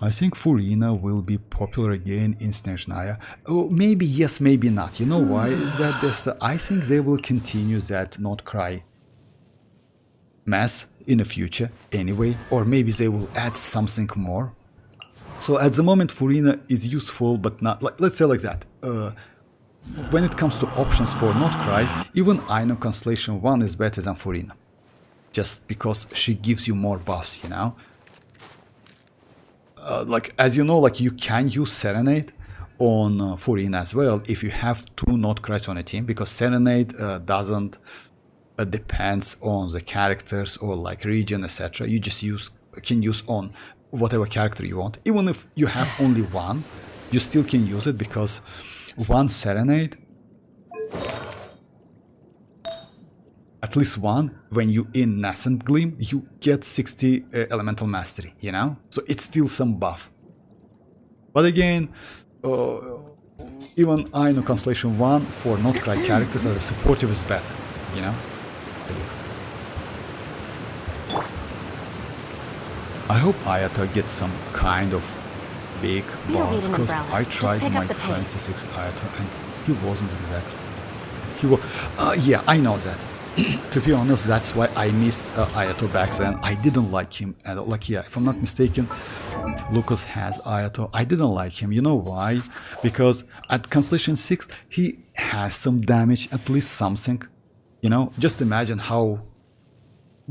I think Furina will be popular again in Snezhnaya. Oh, maybe yes, maybe not. You know why? Is that I think they will continue that Nod-Krai mess in the future anyway. Or maybe they will add something more. So at the moment, Furina is useful, but not like, let's say like that. When it comes to options for Nod-Krai, even Aino Constellation 1 is better than Furina. Just because she gives you more buffs, you know? Like, as you know, like you can use Serenade on Furina as well if you have two Nod-Krais on a team, because Serenade doesn't depends on the characters or like region, etc. You just can use on whatever character you want. Even if you have only one, you still can use it, because one Serenade, at least one, when you in Nascent Gleam, you get 60 elemental mastery, you know? So it's still some buff. But again, even Aino Constellation 1 for Nod-Krai characters as a supportive is better, you know? I hope Ayato gets some kind of big You don't boss, need an because umbrella. I Just tried pick up my the pace. Francis 6 Ayato and he wasn't exactly. He was. Yeah, I know that. To be honest, that's why I missed Ayato back then. I didn't like him at all. Like, yeah, if I'm not mistaken, Lucas has Ayato. I didn't like him. You know why? Because at Constellation 6, he has some damage, at least something. You know, just imagine how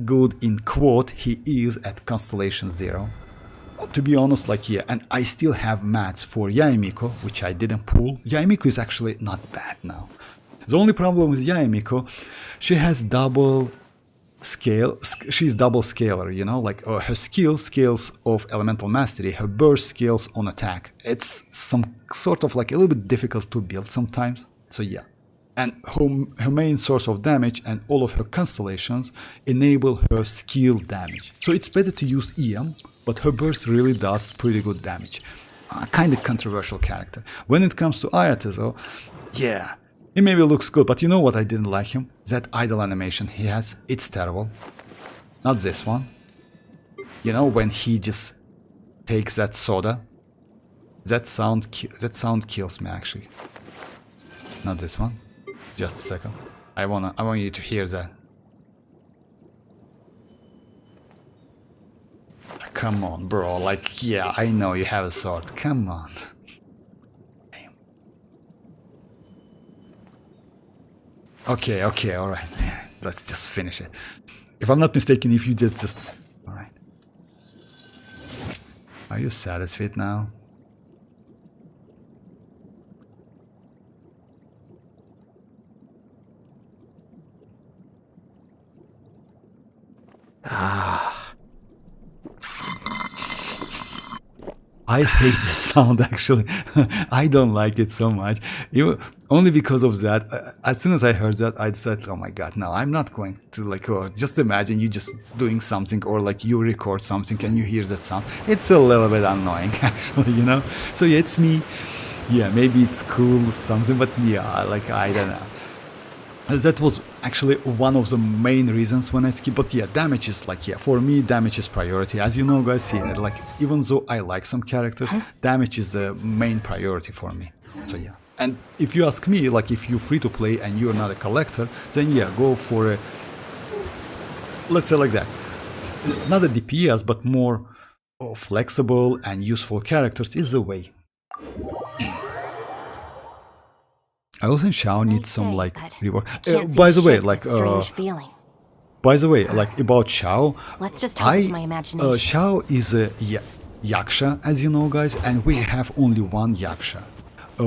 good in quote he is at Constellation 0. To be honest, like, yeah, and I still have mats for Yaemiko, which I didn't pull. Yaemiko is actually not bad now. The only problem with Yaemiko, she has double scale, she's double scaler, you know, like her skill scales of elemental mastery, her burst scales on attack. It's some sort of like a little bit difficult to build sometimes, so yeah. And her main source of damage and all of her constellations enable her skill damage. So it's better to use EM, but her burst really does pretty good damage. Kind of controversial character. When it comes to Ayato though, yeah, he maybe looks good, but you know what I didn't like him? That idle animation he has, it's terrible. Not this one. You know, when he just takes that soda, that sound kills me actually. Not this one. Just a second. I want you to hear that. Come on, bro. Like, yeah, I know you have a sword. Come on. Okay, alright. Let's just finish it. If I'm not mistaken, if you just... Alright. Are you satisfied now? I hate the sound actually. I don't like it so much. Only because of that. As soon as I heard that, I decided, oh my god, no, I'm not going to like, just imagine you just doing something or like you record something and you hear that sound. It's a little bit annoying actually, you know? So yeah, it's me. Yeah, maybe it's cool something, but yeah, like I don't know. That was actually one of the main reasons when I skip, but yeah, damage is like, yeah, for me, damage is priority. As you know, guys, yeah, like, even though I like some characters, damage is the main priority for me. So yeah. And if you ask me, like, if you're free to play and you're not a collector, then yeah, go for a, let's say like that, not a DPS, but more flexible and useful characters is the way. I also think Xiao needs some like reward. By the way, like about Xiao, Let's just hope it's my imagination. Xiao is a yaksha, as you know, guys, and we have only one yaksha.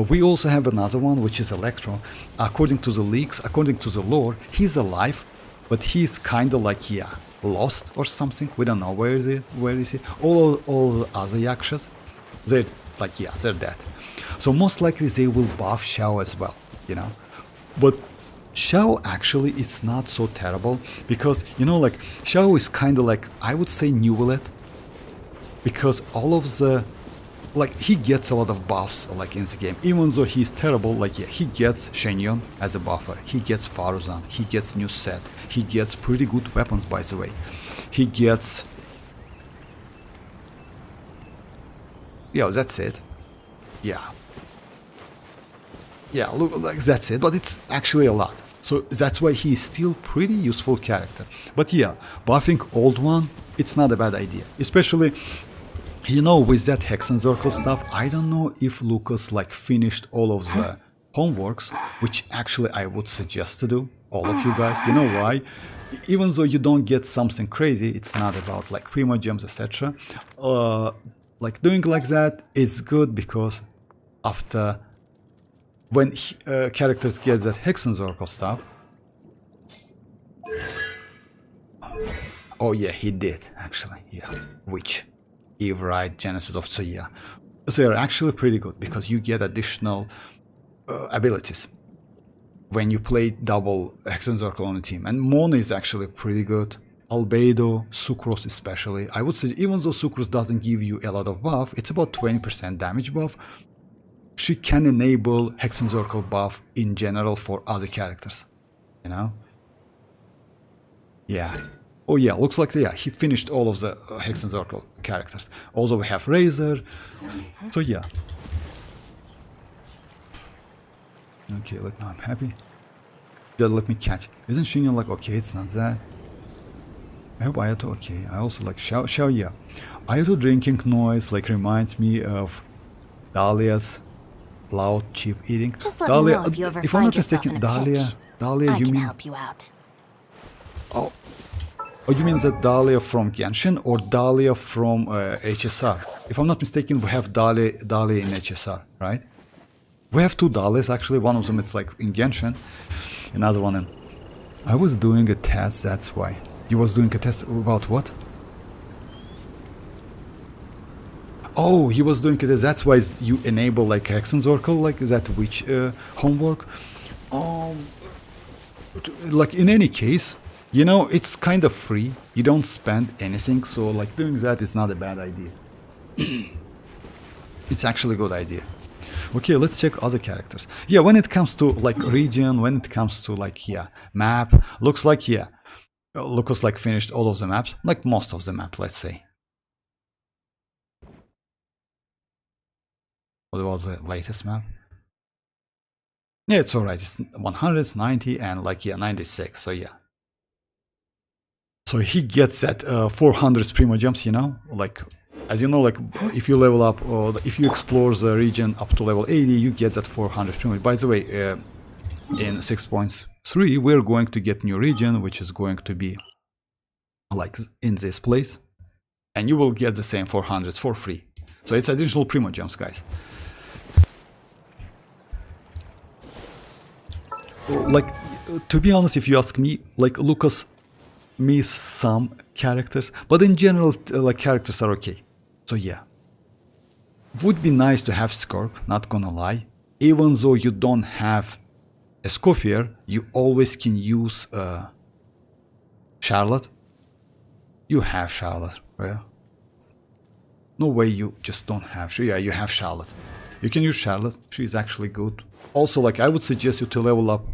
We also have another one, which is Electro. According to the leaks, according to the lore, he's alive, but he's kind of like, yeah, lost or something. We don't know where is he. All other yakshas, they're like, yeah, they're dead. So most likely they will buff Xiao as well, you know. But Xiao actually it's not so terrible because, you know, like Xiao is kind of like, I would say Newlet, because all of the, like, he gets a lot of buffs like in the game. Even though he's terrible, like, yeah, he gets Shenyon as a buffer, he gets Faruzan, he gets new set, he gets pretty good weapons, by the way. He gets, yeah, that's it. Yeah, look, like that's it, but it's actually a lot. So that's why he's still pretty useful character. But yeah, buffing old one, it's not a bad idea. Especially, you know, with that Hex and Circle stuff, I don't know if Lucas like finished all of the homeworks, which actually I would suggest to do, all of you guys. You know why? Even though you don't get something crazy, it's not about like primogems, etc. Like doing like that is good because after when characters get that Hex and Circle stuff. Oh yeah, he did actually. Yeah, which Eve, right, Genesis of Tsuya. So they're actually pretty good because you get additional abilities when you play double Hex and Circle on the team. And Mona is actually pretty good. Albedo, Sucrose especially. I would say even though Sucrose doesn't give you a lot of buff, it's about 20% damage buff. she can enable Hex and Circle buff in general for other characters, you know? Yeah. Oh yeah, looks like, yeah, he finished all of the Hex and Circle characters. Also we have Razor, so yeah. Okay, I'm happy. Let me catch. Isn't Shinyon like, okay, it's not that. I hope Ayato, okay. I also like Xiao, yeah. Ayato drinking noise like reminds me of Dahlia's loud cheap eating. Just let Dahlia, me know if you ever if I'm find not yourself mistaken, in a pinch. Dahlia, I you can mean? help you out. Oh, you mean that Dahlia from Genshin or Dahlia from HSR? If I'm not mistaken, we have Dahlia in HSR, right? We have two Dahlias actually. One of them is like in Genshin, another one in. I was doing a test, that's why. You was doing a test about what? Oh, he was doing it. That's why you enable like Hex and Circle, like that witch homework. Like in any case, you know, it's kind of free. You don't spend anything, so like doing that is not a bad idea. It's actually a good idea. Okay, let's check other characters. Yeah, when it comes to like region, when it comes to like, yeah, map, looks like, yeah, Lucas like finished all of the maps, like most of the map, let's say. What was the latest map? Yeah, it's alright. It's 100, 90, and like, yeah, 96. So, yeah. So he gets that 400 primogems, you know? Like, as you know, like, if you level up, or if you explore the region up to level 80, you get that 400 primogems. By the way, in 6.3, we're going to get new region, which is going to be like in this place. And you will get the same 400s for free. So it's additional primogems, guys. Like, to be honest, if you ask me, like, Lucas missed some characters, but in general, like, characters are okay. So yeah. Would be nice to have Skirk, not gonna lie. Even though you don't have a Scoffier, you always can use Charlotte. You have Charlotte, right? No way you just don't have. Yeah, you have Charlotte. You can use Charlotte. She is actually good. Also, like, I would suggest you to level up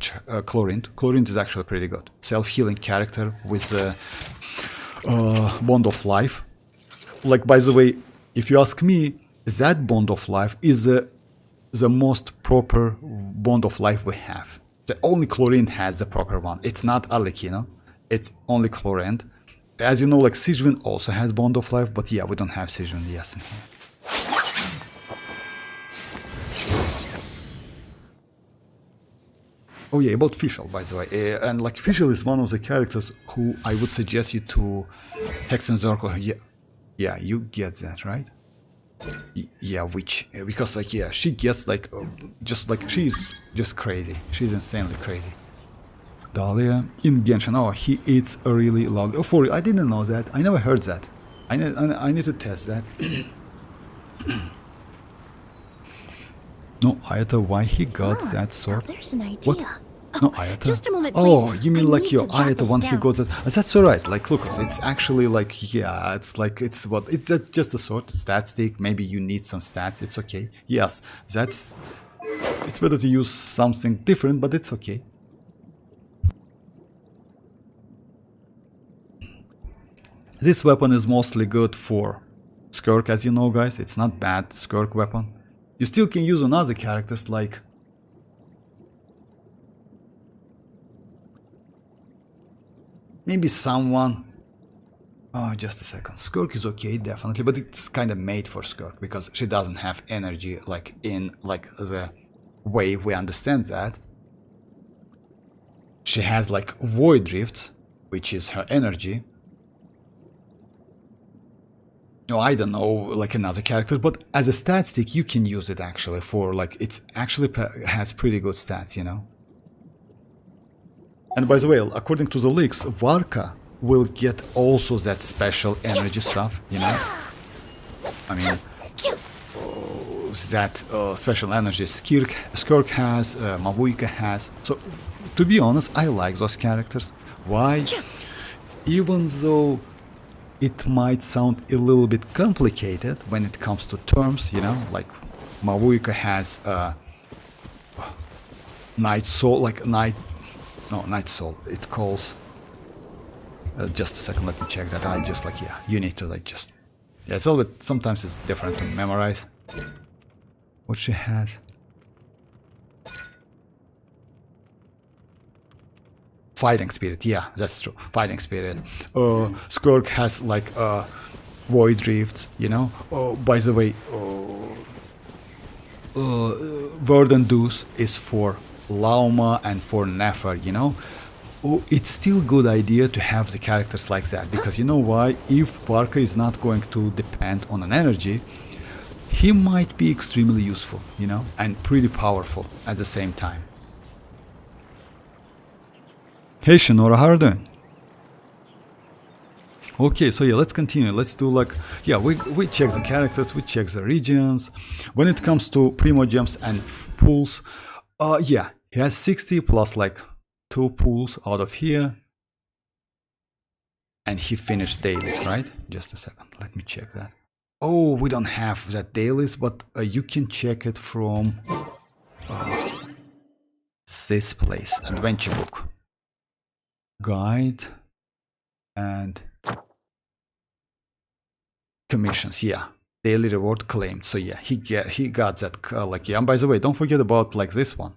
Chlorine. Chlorine is actually pretty good. Self-healing character with Bond of Life. Like, by the way, if you ask me, that Bond of Life is the most proper Bond of Life we have. The only Chlorine has the proper one. It's not Arlecchino. It's only Chlorine. As you know, like, Sigewinne also has Bond of Life, but yeah, we don't have Sigewinne, yes. Oh yeah, about Fischl, by the way. And like, Fischl is one of the characters who I would suggest you to Hex and Circle. Yeah, you get that, right? Yeah, which, because like, yeah, she gets like, just like, she's just crazy. She's insanely crazy. Dahlia in Genshin. Oh, he eats a really loud. Oh, for real, I didn't know that. I never heard that. I need to test that. No, Ayato, why he got that sword? There's an idea. What? No, Ayato? Just a moment, oh, please. you mean I like need your to jot Ayato this when he down. got that? That's alright, like Lucas, it's actually like, yeah, it's like, it's what, it's just a sword, stat stick, maybe you need some stats, it's okay. Yes, that's, it's better to use something different, but it's okay. This weapon is mostly good for Skirk, as you know, guys. It's not bad Skirk weapon. You still can use on other characters like maybe someone. Oh, just a second. Skirk is okay, definitely, but it's kind of made for Skirk because she doesn't have energy like in like the way we understand that. She has like void drifts, which is her energy. No, I don't know, like another character, but as a stat stick, you can use it actually for like, it's actually has pretty good stats, you know. And by the way, according to the leaks, Varka will get also that special energy stuff, you know. I mean, that special energy Skirk has, Mavuika has. So, to be honest, I like those characters. Why? Even though it might sound a little bit complicated when it comes to terms, you know, like Mavuika has Night Soul, like Night Soul. It calls. Just a second, let me check that. I just like, yeah, you need to like just, yeah, it's a little bit, sometimes it's different to memorize. What she has. Fighting Spirit, yeah, that's true. Fighting Spirit. Skirk has like Void Drifts, you know. By the way, Verdant Deuce is for Lauma and for Nefer, you know. It's still a good idea to have the characters like that, because you know why? If Varka is not going to depend on an energy, he might be extremely useful, you know, and pretty powerful at the same time. Hey Shinora, how are you doing? Okay, so yeah, let's continue. Let's do like, yeah, we check the characters, we check the regions. When it comes to primogems and pools, yeah, he has 60 plus like 2 pools out of here. And he finished dailies, right? Just a second, let me check that. Oh, we don't have that dailies, but you can check it from this place, Adventure Book. Guide and commissions, yeah, daily reward claimed. So yeah, he got that like, yeah. And by the way, don't forget about like this one,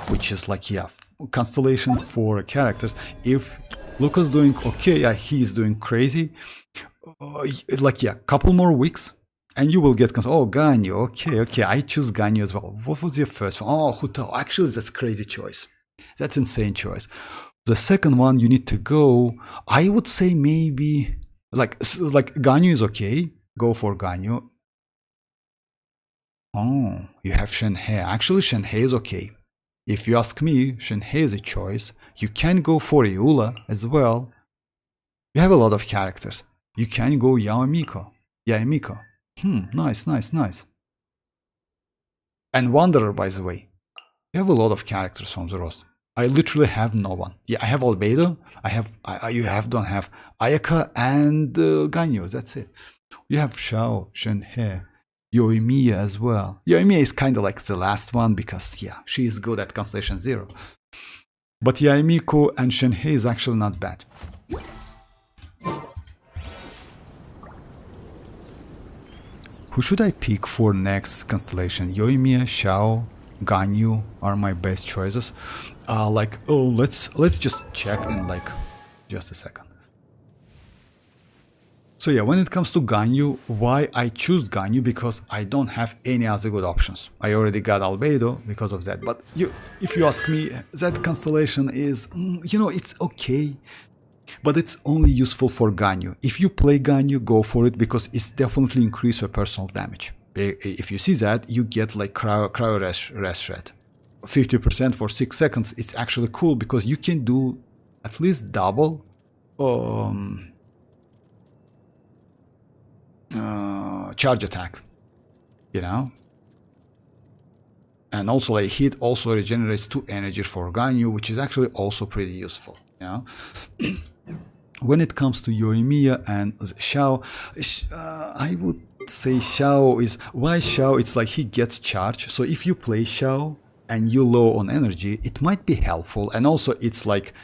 which is like, yeah, constellation for characters. If Luca's doing okay, yeah, he's doing crazy, like, yeah, couple more weeks and you will get oh, Ganyu. Okay, I choose Ganyu as well. What was your first one? Oh, Hutao. Actually, that's crazy choice. That's insane choice. The second one you need to go, I would say maybe like Ganyu is okay. Go for Ganyu. Oh, you have Shenhe. Actually, Shenhe is okay. If you ask me, Shenhe is a choice. You can go for Eula as well. You have a lot of characters. You can go Yaemiko. Nice. And Wanderer, by the way. You have a lot of characters from the roster. I literally have no one. Yeah, I have Albedo. Don't have Ayaka and Ganyu. That's it. You have Shao, Shenhe, Yoimiya as well. Yoimiya is kind of like the last one because, yeah, she is good at Constellation 0. But Yaemiko and Shenhe is actually not bad. Who should I pick for next Constellation? Yoimiya, Shao, Ganyu are my best choices. Let's just check in like just a second. So yeah, when it comes to Ganyu, why I choose Ganyu? Because I don't have any other good options. I already got Albedo because of that. But if you ask me, that constellation is, you know, it's okay. But it's only useful for Ganyu. If you play Ganyu, go for it because it's definitely increase your personal damage. If you see that, you get like cryo rest shred. 50% for 6 seconds. It's actually cool because you can do at least double charge attack, you know. And also like hit also regenerates 2 energy for Ganyu, which is actually also pretty useful, you know. When it comes to Yoimiya and Shao, I would say Shao is, why Shao? It's like he gets charged. So if you play Shao and you low on energy, it might be helpful. And also it's like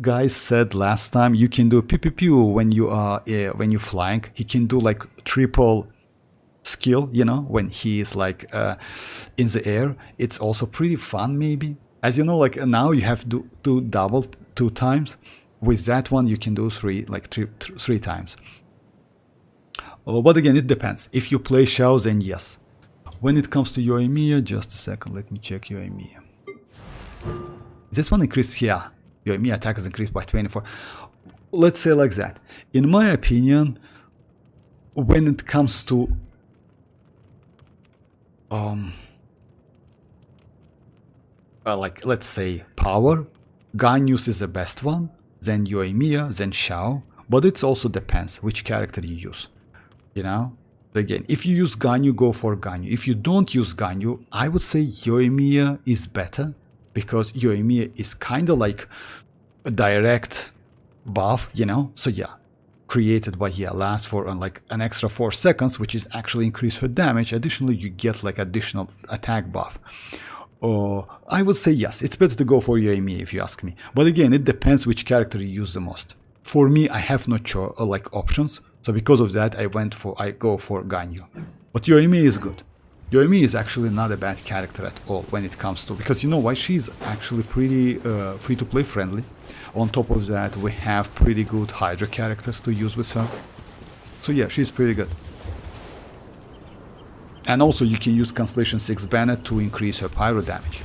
guys said last time, you can do pew pew pew when you are when you flying. He can do like triple skill, you know, when he is like in the air. It's also pretty fun, maybe. As you know, like now you have to do double 2 times. With that one, you can do 3 times. But again, it depends. If you play Shao, then yes. When it comes to Yoimiya, just a second, let me check Yoimiya. This one increased, yeah. Yoimiya attack is increased by 24. Let's say like that. In my opinion, when it comes to like let's say power, Ganyus is the best one, then Yoimiya, then Shao, but it also depends which character you use, you know. Again, if you use Ganyu, go for Ganyu. If you don't use Ganyu, I would say Yoimiya is better, because Yoimiya is kind of like a direct buff, you know. So yeah, created by lasts for like an extra 4 seconds, which is actually increase her damage. Additionally, you get like additional attack buff. I would say yes, it's better to go for Yoimiya if you ask me. But again, it depends which character you use the most. For me, I have no like options, so because of that, I go for Ganyu. But Yoimiya is good. Yoimiya is actually not a bad character at all when it comes to, because you know why, she's actually pretty free-to-play friendly. On top of that, we have pretty good Hydra characters to use with her. So yeah, she's pretty good. And also you can use Constellation 6 Bennett to increase her pyro damage.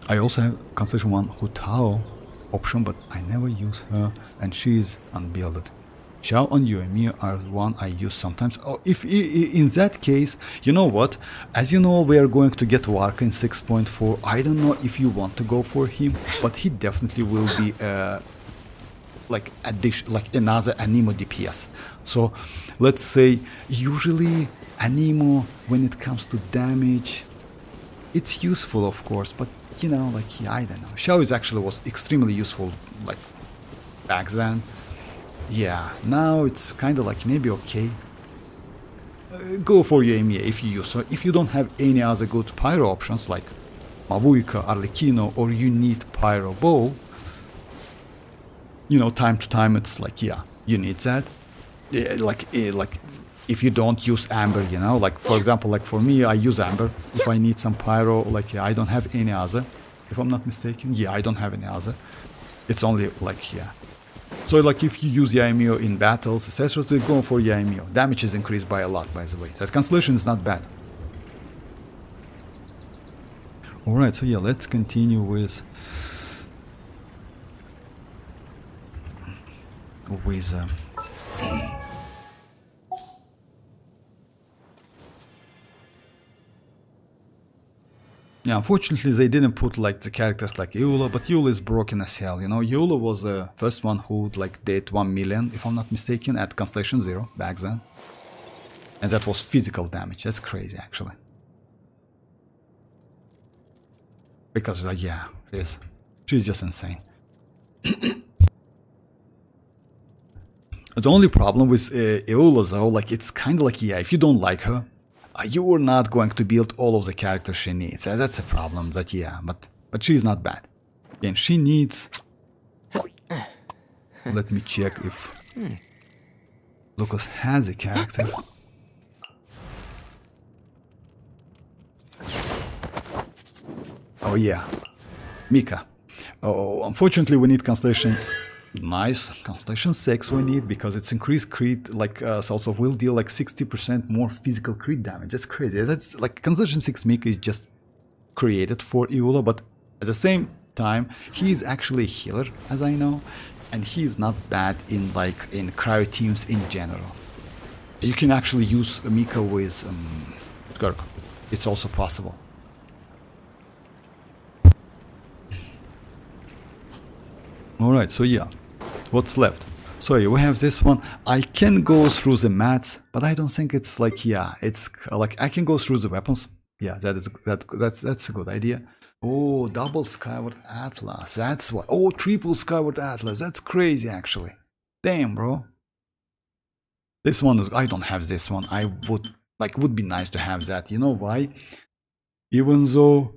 I also have Constellation 1 Hutao option, but I never use her, and she's unbuilded. Xiao and Yoimiya are one I use sometimes. Oh, if in that case, you know what? As you know, we are going to get Varka in 6.4. I don't know if you want to go for him, but he definitely will be like another Anemo DPS. So let's say usually Anemo, when it comes to damage, it's useful, of course, but you know, like, yeah, I don't know. Xiao is actually was extremely useful like back then. Yeah, now it's kind of like maybe okay. Go for Yoimiya if you use her. If you don't have any other good pyro options like Mavuika, Arlecchino, or you need pyro bow, you know, time to time it's like, yeah, you need that. Yeah, like if you don't use Amber, you know, like for example, like for me, I use Amber. If I need some pyro, like, yeah, I don't have any other. If I'm not mistaken, yeah, I don't have any other. It's only like, yeah. So like if you use Yoimiya in battles, etc., so go for Yoimiya. Damage is increased by a lot, by the way. That Constellation is not bad. Alright, so yeah, let's continue with yeah, unfortunately they didn't put like the characters like Eula, but Eula is broken as hell, you know. Eula was the first one who like did 1 million, if I'm not mistaken, at Constellation 0 back then. And that was physical damage. That's crazy, actually. Because like, yeah, she's just insane. The only problem with Eula though, like it's kind of like, yeah, if you don't like her, you are not going to build all of the characters she needs. That's a problem, that, yeah, but she's not bad. Again, she needs... Let me check if Lucas has a character. Oh yeah, Mika. Oh, unfortunately we need Constellation... Nice, Constellation 6 we need, because it's increased crit, like also will deal like 60% more physical crit damage. That's crazy. That's like Constellation 6 Mika is just created for Eula, but at the same time he is actually a healer, as I know, and he is not bad in like in cryo teams in general. You can actually use Mika with Skirk. It's also possible. Alright, so yeah, what's left? So yeah, we have this one. I can go through the mats, but I don't think it's like, yeah, it's like I can go through the weapons. Yeah, that's a good idea. Oh, double Skyward Atlas, that's what. Oh, triple Skyward Atlas, that's crazy actually. Damn, bro. This one is, I don't have this one. I would be nice to have that. You know why? Even though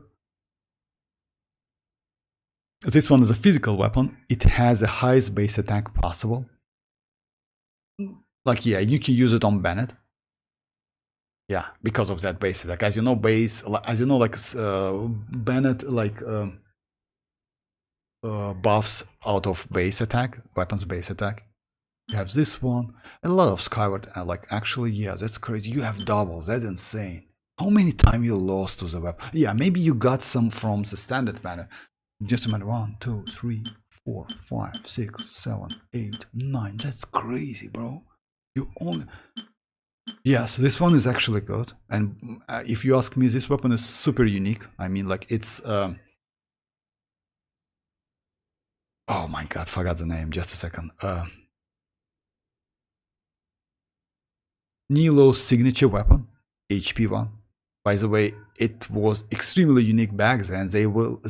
this one is a physical weapon, it has the highest base attack possible. Like, yeah, you can use it on Bennett. Yeah, because of that base attack. As you know, like Bennett like buffs out of base attack, weapons base attack. You have this one, a lot of Skyward, like actually, yeah, that's crazy. You have doubles, that's insane. How many times you lost to the weapon? Yeah, maybe you got some from the standard banner. Just a minute, 1, 2, 3, 4, 5, 6, 7, 8, 9. That's crazy, bro. You only... Yeah, so this one is actually good. And if you ask me, this weapon is super unique. I mean, like, it's... Oh my god, forgot the name. Just a second. Nilo's signature weapon, HP one. By the way, it was extremely unique back then. They will,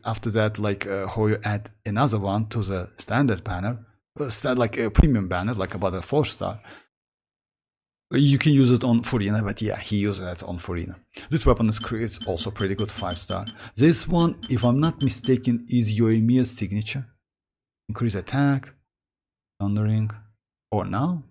after that, like, Hoyo add another one to the standard banner. like a premium banner, like about a 4-star. You can use it on Furina, but yeah, he uses it on Furina. This weapon is also pretty good 5-star. This one, if I'm not mistaken, is Yoimiya's signature. Increase attack, thundering, or now?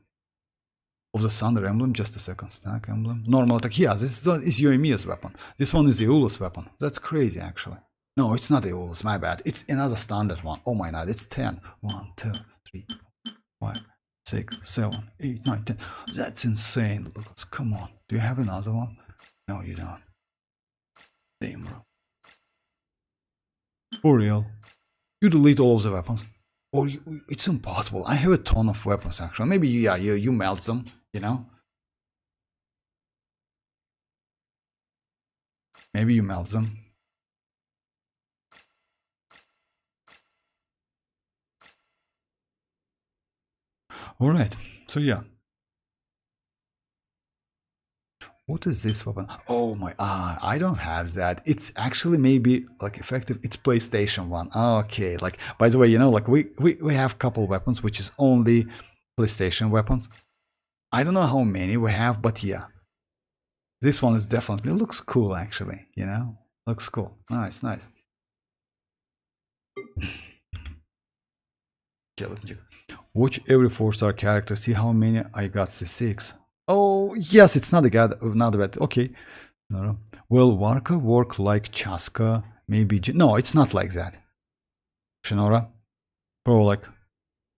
Of the Thunder emblem, just a second, stack emblem. Normal attack, yeah, this is Yoimiya's weapon. This one is Eula's weapon. That's crazy, actually. No, it's not Eula's, my bad. It's another standard one. Oh my god, it's 10. 1, 2, 3, 4, 5. 6, 7, 8, 9, 10. That's insane, Lucas. Come on. Do you have another one? No, you don't. Damn, bro. For real. You delete all of the weapons. Or it's impossible. I have a ton of weapons, actually. Maybe, yeah, you melt them, you know? Maybe you melt them. Alright, so yeah. What is this weapon? Oh my, I don't have that. It's actually maybe like effective. It's PlayStation 1. Okay, like, by the way, you know, like we have couple weapons, which is only PlayStation weapons. I don't know how many we have, but yeah. This one is definitely, looks cool actually, you know? Looks cool. Nice, nice. Okay, let me check. Watch every 4-star character, see how many I got. 6. Oh, yes, it's not a bad. Okay. No. Will Varka work like Chasca? Maybe. No, it's not like that. Shinora? Bro, like,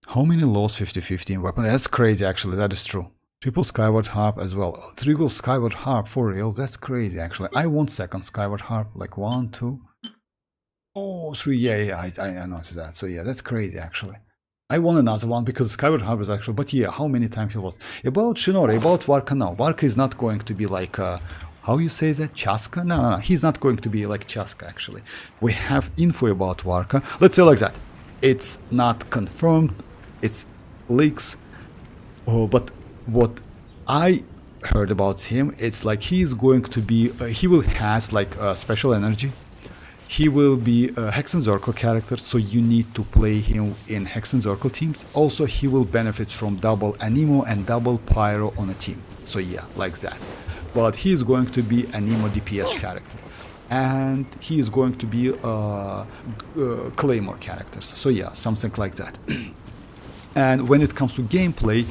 how many lows 50-50 in weapon? That's crazy, actually. That is true. Triple Skyward Harp as well. Oh, triple Skyward Harp, for real. That's crazy, actually. I want second Skyward Harp. Like 1, 2. Oh, 3. Yeah, I noticed that. So, yeah, that's crazy, actually. I want another one because Skyward Harp is actually, but yeah, how many times he lost? About Shinora, about Varka now. Varka is not going to be like, how you say that? Chasca? No, he's not going to be like Chasca, actually. We have info about Varka. Let's say like that. It's not confirmed. It's leaks. Oh, but what I heard about him, it's like he's going to be, he will has like special energy. He will be a Hex and Zircle character, so you need to play him in Hex and Zircle teams. Also, he will benefit from double Anemo and double Pyro on a team. So yeah, like that. But he is going to be Anemo DPS character. And he is going to be Claymore characters. So yeah, something like that. And when it comes to gameplay,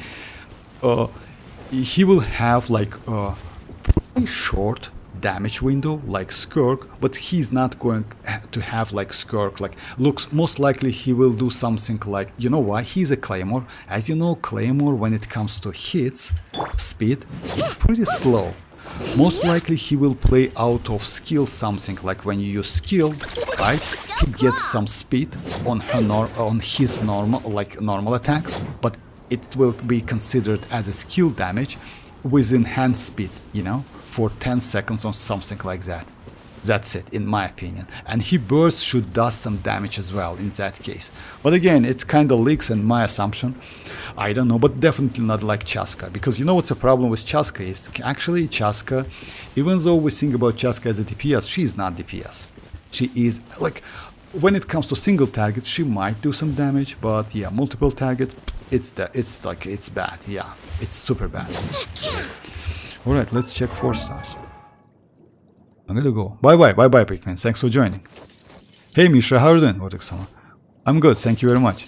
he will have like a pretty short damage window like Skirk, but he's not going to have like Skirk. Like, looks most likely he will do something like, you know why? He's a Claymore. As you know, Claymore, when it comes to hits speed, it's pretty slow. Most likely he will play out of skill something like when you use skill, right? He gets some speed on his normal attacks, but it will be considered as a skill damage with enhanced speed, you know, for 10 seconds or something like that. That's it, in my opinion. And he bursts should do some damage as well in that case. But again, it's kind of leaks and my assumption. I don't know, but definitely not like Chasca. Because you know what's the problem with Chasca is actually Chasca, even though we think about Chasca as a DPS, she is not DPS. She is like, when it comes to single target, she might do some damage, but yeah, multiple targets, it's bad. Yeah, it's super bad. Alright, let's check 4 stars. I'm gonna go. Bye bye, Pikmin. Thanks for joining. Hey Mishra, how are you doing? Vortex-sama. I'm good, thank you very much.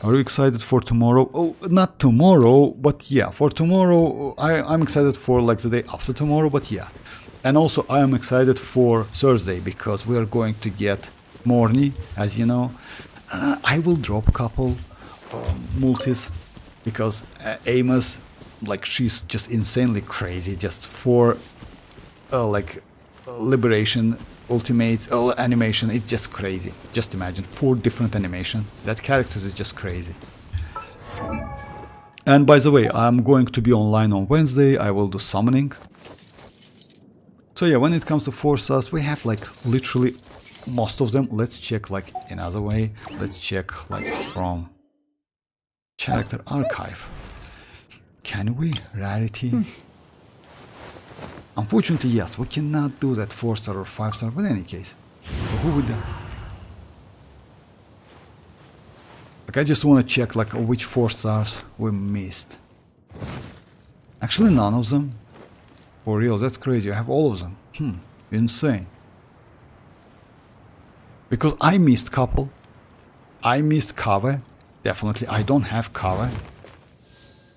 Are you excited for tomorrow? Oh, not tomorrow, but yeah, for tomorrow, I'm excited for like the day after tomorrow, but yeah. And also, I am excited for Thursday, because we are going to get Morny, as you know. I will drop a couple multis, because Amos, like, she's just insanely crazy, just for, like, liberation ultimates animation. It's just crazy. Just imagine 4 different animation. That characters is just crazy. And by the way, I'm going to be online on Wednesday. I will do summoning. So yeah, when it comes to 4 stars, we have like literally most of them. Let's check like another way. Let's check like from character archive. Can we? Rarity. Unfortunately, yes, we cannot do that 4-star or 5-star, but in any case, who would Like, I just want to check, like, which 4 stars we missed. Actually, none of them. For real, that's crazy. I have all of them. Insane. Because I missed couple. I missed Kave. Definitely, I don't have Kave.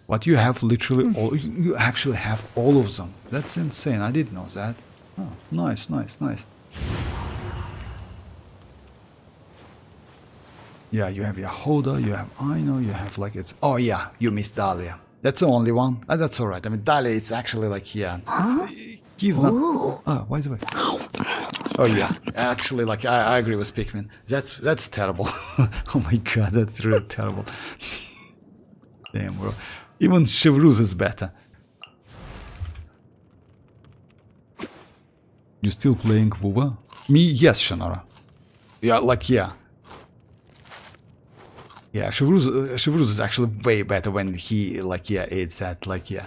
But you have literally all... You actually have all of them. That's insane. I didn't know that. Oh, nice, nice, nice. Yeah, you have Jahoda, you have Aino, you have like it's... Oh yeah, you missed Dahlia. That's the only one. That's alright. I mean, Dahlia is actually like, yeah... He's not... Oh, by the way. Oh yeah, actually, like, I agree with Pikmin. That's terrible. Oh my god, that's really terrible. Damn, bro. Even Chevreuse is better. You still playing Vuva? Me, yes, Shannara. Yeah, like, yeah. Yeah, Chevreuse is actually way better when he, like, yeah, eats that, like, yeah.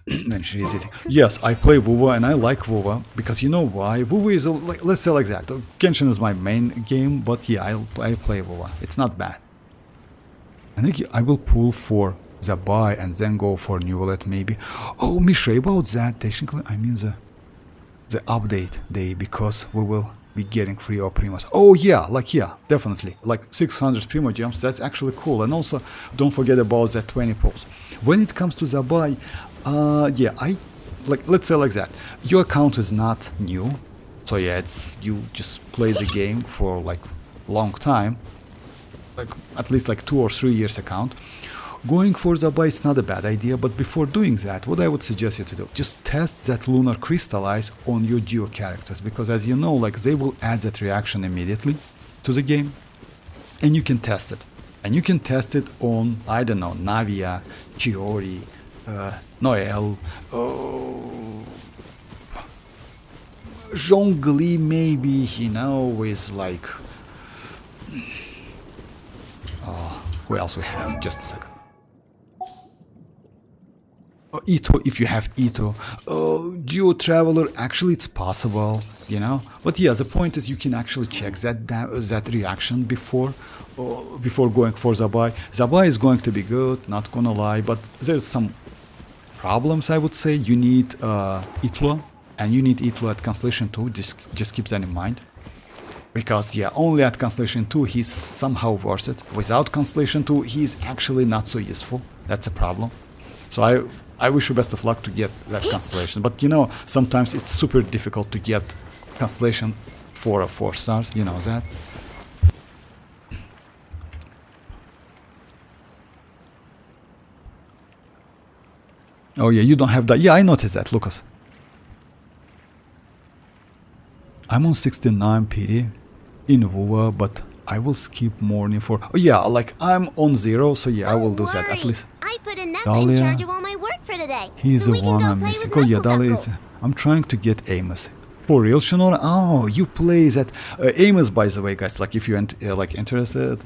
When she is eating. Yes, I play Vuva and I like Vuva because you know why? Vuva is, like, let's say like that. Genshin is my main game, but yeah, I play Vuva. It's not bad. I think I will pull for Zabai and then go for New Wallet maybe. Oh, Misha, about that, technically, I mean the update day, because we will be getting free primos. Oh yeah, like, yeah, definitely. Like 600 primogems, that's actually cool. And also, don't forget about that 20 pulls. When it comes to Zabai, yeah, like, let's say like that. Your account is not new. So yeah, it's, you just play the game for like long time. Like at least like 2 or 3 years account. Going for Zabai is not a bad idea, but before doing that, what I would suggest you to do, just test that lunar crystallize on your geo characters, because as you know, like, they will add that reaction immediately to the game, and you can test it. And you can test it on, I don't know, Navia, Chiori, Noel, Zhongli maybe, you know, is like... who else we have? Just a second. Ito, if you have Ito. Geo Traveler, actually it's possible, you know. But yeah, the point is you can actually check that reaction before going for Zabai. Zabai is going to be good, not gonna lie, but there's some problems, I would say. You need Itlo, and you need Itlo at Constellation 2, just keep that in mind. Because yeah, only at Constellation 2 he's somehow worth it. Without Constellation 2 he's actually not so useful. That's a problem. So I wish you best of luck to get that Constellation. But you know, sometimes it's super difficult to get Constellation for a 4 stars, you know that. Oh yeah, you don't have that. Yeah, I noticed that, Lucas. I'm on 69 PD in Vuva, but I will skip morning for... Oh yeah, like, I'm on 0, so yeah, I will do that at least. I put enough Dahlia, in charge of all my work for today. He's the one I'm missing. Oh yeah, Dahlia is... I'm trying to get Amos. For real, Shannara? Oh, you play that... Amos, by the way, guys, like, if you're like interested...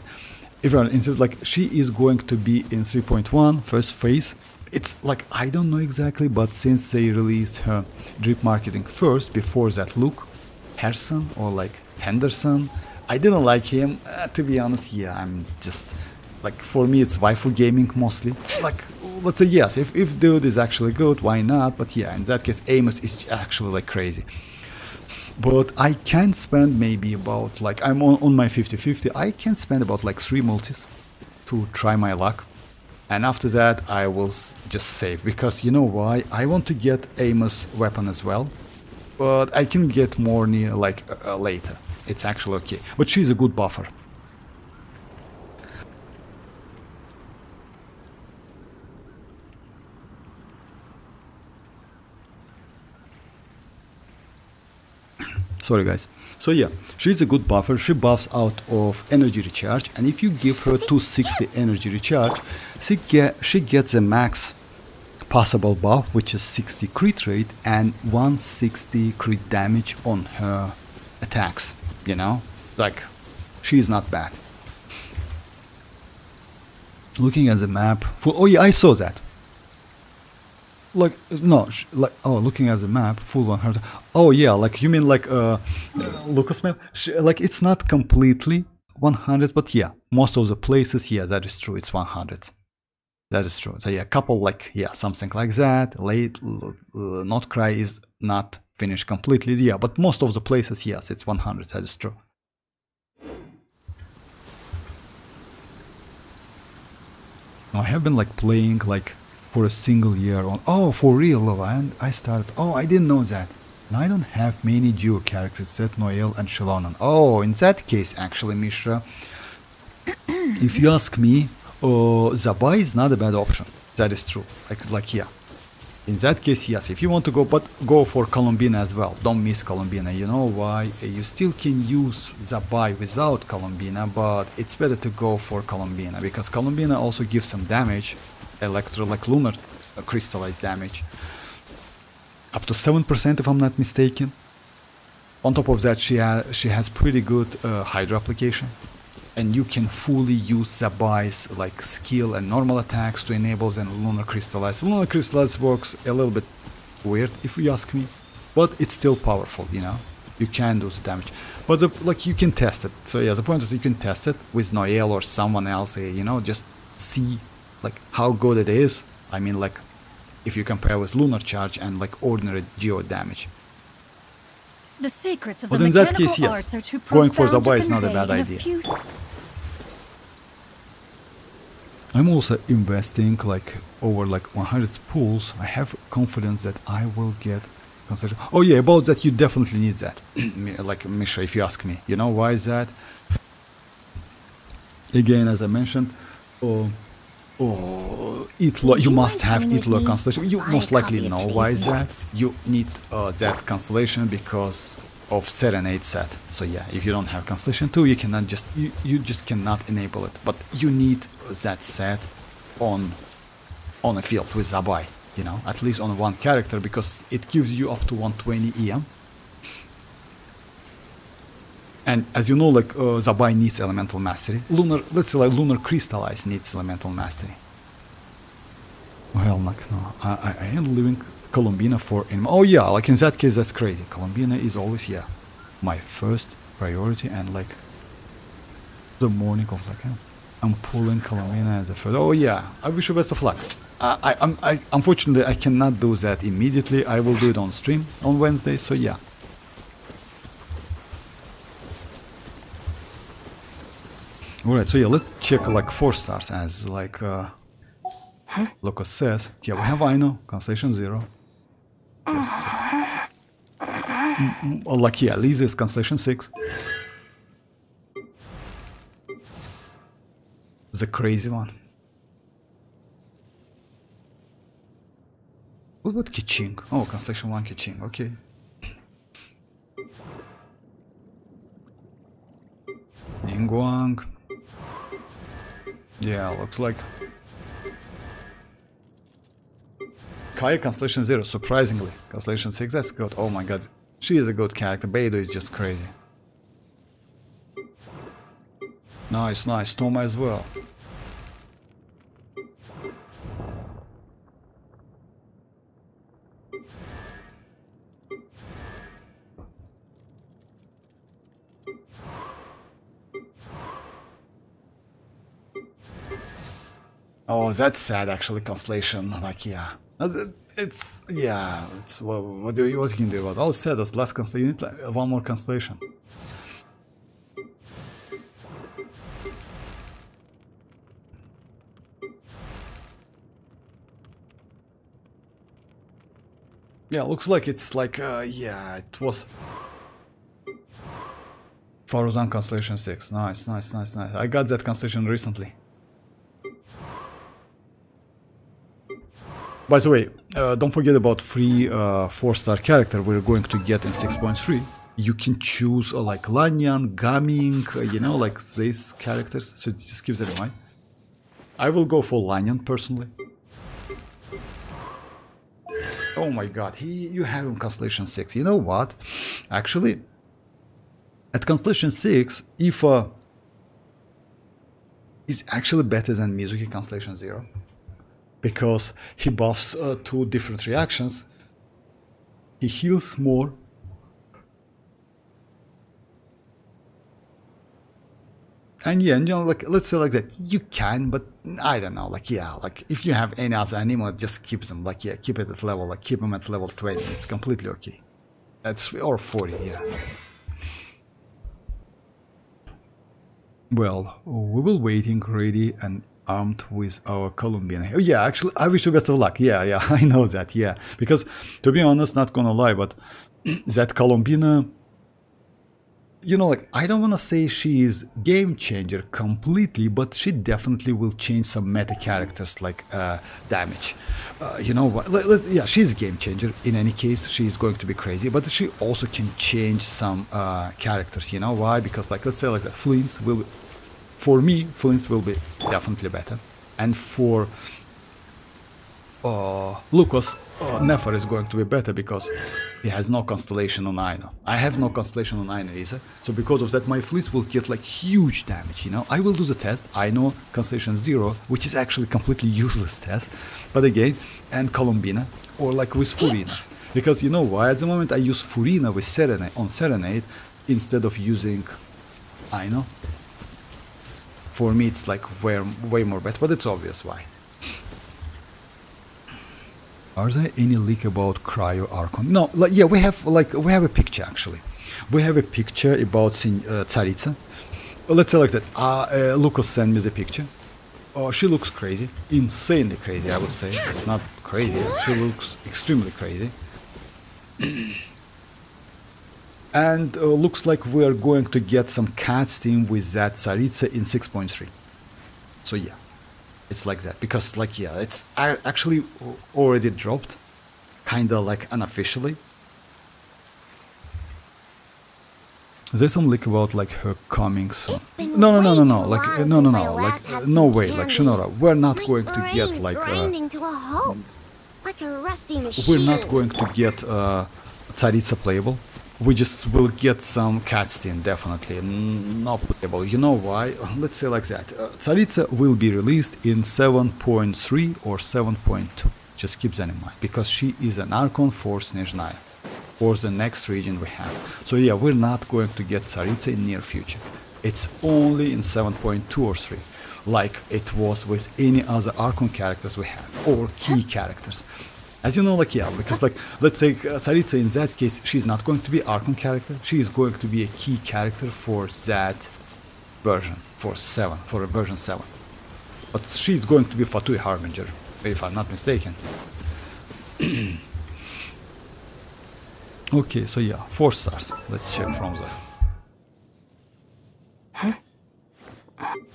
If you're interested, like, she is going to be in 3.1, first phase. It's like, I don't know exactly, but since they released her drip marketing first, before that look, Herson or like Henderson, I didn't like him, to be honest. Yeah, I'm just, like, for me it's waifu gaming mostly. Like, let's say yes, if dude is actually good, why not? But yeah, in that case, Amos is actually like crazy. But I can spend maybe about, like, I'm on my 50-50, I can spend about like 3 multis to try my luck. And after that, I will just save, because you know why? I want to get Amos weapon as well, but I can get more near, like, later. It's actually okay, but she's a good buffer. Sorry guys. So yeah, she's a good buffer. She buffs out of energy recharge, and if you give her 260 energy recharge, she gets a max possible buff, which is 60 crit rate and 160 crit damage on her attacks, you know? Like, she's not bad. Looking at the map, oh yeah, I saw that. Like, no, like, oh, looking at the map, full 100. Oh yeah, like, you mean like Lucas map? Like, it's not completely 100, but yeah, most of the places, yeah, that is true, it's 100. That is true. So yeah, a couple like, yeah, something like that. Late Nod-Krai is not finished completely, yeah, but most of the places, yes, it's 100, that is true. I have been like playing like for a single year on, oh, for real, and I started, oh, I didn't know that. And I don't have many duo characters except Noel and xilonen. Oh, in that case, actually, Mishra, if you ask me, Zabai is not a bad option. That is true. Like yeah. In that case, yes. If you want to go, but go for Columbina as well. Don't miss Columbina. You know why? You still can use Zabai without Columbina, but it's better to go for Columbina because Columbina also gives some damage, like lunar crystallized damage, up to 7% if I'm not mistaken. On top of that, she has pretty good Hydra application. And you can fully use Zabai's like skill and normal attacks to enable the lunar crystallize. Lunar crystallize works a little bit weird if you ask me, but it's still powerful, you know. You can do the damage, but like you can test it. So yeah, the point is you can test it with Noel or someone else, you know, just see like how good it is. I mean, like if you compare with lunar charge and like ordinary geo damage. The secrets of But the in that mechanical case, yes, arts are too going for profound to Zabai is not a convey bad in idea. few I'm also investing like over like 100 pools. I have confidence that I will get concession. Oh yeah, about that, you definitely need that. Like Misha, if you ask me, you know why is that? Again, as I mentioned, you must have Itlo constellation. You most likely know why is that. You need that constellation because of Serenade set. So yeah, if you don't have constellation 2, you cannot just you just cannot enable it. But you need that set on a field with Zabai, you know, at least on one character because it gives you up to 120 EM. And as you know, like Zabai needs elemental mastery. Let's say like lunar crystallize needs elemental mastery. Well, like no, I am leaving Columbina for him. Oh yeah, like in that case, that's crazy. Columbina is always, yeah, my first priority, and like the morning of like, I'm pulling Columbina as a first. Oh yeah, I wish you best of luck. I unfortunately I cannot do that immediately. I will do it on stream on Wednesday. So yeah. Alright, so yeah, let's check like 4 stars as like Lucas says. Yeah, we have Aino, Constellation 0. Like yeah, Lisa is Constellation 6. The crazy one. What about Kiching? Oh, Constellation 1 Kiching, okay. Ningguang. Yeah, looks like Kaya Constellation 0, surprisingly. Constellation 6, that's good. Oh my god, she is a good character. Beidou is just crazy. Nice, nice. Toma as well. Oh, that's sad actually, Constellation. Like, yeah. It's, yeah, it's, what you can do about it? Oh, sad, that's last Constellation. You need like, one more Constellation. Yeah, looks like it's like, yeah, it was Faruzan Constellation 6. Nice, nice, nice, nice. I got that Constellation recently. By the way, don't forget about free 4-star character we're going to get in 6.3. You can choose like Lanyan, Gaming, you know, like these characters. So just keep that in mind. I will go for Lanyan personally. Oh my god, you have him Constellation 6. You know what? Actually, at Constellation 6, Ifa is actually better than Mizuki Constellation 0. Because he buffs 2 different reactions. He heals more. And yeah, you know, like, let's say like that, you can, but I don't know, like, yeah, like, if you have any other animal, just keep them, like, yeah, keep it at level, like, keep them at level 20, it's completely okay. That's, or 40, yeah. Well, we will waiting ready and armed with our Columbina. Oh yeah, actually, I wish you best of luck. Yeah, I know that, yeah. Because, to be honest, not gonna lie, but that Columbina, you know, like, I don't wanna say she is game changer completely, but she definitely will change some meta characters like damage. You know what? Yeah, she's a game changer. In any case, she's going to be crazy, but she also can change some characters. You know why? Because, like, let's say like that, Flins will be, for me, Flins will be definitely better, and for Lucas, Nefer is going to be better because he has no constellation on Aino. I have no constellation on Aino either, so because of that my Flins will get like huge damage, you know. I will do the test, Aino constellation 0, which is actually completely useless test, but again, and Columbina, or like with Furina. Because you know why, at the moment I use Furina with Serenade instead of using Aino. For me it's like way more better, but it's obvious why. Are there any leak about Cryo Archon? No, like, yeah, we have a picture actually. We have a picture about Tsaritsa. Let's say like that. Lucas sent me the picture. She looks crazy, insanely crazy. I would say it's not crazy. She looks extremely crazy. And looks like we are going to get some cutscene with that Tsaritsa in 6.3. So yeah. It's like that, because like, yeah, it's actually already dropped, kinda like unofficially. There's some leak about like her coming soon. No, like no, like no way, like Shinora, we're not going to get like we're not going to get Tsaritsa playable. We just will get some cutscene, definitely, not playable. You know why? Let's say like that. Tsaritsa will be released in 7.3 or 7.2. Just keep that in mind, because she is an Archon for Snezhnaya, or the next region we have. So yeah, we're not going to get Tsaritsa in near future. It's only in 7.2 or 3, like it was with any other Archon characters we have, or key characters. As you know, like, yeah, because like, let's say Tsaritsa in that case, she's not going to be Archon character, she is going to be a key character for that version, for version 7. But she's going to be Fatui Harbinger, if I'm not mistaken. Okay, so yeah, 4 stars. Let's check from there.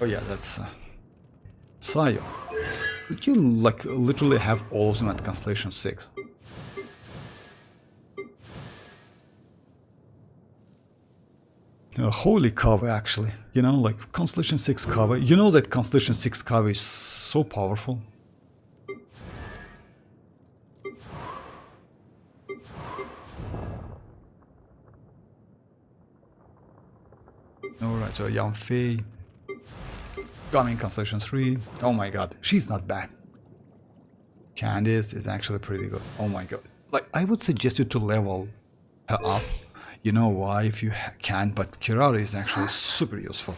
Oh yeah, that's Sayo. You like literally have all of them at Constellation 6. Holy cover, actually. You know, like Constellation 6 cover. You know that Constellation 6 cover is so powerful. Alright, so Yanfei. Coming Constellation 3. Oh my god, she's not bad. Candice is actually pretty good. Oh my god. Like, I would suggest you to level her up. You know why, if you can, but Kirara is actually super useful.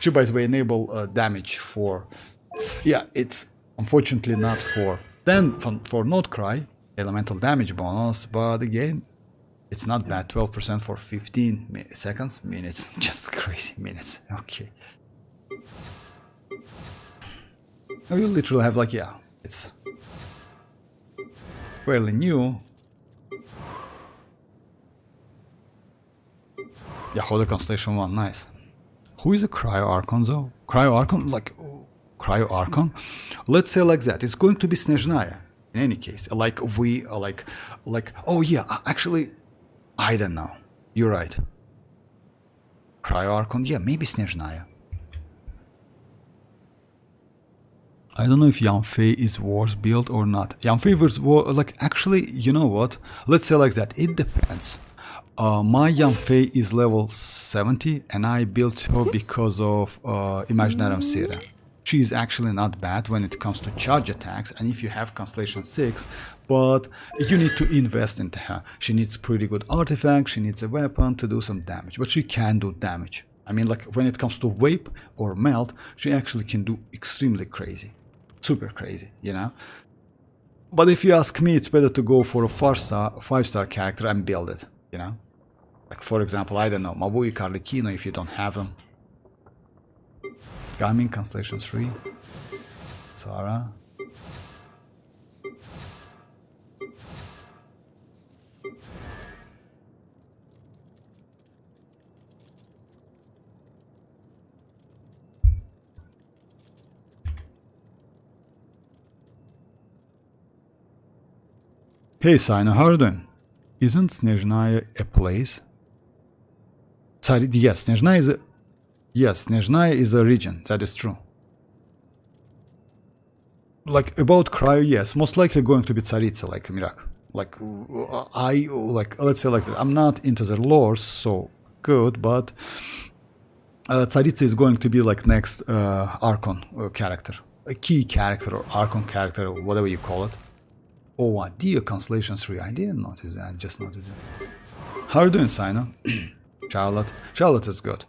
She, by the way, enable damage for... Yeah, it's unfortunately not for... Then, for Nod-Krai, elemental damage bonus, but again, it's not bad. 12% for 15 seconds, minutes. Just crazy minutes. Okay. Oh, you literally have like, yeah, it's fairly new. Jahoda Constellation 1, nice. Who is a Cryo Archon though? Cryo Archon? Like, Cryo Archon? Let's say like that, it's going to be Snezhnaya, in any case. Like, we, like, oh yeah, actually, I don't know. You're right. Cryo Archon, yeah, maybe Snezhnaya. I don't know if Yanfei is worse build or not. Yanfei was like, actually, you know what? Let's say like that, it depends. My Yanfei is level 70 and I built her because of Imaginarium Sera. She is actually not bad when it comes to charge attacks, and if you have Constellation 6, but you need to invest into her. She needs pretty good artifact, she needs a weapon to do some damage, but she can do damage. I mean, like when it comes to vape or melt, she actually can do extremely crazy, super crazy, you know. But if you ask me, it's better to go for a 5-star character and build it, you know. Like for example, I don't know, mavuika, Kino if you don't have them. Gaming Constellation 3, Sarah. Hey Sino, how are you doing? Isn't Snezhnaya a place? Yes, Snezhnaya is a... Yes, Snezhnaya is a region, that is true. Like, about Cryo, yes, most likely going to be Tsaritsa, like Mirak. Like, let's say like that. I'm not into the lore so good, but... Tsaritsa is going to be like next Archon character. A key character or Archon character, or whatever you call it. Oh, Adia Constellation 3. I didn't notice that. I just noticed that. How are you doing, Sino? Charlotte. Charlotte is good.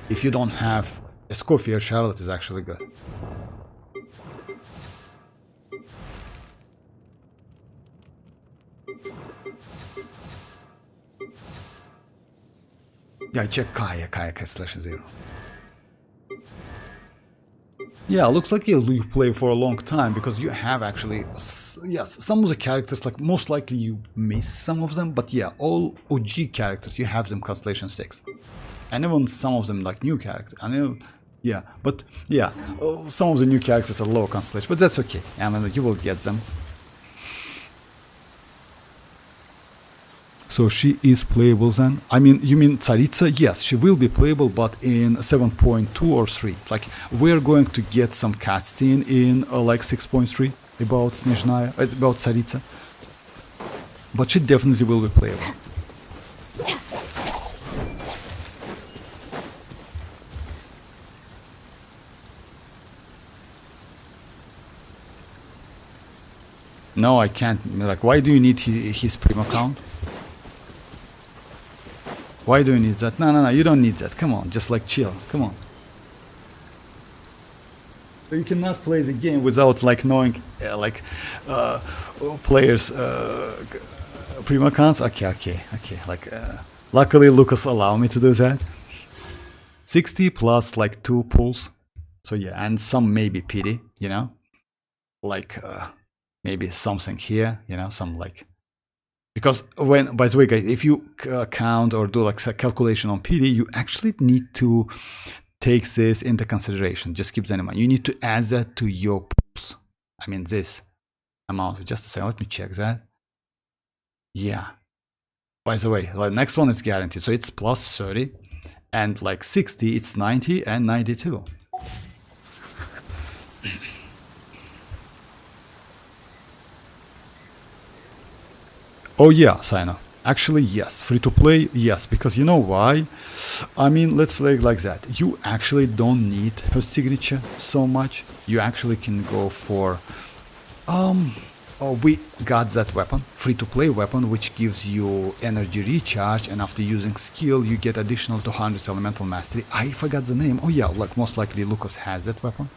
If you don't have a Scofier, Charlotte is actually good. Yeah, check Kaya /0. Yeah, looks like you play for a long time because you have actually, yes, some of the characters, like most likely you miss some of them, but yeah, all OG characters, you have them Constellation 6. And even some of them like new characters, I know, yeah, but yeah, some of the new characters are low Constellation, but that's okay, I mean, you will get them. So she is playable then? I mean, you mean Tsaritsa? Yes, she will be playable, but in 7.2 or 3. Like, we're going to get some cutscene in like 6.3 about Snezhnaya, about Tsaritsa. But she definitely will be playable. No, I can't. Like, why do you need his Primo account? Why do you need that? No, you don't need that. Come on, just like chill. Come on. You cannot play the game without like knowing players' Primo accounts. Okay. Like, luckily Lucas allowed me to do that. 60 plus like 2 pulls. So yeah, and some maybe pity, you know, like maybe something here, you know, some like. Because when, by the way, guys, if you count or do like a calculation on PD, you actually need to take this into consideration. Just keep that in mind. You need to add that to your pools. I mean, this amount. Just a second. Let me check that. Yeah. By the way, the next one is guaranteed. So it's plus 30. And like 60, it's 90 and 92. Oh yeah, Sino. Actually, yes. Free to play, yes. Because you know why? I mean, let's say like that. You actually don't need her signature so much. You actually can go for... we got that weapon. Free to play weapon, which gives you energy recharge. And after using skill, you get additional 200 elemental mastery. I forgot the name. Oh yeah, like most likely Lucas has that weapon.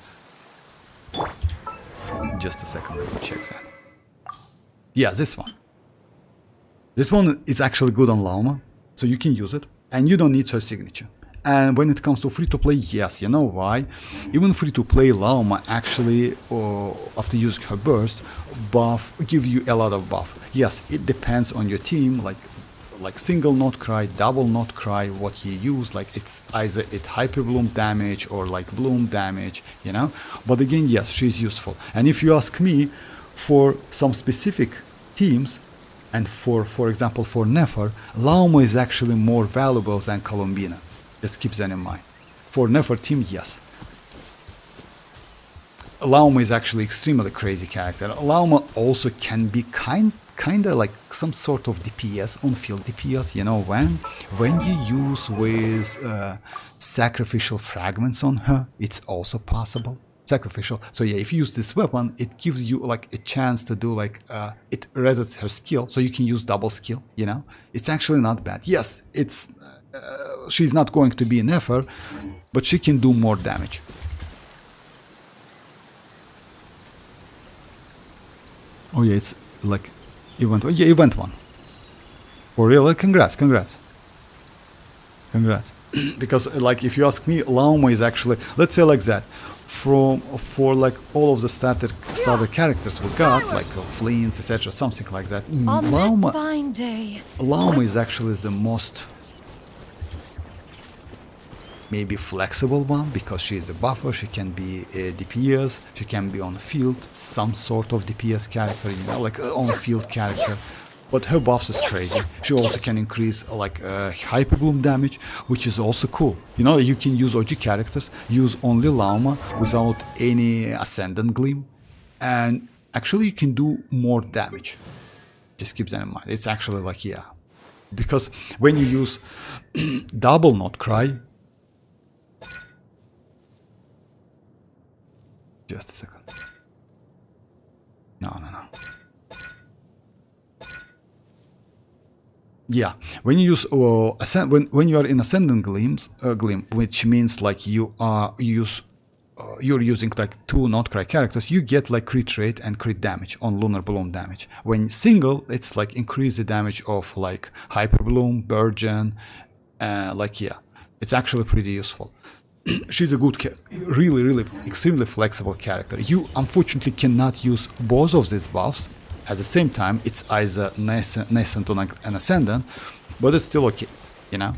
Just a second, let me check that. Yeah, this one. This one is actually good on Lauma, so you can use it, and you don't need her signature. And when it comes to free-to-play, yes, you know why? Even free-to-play Lauma actually, after using her burst, give you a lot of buff. Yes, it depends on your team, like single Nod-Krai, double Nod-Krai, what you use, like it's either it hyper bloom damage or like bloom damage, you know? But again, yes, she's useful. And if you ask me, for some specific teams, and for example, for Nefer, Lauma is actually more valuable than Columbina. Just keep that in mind. For Nefer team, yes. Lauma is actually extremely crazy character. Lauma also can be kinda like some sort of DPS, on-field DPS, you know, when you use with sacrificial fragments on her, it's also possible. Sacrificial. So yeah, if you use this weapon, it gives you like a chance to do like it resets her skill, so you can use double skill, you know. It's actually not bad. Yes, it's she's not going to be a Nefer, but she can do more damage. Oh yeah, it's like event. Oh yeah, event 1. For real, congrats. Because like if you ask me, Lauma is actually, let's say like that, for like all of the starter characters we got, like Flins, etc., something like that. On this fine day, Lauma is actually the most maybe flexible one, because she is a buffer. She can be a DPS, she can be on field, some sort of DPS character, you know, like on field character. But her buffs is crazy. She also can increase like hyper bloom damage, which is also cool. You know, you can use OG characters, use only Lauma without any Ascendant Gleam, and actually you can do more damage. Just keep that in mind. It's actually like, yeah, because when you use double Nod-Krai, just a second. No. Yeah, when you use when you are in Ascendant Gleam, which means like you're using like 2 Nod-Krai characters, you get like crit rate and crit damage on Lunar Bloom damage. When single, it's like increase the damage of like Hyper Bloom, Burgeon, like yeah, it's actually pretty useful. She's a good, really extremely flexible character. You unfortunately cannot use both of these buffs at the same time. It's either nascent or an ascendant, but it's still okay, you know.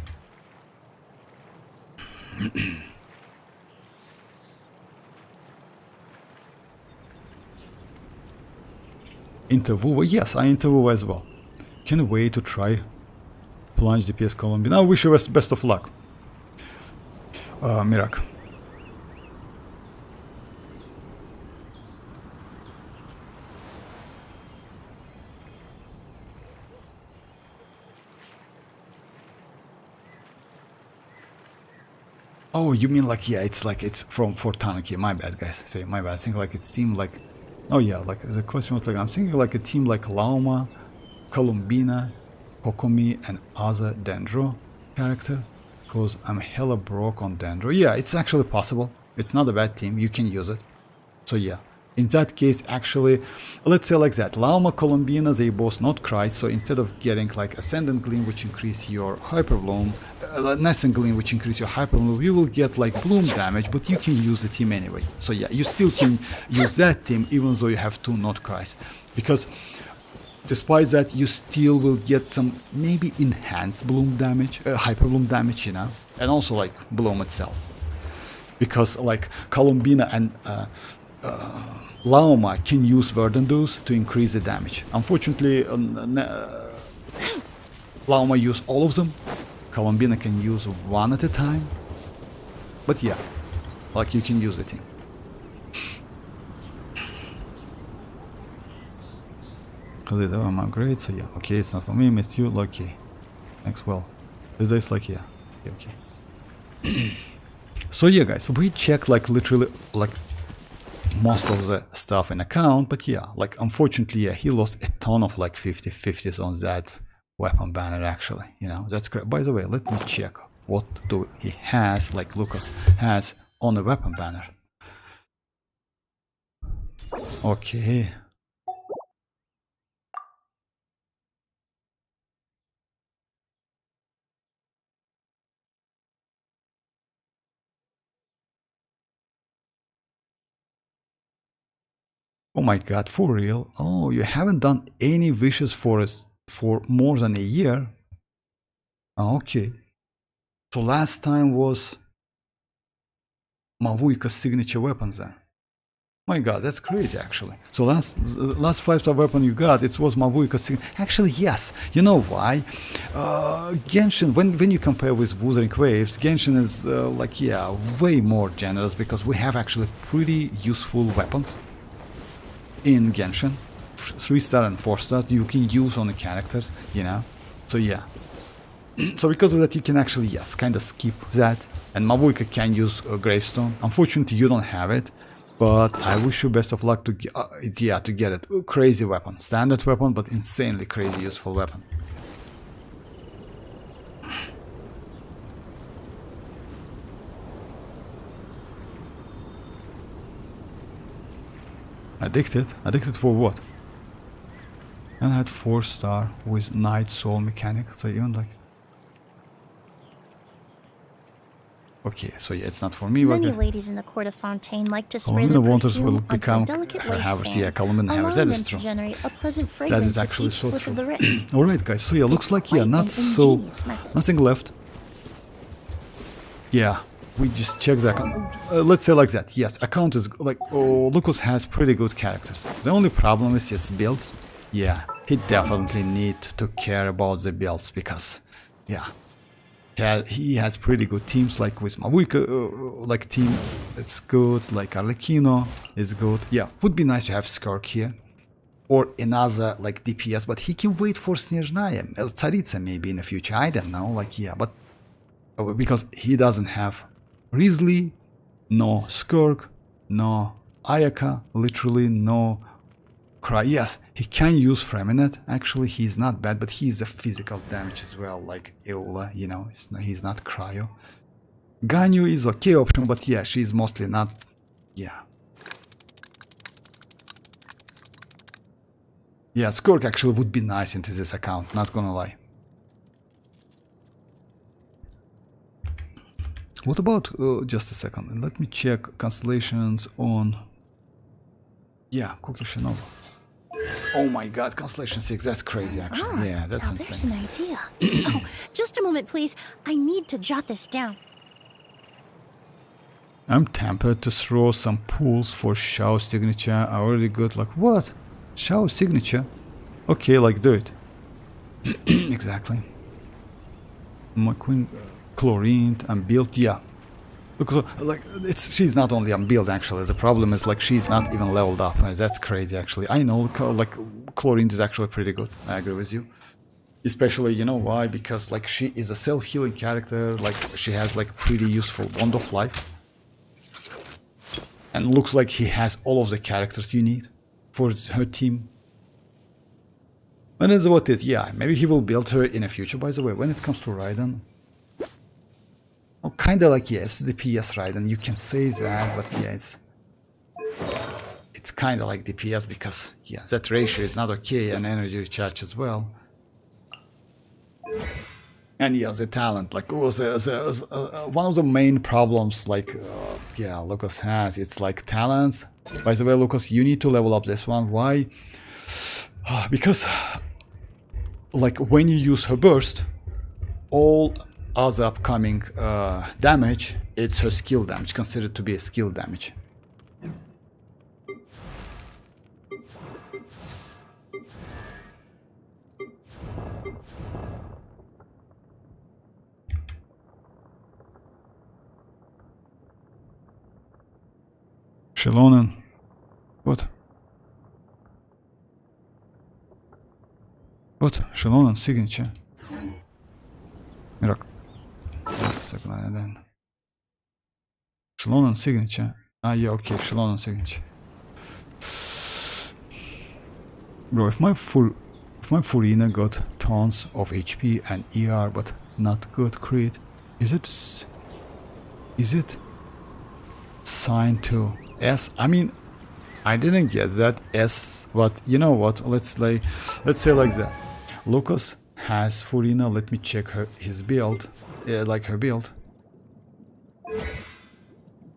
Interview, yes, I interview as well. Can't wait to try plunge DPS Columbina. I wish you best of luck. Mirak. Oh, you mean like, yeah, it's like it's for Tanuki. My bad, guys. Say my bad. I think like it's team like, oh yeah, like the question was like, I'm thinking like a team like Lauma, Columbina, Kokomi, and other Dendro character. Because I'm hella broke on Dendro. Yeah, it's actually possible. It's not a bad team. You can use it. So yeah, in that case, actually, let's say like that. Lauma, Columbina, they both Nod-Krai. So instead of getting like Ascendant Gleam, which increase your Hyper Bloom, Nascent Gleam, which increase your Hyper Bloom, you will get like Bloom damage, but you can use the team anyway. So yeah, you still can use that team even though you have 2 Nod-Krais. Because despite that, you still will get some maybe enhanced bloom damage, hyper bloom damage, you know, and also like bloom itself. Because like Columbina and Lauma can use Verdandus to increase the damage. Unfortunately, Lauma use all of them. Columbina can use one at a time. But yeah, like you can use the team. I'm great, so yeah, okay, it's not for me, missed you, okay. Thanks, well. This is like, yeah, okay. So yeah, guys, we checked like literally like most of the stuff in account, but yeah, like unfortunately, yeah, he lost a ton of like 50/50s on that weapon banner actually, you know, that's great. By the way, let me check what do he has, like Lucas has on the weapon banner. Okay. Oh my god, for real? Oh, you haven't done any wishes for us for more than a year? Oh, okay. So last time was Mavuika's signature weapons then. My god, that's crazy actually. So last 5-star weapon you got, it was Mavuika's signature. Actually, yes. You know why? Genshin, when you compare with Wuthering Waves, Genshin is like, yeah, way more generous because we have actually pretty useful weapons in Genshin. 3-star and 4-star you can use on the characters, you know. So yeah. So because of that you can actually, yes, kind of skip that. And Mavuika can use Gravestone. Unfortunately you don't have it, but I wish you best of luck to to get it. Crazy weapon, standard weapon, but insanely crazy useful weapon. Addicted? Addicted for what? And I had 4-star with Night Soul mechanic, so even like... Okay, so yeah, it's not for me. Many Okay. ladies in the court of Fontaine like to spray Columbina their Waters will perfume onto become a delicate her lace havers. fan, Yeah, Columbina havers. allowing That them is to true. generate a pleasant That fragrance is with actually each so flick true. of the wrist. Alright guys, so yeah, looks like, yeah, Quite not an so... ingenious method. Nothing left. Yeah, we just check the account. Let's say like that. Yes, account is like... Oh, Lucas has pretty good characters. The only problem is his builds. Yeah, he definitely need to care about the builds because... Yeah. He has pretty good teams, like with mavuika, like team, it's good, like Arlecchino is good. Yeah, would be nice to have Skirk here. Or another, like, DPS, but he can wait for Snezhnaya, Tsaritsa maybe in the future, I don't know, like, yeah, but... Because he doesn't have Risley, no Skirk, no Ayaka, literally no... Yes, he can use Freminet. Actually, he's not bad, but he's a physical damage as well, like Eula, you know, he's not cryo. Ganyu is okay option, but yeah, she's mostly not... Yeah. Yeah, Skirk actually would be nice into this account, not gonna lie. What about... just a second, let me check constellations on... Yeah, Kukishinova. Oh my god, Constellation 6, that's crazy actually. Yeah, that's now insane. there's an idea. Oh, just a moment, please. I need to jot this down. I'm tempted to throw some pools for Shao signature. I already got like, what? Shao signature? Okay, like do it. Exactly. My queen, chlorine, unbuilt, yeah. Because like she's not only unbuilt actually. The problem is like she's not even leveled up. That's crazy actually. I know like chlorine is actually pretty good. I agree with you. Especially, you know why? Because like she is a self-healing character. Like she has like pretty useful wand of life. And looks like he has all of the characters you need for her team. And that's what it is. Yeah, maybe he will build her in the future. By the way, when it comes to Raiden. Oh, kinda like, yes, DPS Raiden, you can say that, but yeah, it's kinda like DPS because, yeah, that ratio is not okay, and energy recharge as well. And yeah, the talent, like, one of the main problems, like, yeah, Lucas has, it's like talents. By the way, Lucas, you need to level up this one. Why? Because, like, when you use her burst, all other upcoming damage, it's her skill damage, considered to be a skill damage. Xilonen. What? What? Xilonen signature. Miracle. Just a second, and then. Xilonen signature. Ah, yeah, okay, Xilonen signature. Bro, if my Furina got tons of HP and ER, but not good crit, is it signed to S? I mean, I didn't get that S, but you know what? Let's say like that. Lucas has Furina. Let me check his build, like her build.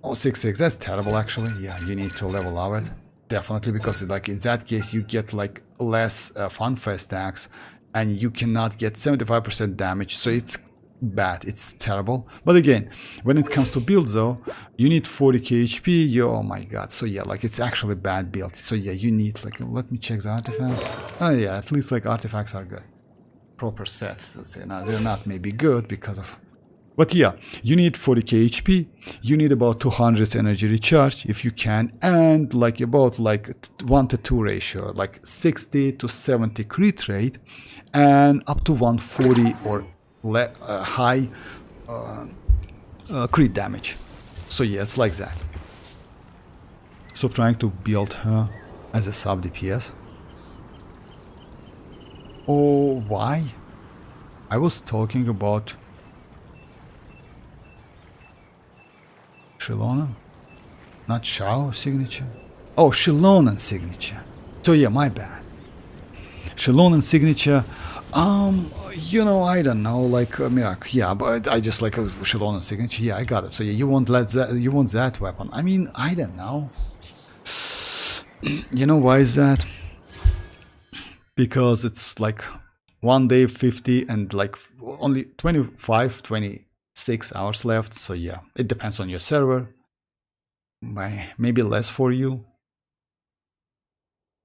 Oh, 6-6. That's terrible, actually. Yeah, you need to level up it. Definitely, because like in that case you get like less funfest stacks, and you cannot get 75% damage. So it's bad. It's terrible. But again, when it comes to build though, you need 40k HP. Oh my god. So yeah, like it's actually bad build. So yeah, you need like, let me check the artifact. Oh yeah, at least like artifacts are good. Proper sets, let's say. Now they're not maybe good because of, but yeah, you need 40k HP, you need about 200 energy recharge if you can, and like about like 1 to 2 ratio, like 60 to 70 crit rate, and up to 140 or high crit damage. So yeah, it's like that. So trying to build her as a sub DPS. Oh, why? I was talking about Xilonen, not Shao signature. Oh, xilonen signature. So yeah, my bad. Xilonen signature. You know, I don't know, like Mirac. Yeah, but I just like a xilonen signature. Yeah, I got it. So yeah, you want that weapon. I mean, I don't know. You know why is that? Because it's like 1 day 50 and like only 25, 26 hours left. So yeah, it depends on your server. Maybe less for you.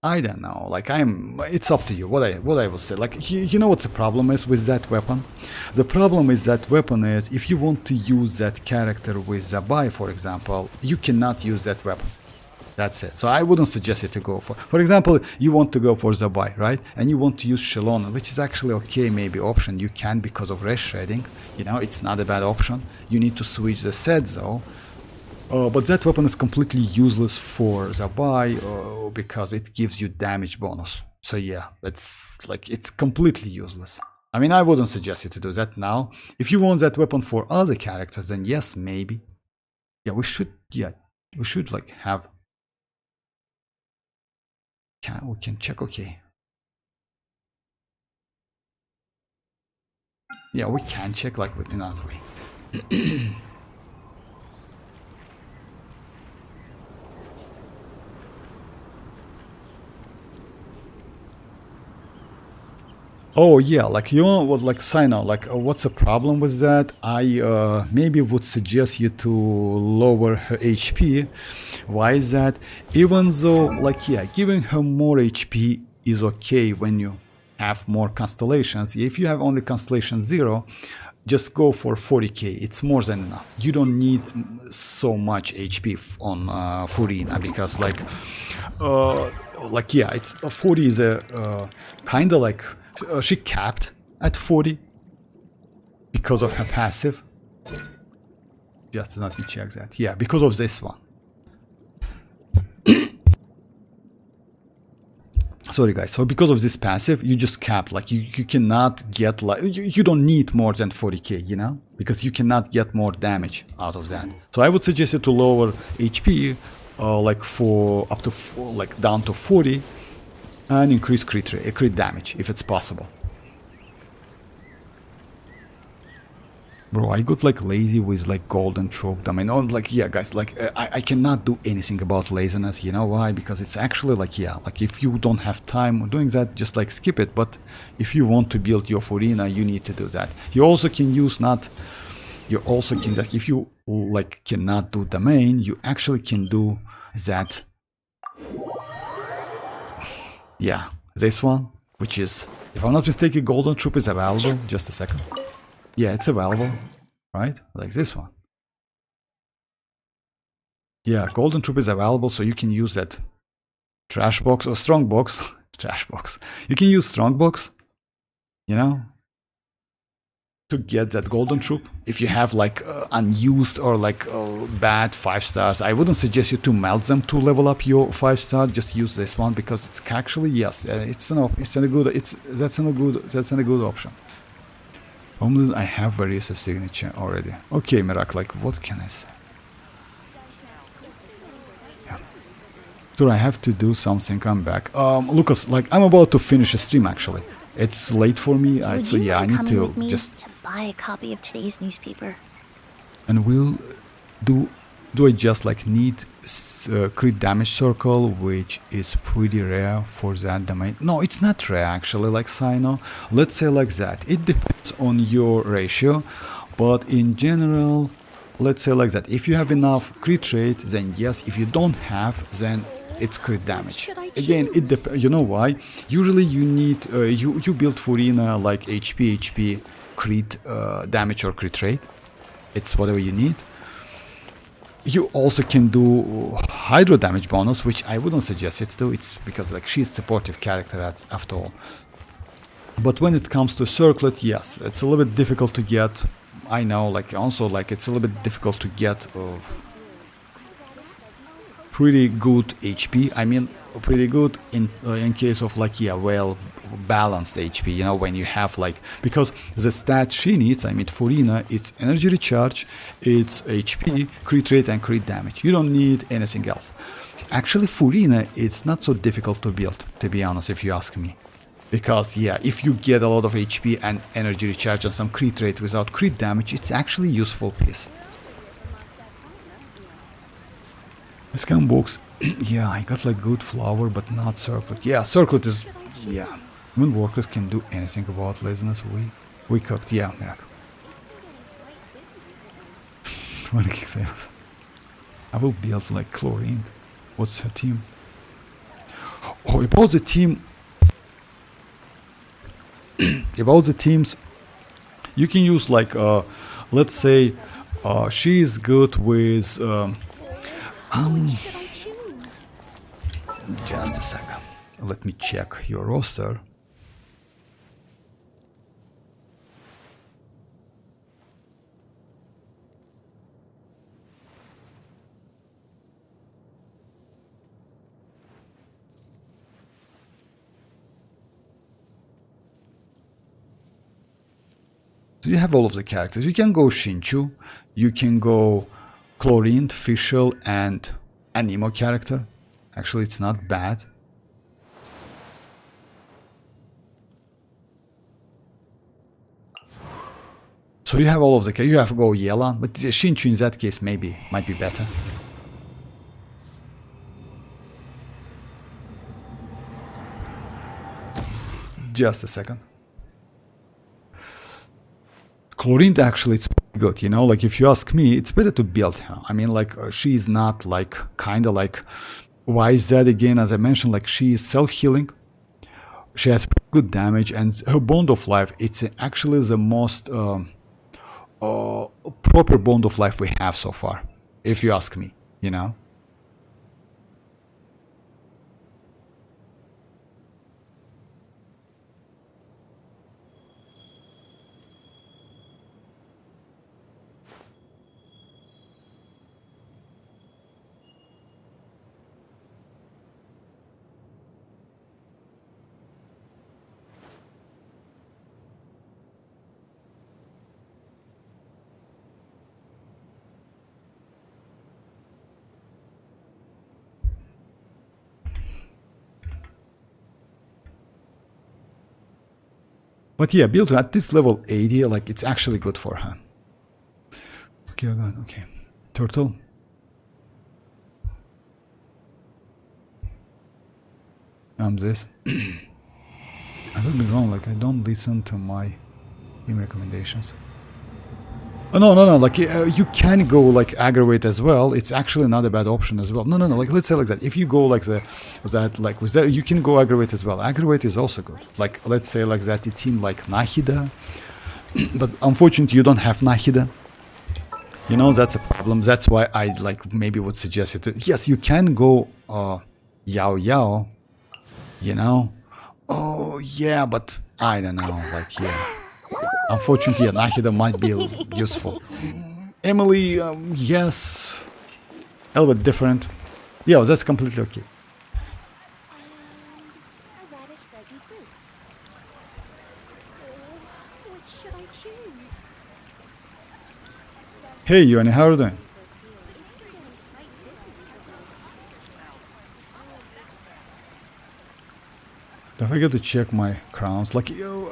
I don't know, like it's up to you, what I will say. Like, you know what the problem is with that weapon? The problem is that weapon is, if you want to use that character with Zabai, for example, you cannot use that weapon. That's it. So I wouldn't suggest you to go for example, you want to go for Zabai, right? And you want to use xilonen, which is actually okay, maybe option. You can because of res shredding, you know, it's not a bad option. You need to switch the set though. But that weapon is completely useless for Zabai because it gives you damage bonus. So yeah, it's completely useless. I mean, I wouldn't suggest you to do that now. If you want that weapon for other characters, then yes, maybe. Yeah, we should like have. We can check, okay. Yeah, we can check like in another way. Oh yeah, like you know what, like Sino, like what's the problem with that? I maybe would suggest you to lower her HP. Why is that? Even though, like, yeah, giving her more HP is okay when you have more constellations. If you have only constellation 0, just go for 40k. It's more than enough. You don't need so much HP on Furina, because like yeah, it's 40 is a kind of like. She capped at 40 because of her passive. Just let me check that. Yeah, because of this one. Sorry guys, so because of this passive, you just capped, like you cannot get, like, you don't need more than 40k, you know, because you cannot get more damage out of that. So I would suggest you to lower HP, like for up to like down to 40. And increase crit damage if it's possible. Bro, I got like lazy with like golden troop. I mean, like, yeah, guys, like I cannot do anything about laziness. You know why? Because it's actually like, yeah, like if you don't have time doing that, just like skip it. But if you want to build your Furina, you need to do that. You also can use like if you like cannot do the main, you actually can do that. Yeah, this one, which is, if I'm not mistaken, golden troop is available. Just a second. Yeah, it's available, right? Like this one. Yeah, golden troop is available, so you can use that trash box or strong box. Trash box. You can use strong box, you know, to get that golden troop. If you have like unused or like bad 5 stars, I wouldn't suggest you to melt them to level up your 5 star. Just use this one because it's actually, yes, that's a good option. I have various signature already. Okay, Mirak, like what can I say? Yeah. So I have to do something. Come back, Lucas. Like I'm about to finish a stream actually. It's late for me, so yeah, I need to just buy a copy of today's newspaper. And we'll do I just like need crit damage circle, which is pretty rare for that domain. No, it's not rare actually, like Sino. Let's say like that. It depends on your ratio, but in general, let's say like that. If you have enough crit rate, then yes. If you don't have, then it's crit damage. Again, it depends. You know why? Usually you need you build Furina like HP crit damage or crit rate. It's whatever you need. You also can do hydro damage bonus, which I wouldn't suggest you to do. It's because like she's a supportive character after all. But when it comes to circlet, yes, it's a little bit difficult to get. I know, like also like it's a little bit difficult to get pretty good HP. I mean, pretty good in case of like, yeah, well balanced HP, you know, when you have like, because the stat she needs, I mean Furina, it's energy recharge, it's HP, crit rate and crit damage. You don't need anything else. Actually, Furina, it's not so difficult to build, to be honest, if you ask me. Because, yeah, if you get a lot of HP and energy recharge and some crit rate without crit damage, it's actually a useful piece. Scan box. Yeah, I got like good flower, but not circlet. Yeah, circlet is... yeah. When workers can do anything about laziness, we cooked. Yeah, miracle. What kick sales? I will build like chlorine. What's her team? Oh, about the team... about the teams, you can use like, let's say, she is good with... just a second. Let me check your roster. So you have all of the characters. You can go Shinchu, you can go Chlorine, Fischl, and Anemo character. Actually, it's not bad. So you have all of the characters. You have to go Yelan, but Shinchu in that case maybe might be better. Just a second. Chlorine actually it's pretty good, you know, like if you ask me, it's better to build her. I mean, like she's not like kind of like, why is that again? As I mentioned, like she is self-healing. She has pretty good damage, and her bond of life, it's actually the most proper bond of life we have so far, if you ask me, you know. But yeah, build at this level 80, like it's actually good for her. Okay, oh God, okay. Turtle. This. I could be wrong, like I don't listen to my team recommendations. Oh, no, like you can go like aggravate as well. It's actually not a bad option as well. No, like let's say like that. If you go like that, like with that, you can go aggravate as well. Aggravate is also good. Like let's say like that, a team like Nahida, but unfortunately you don't have Nahida. You know, that's a problem. That's why I like maybe would suggest you to. Yes, you can go Yao. You know. Oh yeah, but I don't know. Like yeah. Unfortunately, Nahida might be useful. Emily, yes, a little bit different. Yeah, that's completely okay. A radish veggie soup. Which should I choose? Hey, Yoni, how are you doing? Don't forget to check my crowns. Like,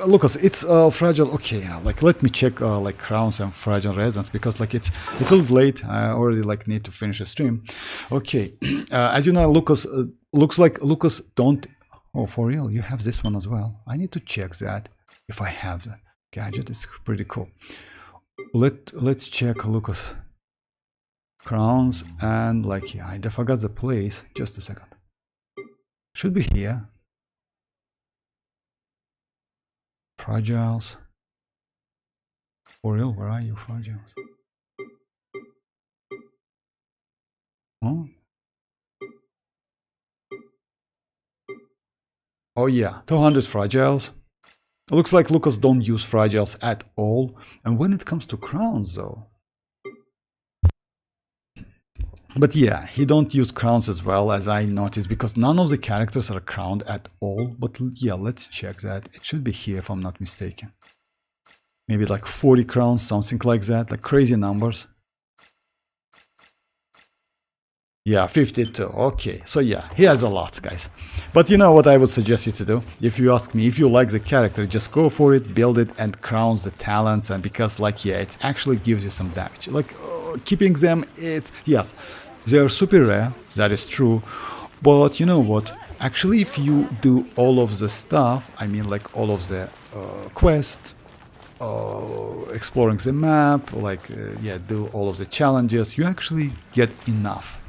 Lucas, it's fragile. Okay, yeah, like let me check like crowns and fragile resonance because like it's a little late. I already like need to finish a stream. Okay, as you know, Lucas looks like Lucas don't. Oh, for real? You have this one as well. I need to check that if I have the gadget. It's pretty cool. Let's check Lucas crowns and like yeah, I forgot the place. Just a second. Should be here. Fragiles. For real, where are you, Fragiles? Huh? Oh yeah, 200 Fragiles. It looks like Lucas don't use Fragiles at all. And when it comes to crowns though. But yeah, he don't use crowns as well as I noticed because none of the characters are crowned at all. But yeah, let's check that. It should be here if I'm not mistaken. Maybe like 40 crowns, something like that, like crazy numbers. Yeah, 52. Okay, so yeah, he has a lot, guys. But you know what I would suggest you to do? If you ask me, if you like the character, just go for it, build it, and crowns the talents. And because, like, yeah, it actually gives you some damage. Like, keeping them, it's... Yes, they are super rare, that is true. But you know what? Actually, if you do all of the stuff, I mean, like, all of the quest, exploring the map, like, yeah, do all of the challenges, you actually get enough.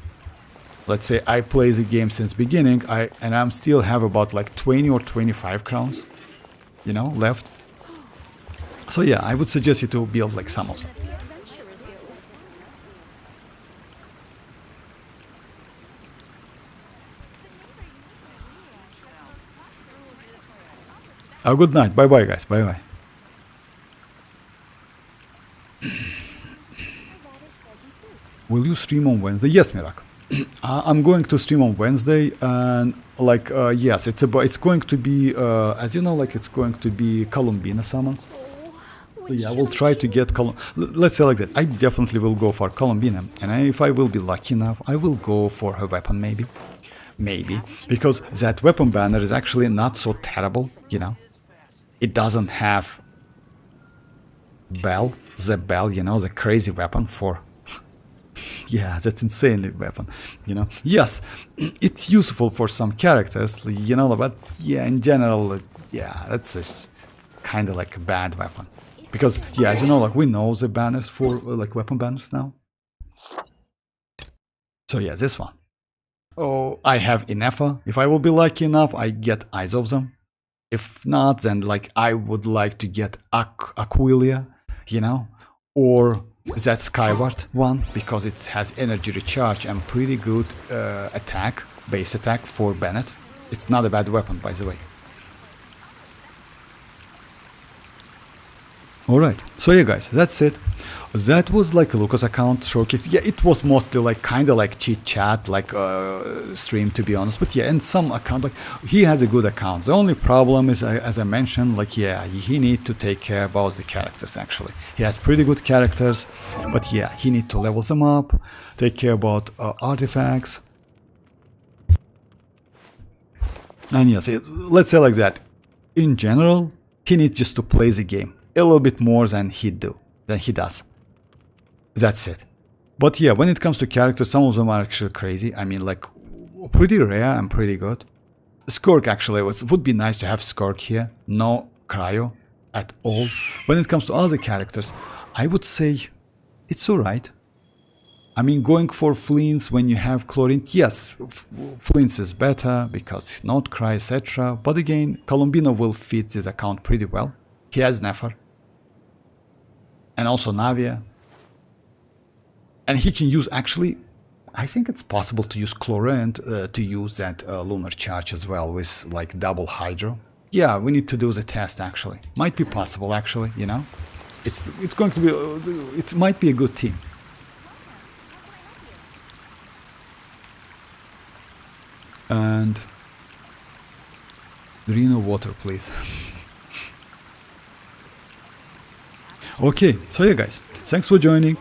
Let's say I play the game since beginning, and I'm still have about like 20 or 25 crowns, you know, left. So yeah, I would suggest you to build like some of them. Oh, good night. Bye bye, guys. Bye bye. Will you stream on Wednesday? Yes, Mirak. I'm going to stream on Wednesday, and like yes, it's going to be as you know, like it's going to be Columbina summons. So yeah, I will try to get let's say like that. I definitely will go for Columbina, and if I will be lucky enough, I will go for her weapon maybe because that weapon banner is actually not so terrible. You know, it doesn't have the bell, you know, the crazy weapon for. Yeah, that's insane weapon, you know. Yes, it's useful for some characters, you know, but yeah, in general, yeah, that's kind of like a bad weapon. Because, yeah, as you know, like we know the banners for like weapon banners now. So yeah, this one. Oh, I have ineffa. If I will be lucky enough, I get eyes of them. If not, then like I would like to get Aquilia, you know, or that skyward one, because it has energy recharge and pretty good base attack for Bennett. It's not a bad weapon, by the way. Alright, so yeah guys, that's it. That was like a Lucas account showcase. Yeah, it was mostly like kind of like chit chat, like stream, to be honest. But yeah, in some account, like he has a good account. The only problem is, as I mentioned, like yeah, he need to take care about the characters. Actually, he has pretty good characters, but yeah, he need to level them up, take care about artifacts, and yes, let's say like that. In general, he needs just to play the game a little bit more than he does. That's it. But yeah, when it comes to characters, some of them are actually crazy. I mean, like, pretty rare and pretty good. Skork actually would be nice to have Skork here. No cryo at all. When it comes to other characters, I would say it's alright. I mean, going for Flins when you have chlorine, yes, Flins is better because Nod-Krai, etc. But again, Columbina will fit this account pretty well. He has Nefer. And also Navia. And he can use, actually, I think it's possible to use Chlorine to use that lunar charge as well with like double hydro. Yeah, we need to do the test actually. Might be possible actually, you know. It's going to be, it might be a good team. And Reno water, please. Okay, so yeah guys, thanks for joining.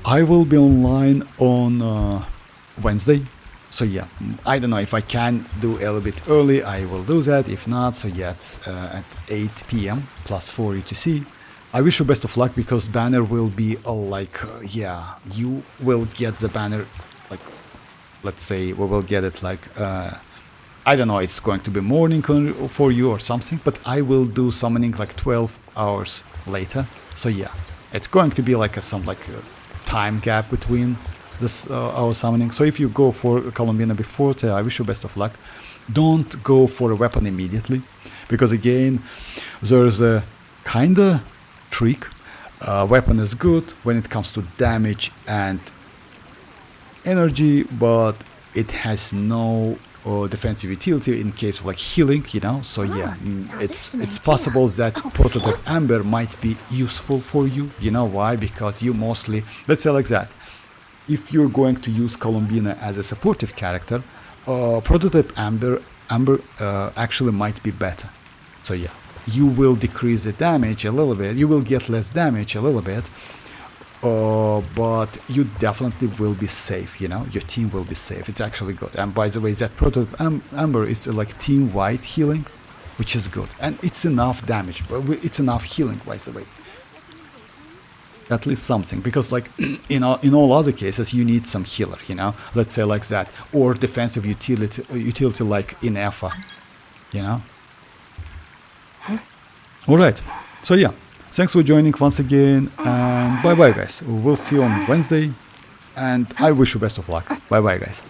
I will be online on Wednesday. So yeah, I don't know if I can do a little bit early, I will do that. If not, so yeah, it's at 8 p.m. +4 UTC. I wish you best of luck because banner will be yeah, you will get the banner, like, let's say we will get it like, I don't know, it's going to be morning for you or something, but I will do summoning like 12 hours later. So yeah, it's going to be like some time gap between this our summoning. So if you go for Columbina before, I wish you best of luck. Don't go for a weapon immediately, because again, there's a kinda trick. Weapon is good when it comes to damage and energy, but it has no defensive utility in case of like healing, you know. So yeah, it's possible that prototype Amber might be useful for you. You know why? Because you mostly, let's say like that, if you're going to use Columbina as a supportive character, prototype Amber actually might be better. So yeah, you will decrease the damage a little bit, you will get less damage a little bit, but you definitely will be safe, you know, your team will be safe. It's actually good. And by the way, that prototype Amber is like team white healing, which is good, and it's enough damage, but it's enough healing, by the way. At least something, because like in all other cases you need some healer, you know, let's say like that, or defensive utility like ineffa, you know. All right, so yeah, thanks for joining once again, and bye bye guys. We'll see you on Wednesday, and I wish you best of luck. Bye bye guys.